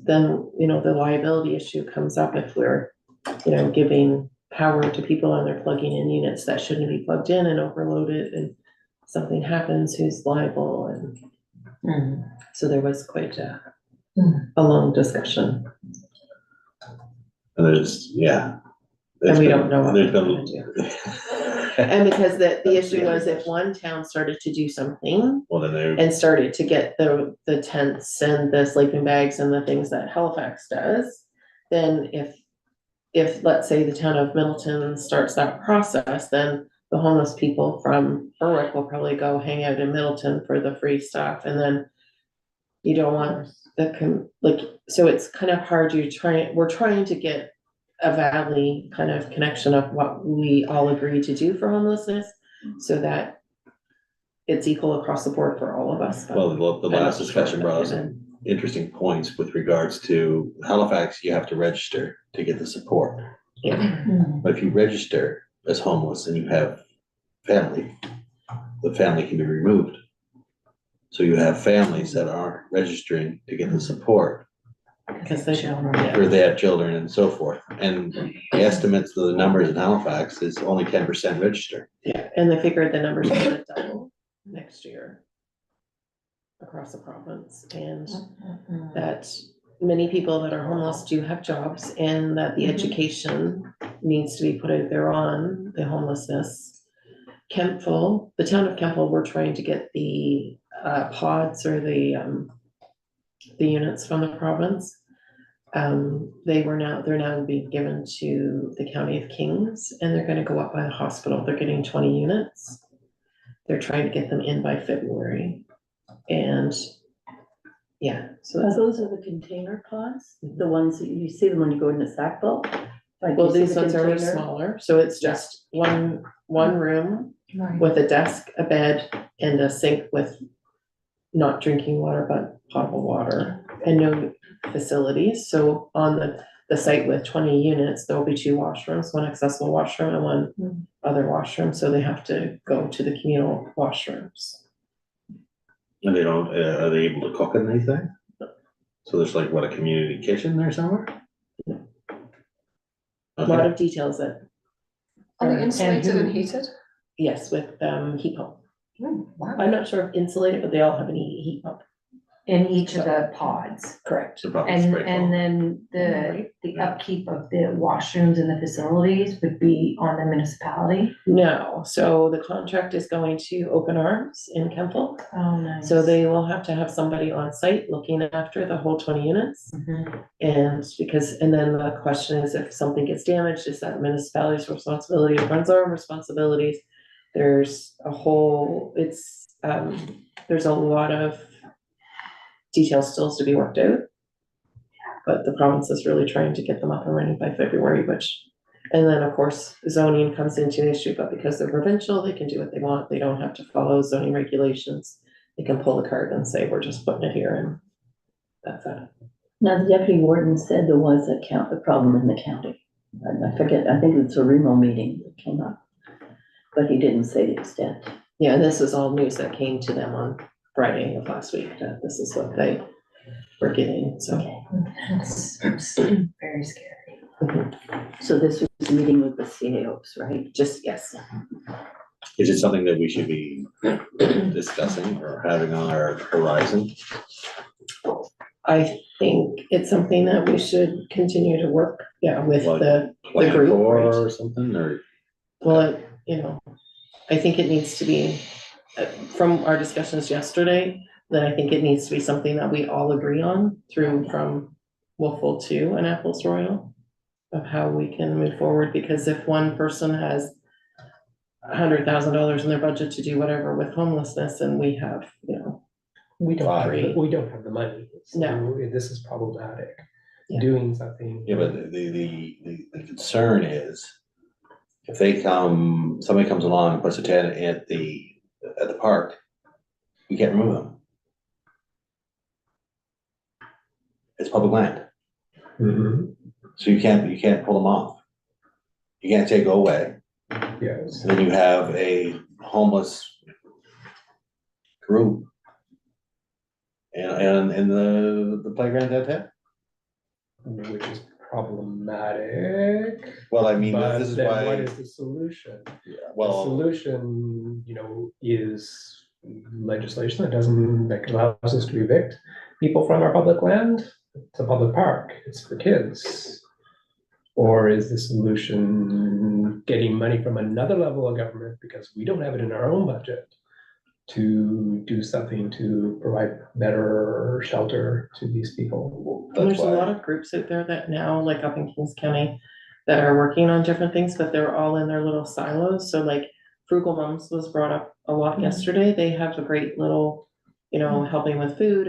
then, you know, the liability issue comes up if we're, you know, giving power to people and they're plugging in units that shouldn't be plugged in and overloaded, and something happens, who's liable? And so there was quite a long discussion. And there's, yeah. And we don't know what There's we're gonna been. And because the issue was if one town started to do something Well, then they, and started to get the tents and the sleeping bags and the things that Halifax does, then if, let's say, the town of Middleton starts that process, then the homeless people from Berwick will probably go hang out in Middleton for the free stuff, and then you don't want so it's kind of hard, we're trying to get a valley kind of connection of what we all agree to do for homelessness, so that it's equal across the board for all of us. But well, the I'm last not discussion sure brought us that some interesting points with regards to Halifax. You have to register to get the support. Yeah. But if you register as homeless and you have family, the family can be removed. So you have families that aren't registering to get the support Because they or they have children and so forth. And the estimates of the numbers in Halifax is only 10% register. Yeah, and they figured the numbers are gonna double next year across the province, and that many people that are homeless do have jobs, and that the education needs to be put out there on the homelessness. Kempville, the town of Kempville, we're trying to get the pods or the units from the province. They're now being given to the County of Kings, and they're gonna go up by the hospital. They're getting 20 units. They're trying to get them in by February. And yeah, so that's, Those are the container pods, the ones that you see them when you go into Sackville? Like, well, you see these the ones are container? smaller, so it's just one room with a desk, a bed, and a sink with not drinking water, but potable water, and no facilities. So on the site with 20 units, there'll be 2 washrooms, one accessible washroom and one other washroom, so they have to go to the communal washrooms. And they don't, are they able to cook in anything? So there's like, what, a community kitchen there somewhere? A lot of details that, Are they insulated who- and heated? yes, with heat pump. Wow. I'm not sure if insulated, but they all have an heat pump. In each of the pods. Correct. So probably And, spray and foam. then Right. the upkeep of the washrooms and the facilities would be on the municipality? No, so the contract is going to Open Arms in Kempville. Oh, nice. So they will have to have somebody on site looking after the whole 20 units. Mhm. And then the question is, if something gets damaged, is that the municipality's responsibility, or runs our responsibilities? There's a whole, there's a lot of details still to be worked out. But the province is really trying to get them up and running by February, and then, of course, zoning comes into the issue, but because they're provincial, they can do what they want. They don't have to follow zoning regulations. They can pull the card and say, we're just putting it here, and that's it. Now, the deputy warden said there was a problem in the county. I forget, I think it's a Remo meeting that came up, but he didn't say the extent. Yeah, and this is all news that came to them on Friday of last week, that this is what they were getting, so. That's very scary. So this was a meeting with the CAOs, right? Just, yes. Is it something that we should be discussing or having on our horizon? I think it's something that we should continue to work, with Like the Plan group, for right? or something, or? Well, I think it needs to be, from our discussions yesterday, that I think it needs to be something that we all agree on from Wolfville to Annapolis Royal, of how we can move forward, because if one person has $100,000 in their budget to do whatever with homelessness, and we have, We don't have, Right. we don't have the money. So No. this is problematic, Yeah. doing something. Yeah, but the concern is, if somebody comes along and puts a tent at the park, you can't remove them. It's public land, Mhm. so you can't pull them off. You can't say go away, Yes. and then you have a homeless group and the playground downtown. which is problematic. Well, I mean, But this is then what why, is the solution? The well, solution, is legislation that allows us to evict people from our public land. It's a public park, it's for kids. Or is the solution getting money from another level of government, because we don't have it in our own budget, to do something to provide better shelter to these people? And there's that's a lot why, of groups out there that now, like up in Kings County, that are working on different things, but they're all in their little silos. So like Frugal Mums was brought up a lot yesterday. They have a great little, helping with food,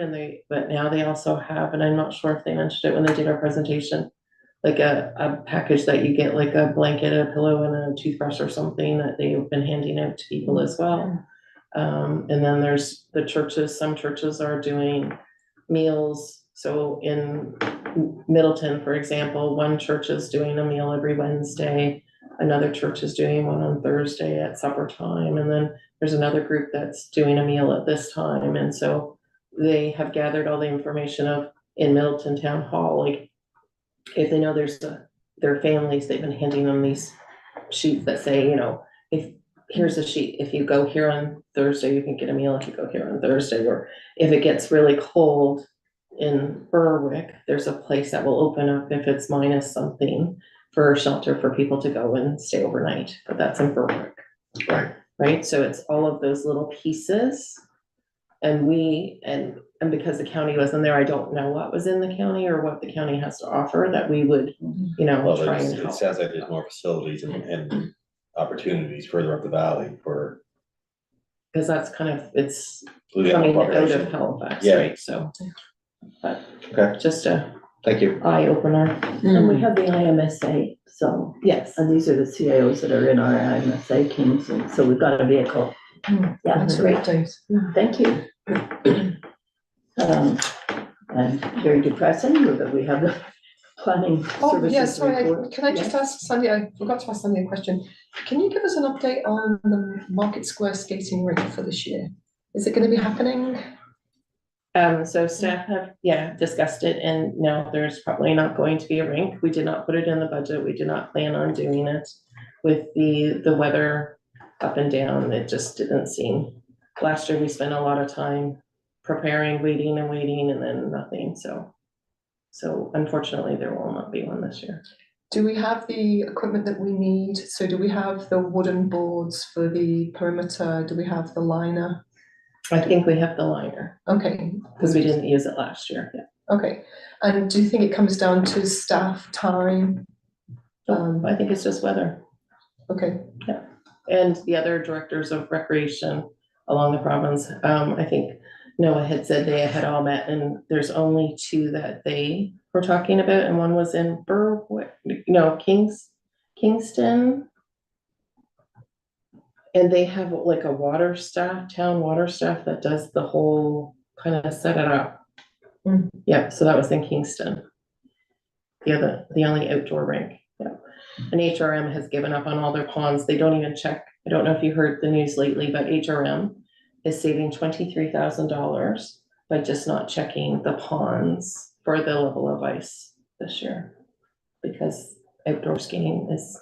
but now they also have, and I'm not sure if they mentioned it when they did our presentation, like a package that you get, like a blanket, a pillow, and a toothbrush or something that they've been handing out to people as well. And then there's the churches, some churches are doing meals. So in Middleton, for example, one church is doing a meal every Wednesday. Another church is doing one on Thursday at supper time. And then there's another group that's doing a meal at this time. And so they have gathered all the information in Middleton Town Hall, like if they know their families, they've been handing them these sheets that say, here's a sheet. If you go here on Thursday, you can get a meal. If you go here on Thursday, or if it gets really cold in Berwick, there's a place that will open up if it's minus something for shelter for people to go and stay overnight. But that's in Berwick. Right. So it's all of those little pieces. And and because the county wasn't there, I don't know what was in the county or what the county has to offer that we would, well, try and it help. sounds like there's more facilities and opportunities further up the valley for Because that's it's including coming out population. of Halifax, Yeah. right? So, but Okay, just a thank you. eye opener. And we have the IMSA, so, Yes. and these are the CIOs that are in our IMSA Kings, and so we've got a vehicle. Yeah, That's great. great, Dave. Thank you. And very depressing, but we have the planning Oh, services yeah, sorry, report. can I just ask Sandy, I forgot to ask Sandy a question. Can you give us an update on the Market Square skating rink for this year? Is it gonna be happening? So staff have, discussed it, and no, there's probably not going to be a rink. We did not put it in the budget. We did not plan on doing it. With the weather up and down, it just didn't seem. Last year, we spent a lot of time preparing, waiting, and then nothing, so unfortunately, there will not be one this year. Do we have the equipment that we need? So do we have the wooden boards for the perimeter? Do we have the liner? I think we have the liner, Okay. because we didn't use it last year. Okay, and do you think it comes down to staff time? I think it's just weather. Okay, And the other directors of recreation along the province, I think Noah had said they had all met, and there's only two that they were talking about, and one was in Berwick, no, Kingston. And they have like a town water staff that does the whole kind of set it up. Mm. Yeah, so that was in Kingston. The only outdoor rink, yeah. And HRM has given up on all their ponds. They don't even check. I don't know if you heard the news lately, but HRM is saving $23,000 by just not checking the ponds for the level of ice this year. Because outdoor skiing is,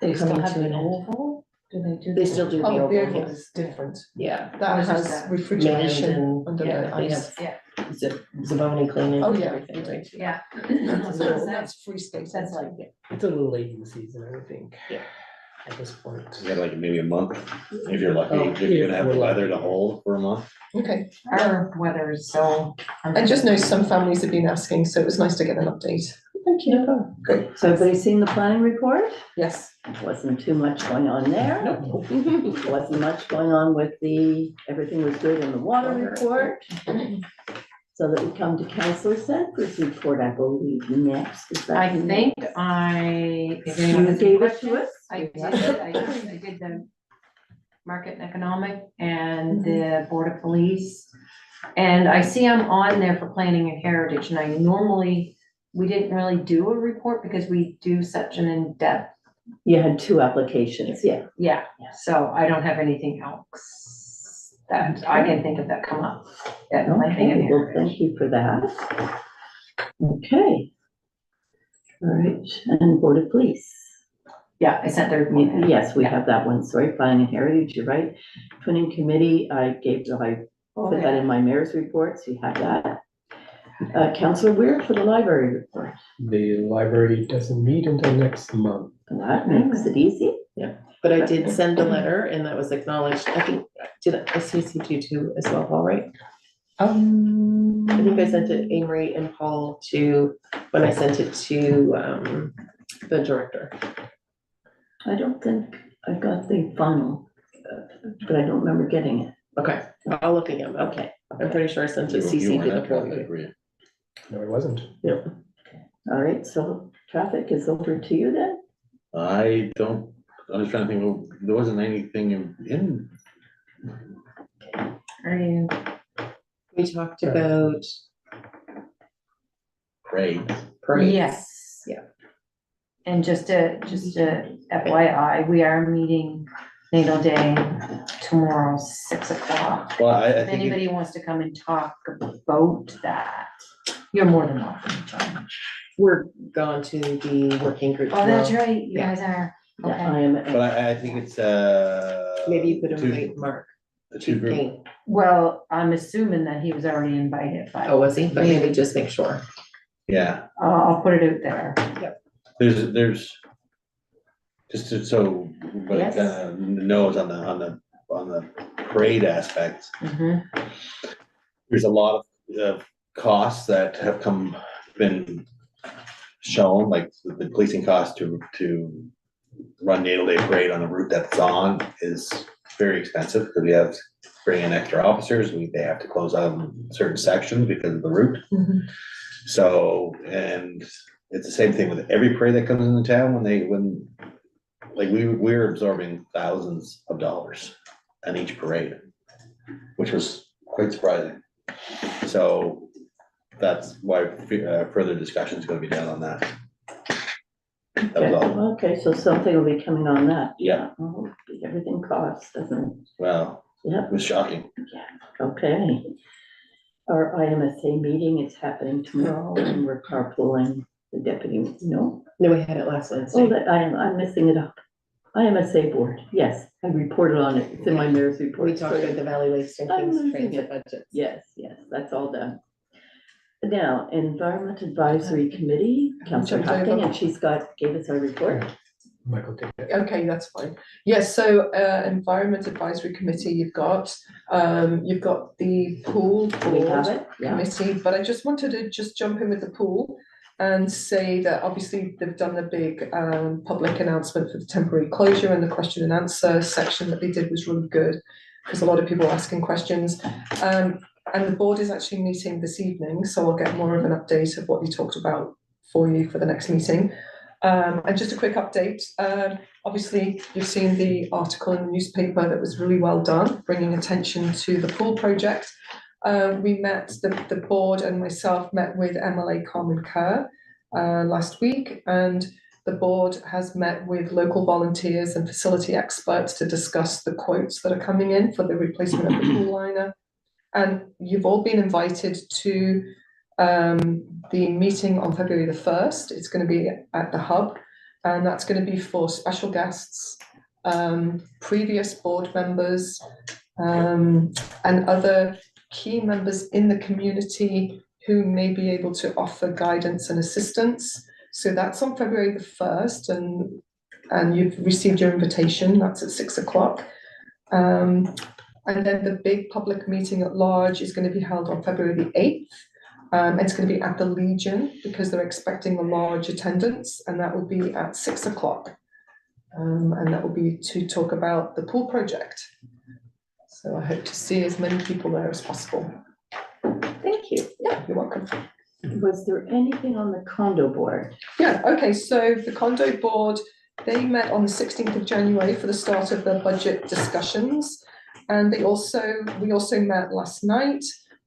They still coming have to an the end. oval? Do they do? they still do the oh, the oval, oval yeah. is different. Yeah. That What is has that? refrigeration Manned under and, the yeah, they ice. have Zavoni cleaning Oh, and yeah. everything, right? Yeah. That's free space. That's like, It's a little late in the season, I would think. Yeah. At this point. You got like maybe a month, if you're lucky, Oh, if you're gonna have if the we're weather to lucky. hold for a month. Okay, our weather is so. I just know some families have been asking, so it was nice to get an update. Thank you. Great, So everybody's seen the planning report? yes. Wasn't too much going on there. Wasn't much going on with everything was good in the water report. So that we come to Councillor Sanford's report, I believe, next. Is that I you? think if anyone You has any gave it to questions, us? I did the market and economic and the board of police. And I see I'm on there for planning and heritage, and we didn't really do a report because we do such an in-depth, You had 2 applications, yeah. so I don't have anything else that I can think of that come up. At planning and Okay, well, heritage. thank you for that. Okay. All right, and Board of Police. Yeah, I sent their report in. Yes, we have that one, sorry, Planning and Heritage, you're right. Twinning Committee, I put that in my mayor's reports, you have that. Councillor Weir for the library report, The library doesn't meet until next month. that makes it easy. But I did send a letter and that was acknowledged. I think, did I CC'd you too as well, Paul, right? I think I sent it Amory and Paul when I sent it to, the director. I don't think I got the final, but I don't remember getting it. Okay, I'll look again. Okay. I'm pretty sure I sent it You CC weren't to the at whole traffic, group. were you? No, it wasn't. All right, so traffic is over to you then? I was trying to think, well, there wasn't anything in, Are you? We talked about parades. parades. Yes. Yeah. And just a FYI, we are meeting Natal Day tomorrow, 6 o'clock. Well, I If think, anybody wants to come and talk about that, you're more than welcome to join. We're gone to the working group. Oh, that's tomorrow. right, you Yeah. guys are, Yeah, okay. I am. but I think it's, Maybe you could two- invite Mark. the two group. Kane. Well, I'm assuming that he was already invited, but Oh, was he? But maybe just make sure. Yeah, I'll put it out there. there's, so, but it Yes. kind of knows on the parade aspect, Mhm. there's a lot of costs that have been shown, like the policing cost to run Natal Day Parade on the route that it's on is very expensive, because we have to bring in extra officers, they have to close out certain sections because of the route. Mhm. So, and it's the same thing with every parade that comes into town, like we're absorbing thousands of dollars on each parade, which was quite surprising. So that's why further discussion is gonna be done on that. That was all. Okay, so something will be coming on that. Yeah. Oh, everything costs, doesn't it? Well, Yep. it was shocking. Okay. Our IMSA meeting is happening tomorrow and we're carpooling the deputy, no? No, we had it last Oh, Wednesday. that, I'm messing it up. IMSA board, yes, I reported on it, it's in my mayor's report. We talked about the Valley Lakes and I'm Kings losing transit it. budgets. Yes, that's all done. Now, Environment Advisory Committee, Councillor Jumped over. Hopking, and she's gave us our report. Michael did it. Okay, that's fine. Yes, so Environment Advisory Committee, you've got the pool We have board it, yeah. committee, but I just wanted to just jump in with the pool and say that obviously they've done the big public announcement for the temporary closure, and the question and answer section that they did was really good, because a lot of people were asking questions. And the board is actually meeting this evening, so I'll get more of an update of what you talked about for you for the next meeting. And just a quick update, obviously you've seen the article in the newspaper that was really well done, bringing attention to the pool project. We met, the board and myself met with MLA Carmen Kerr last week, and the board has met with local volunteers and facility experts to discuss the quotes that are coming in for the replacement of the pool liner. And you've all been invited to the meeting on February the 1st. It's going to be at the Hub, and that's going to be for special guests, previous board members, and other key members in the community who may be able to offer guidance and assistance. So that's on February the 1st, and you've received your invitation. That's at 6 o'clock. And then the big public meeting at large is going to be held on February the 8th. It's going to be at the Legion because they're expecting a large attendance, and that will be at 6 o'clock. And that will be to talk about the pool project. So I hope to see as many people there as possible. Thank you. Yeah, you're welcome. Was there anything on the condo board? Yeah, okay, so the condo board, they met on the 16th of January for the start of their budget discussions. And we also met last night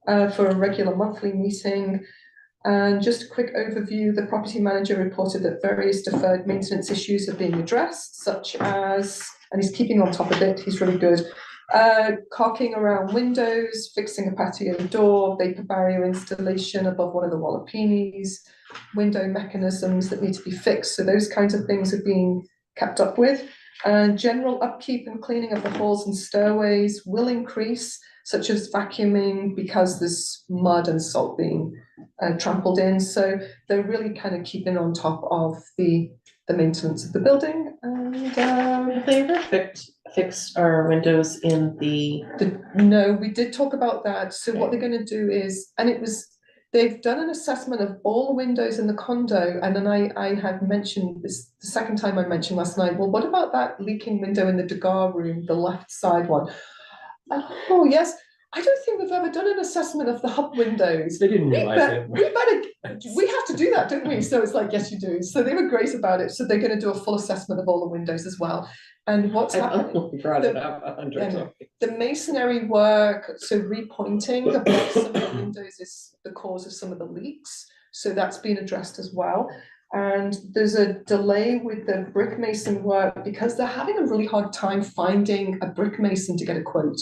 for a regular monthly meeting. And just a quick overview, the property manager reported that various deferred maintenance issues are being addressed, such as, and he's keeping on top of it, he's really good, caulking around windows, fixing a patio door, vapor barrier installation above one of the Wallapinis, window mechanisms that need to be fixed. So those kinds of things are being kept up with. And general upkeep and cleaning of the halls and stairways will increase, such as vacuuming, because there's mud and salt being trampled in. So they're really kind of keeping on top of the maintenance of the building. And Have they ever fixed our windows in the, no, we did talk about that. So what they're going to do is, they've done an assessment of all the windows in the condo, and then I had mentioned this the second time I mentioned last night. Well, what about that leaking window in the Degas room, the left side one? Oh yes, I don't think we've ever done an assessment of the hub windows. They didn't realize it. We have to do that, don't we? So it's like, yes, you do. So they were great about it. So they're going to do a full assessment of all the windows as well. And what's happening? brought it up 100 times. The masonry work, so repointing of some of the windows is the cause of some of the leaks. So that's been addressed as well. And there's a delay with the brick mason work because they're having a really hard time finding a brick mason to get a quote.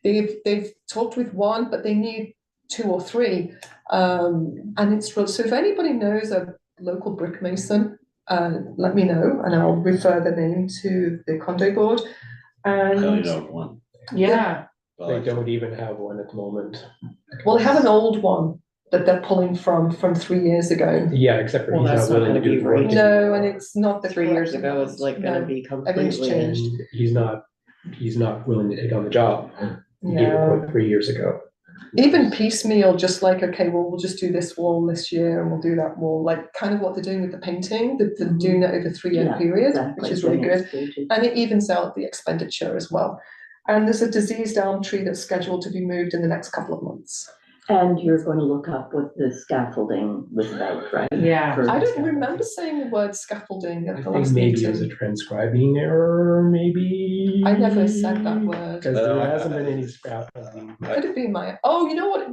They've talked with one, but they need 2 or 3. And it's so if anybody knows a local brick mason, let me know and I'll refer the name to the condo board. I only And know one. Yeah, They don't even have one at the moment. well, they have an old one that they're pulling from 3 years ago. Yeah, except for Well, he's that's not not willing to gonna do be the work. right. No, and it's not the 3 years correct ago is amount. like gonna No. be everything's completely. changed. And he's not willing to take on the job. He gave a Yeah. quote 3 years ago. Even piecemeal, just like, okay, well, we'll just do this wall this year and we'll do that wall, like kind of what they're doing with the painting, they're doing it over a 3-year Yeah, period, exactly. which is really Doing good. it staged. And it evens out the expenditure as well. And there's a diseased elm tree that's scheduled to be moved in the next couple of months. And you're going to look up what the scaffolding was about, right? Yeah. For- I don't remember saying the word scaffolding I at the think last maybe it was a meeting. transcribing error, maybe. I never said that word. Because there hasn't been any scaffolding. Could it be oh, you know what,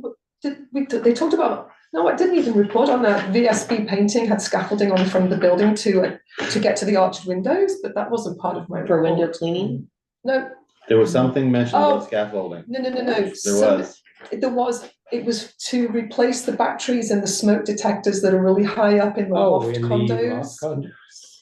they talked about, no, I didn't even report on that. VSB painting had scaffolding on the front of the building to get to the arched windows, but that wasn't part of my For window report. cleaning? No, There was something mentioned Oh. about scaffolding. no. There was. It was to replace the batteries and the smoke detectors that are really high up in the Oh, loft in the condos. loft condos.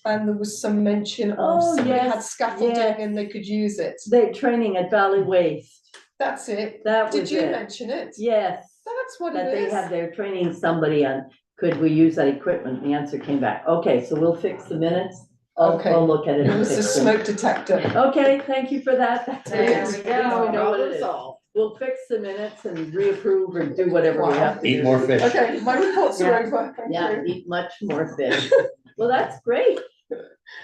And there was some mention of Oh, somebody had yes, scaffolding yes. and they could use it. They training at Valley Waste, That's it. that Did was you it. mention it? Yes, That's what that it they is. had, they're training somebody on, could we use that equipment? The answer came back, okay, so we'll fix the minutes. Okay. I'll look at it It and was a fix them. smoke detector. Okay, thank you for that. That's There it. we Now we go. know what it is. We'll fix the minutes and reapprove or do whatever we have to do. Eat more fish. Okay, my reports are Yeah. over. Thank Yeah, you. eat much more fish. Well, that's great.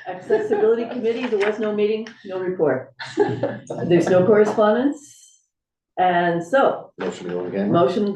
Accessibility Committee, there was no meeting, no report. There's no correspondence. And so, Motion to go again. motion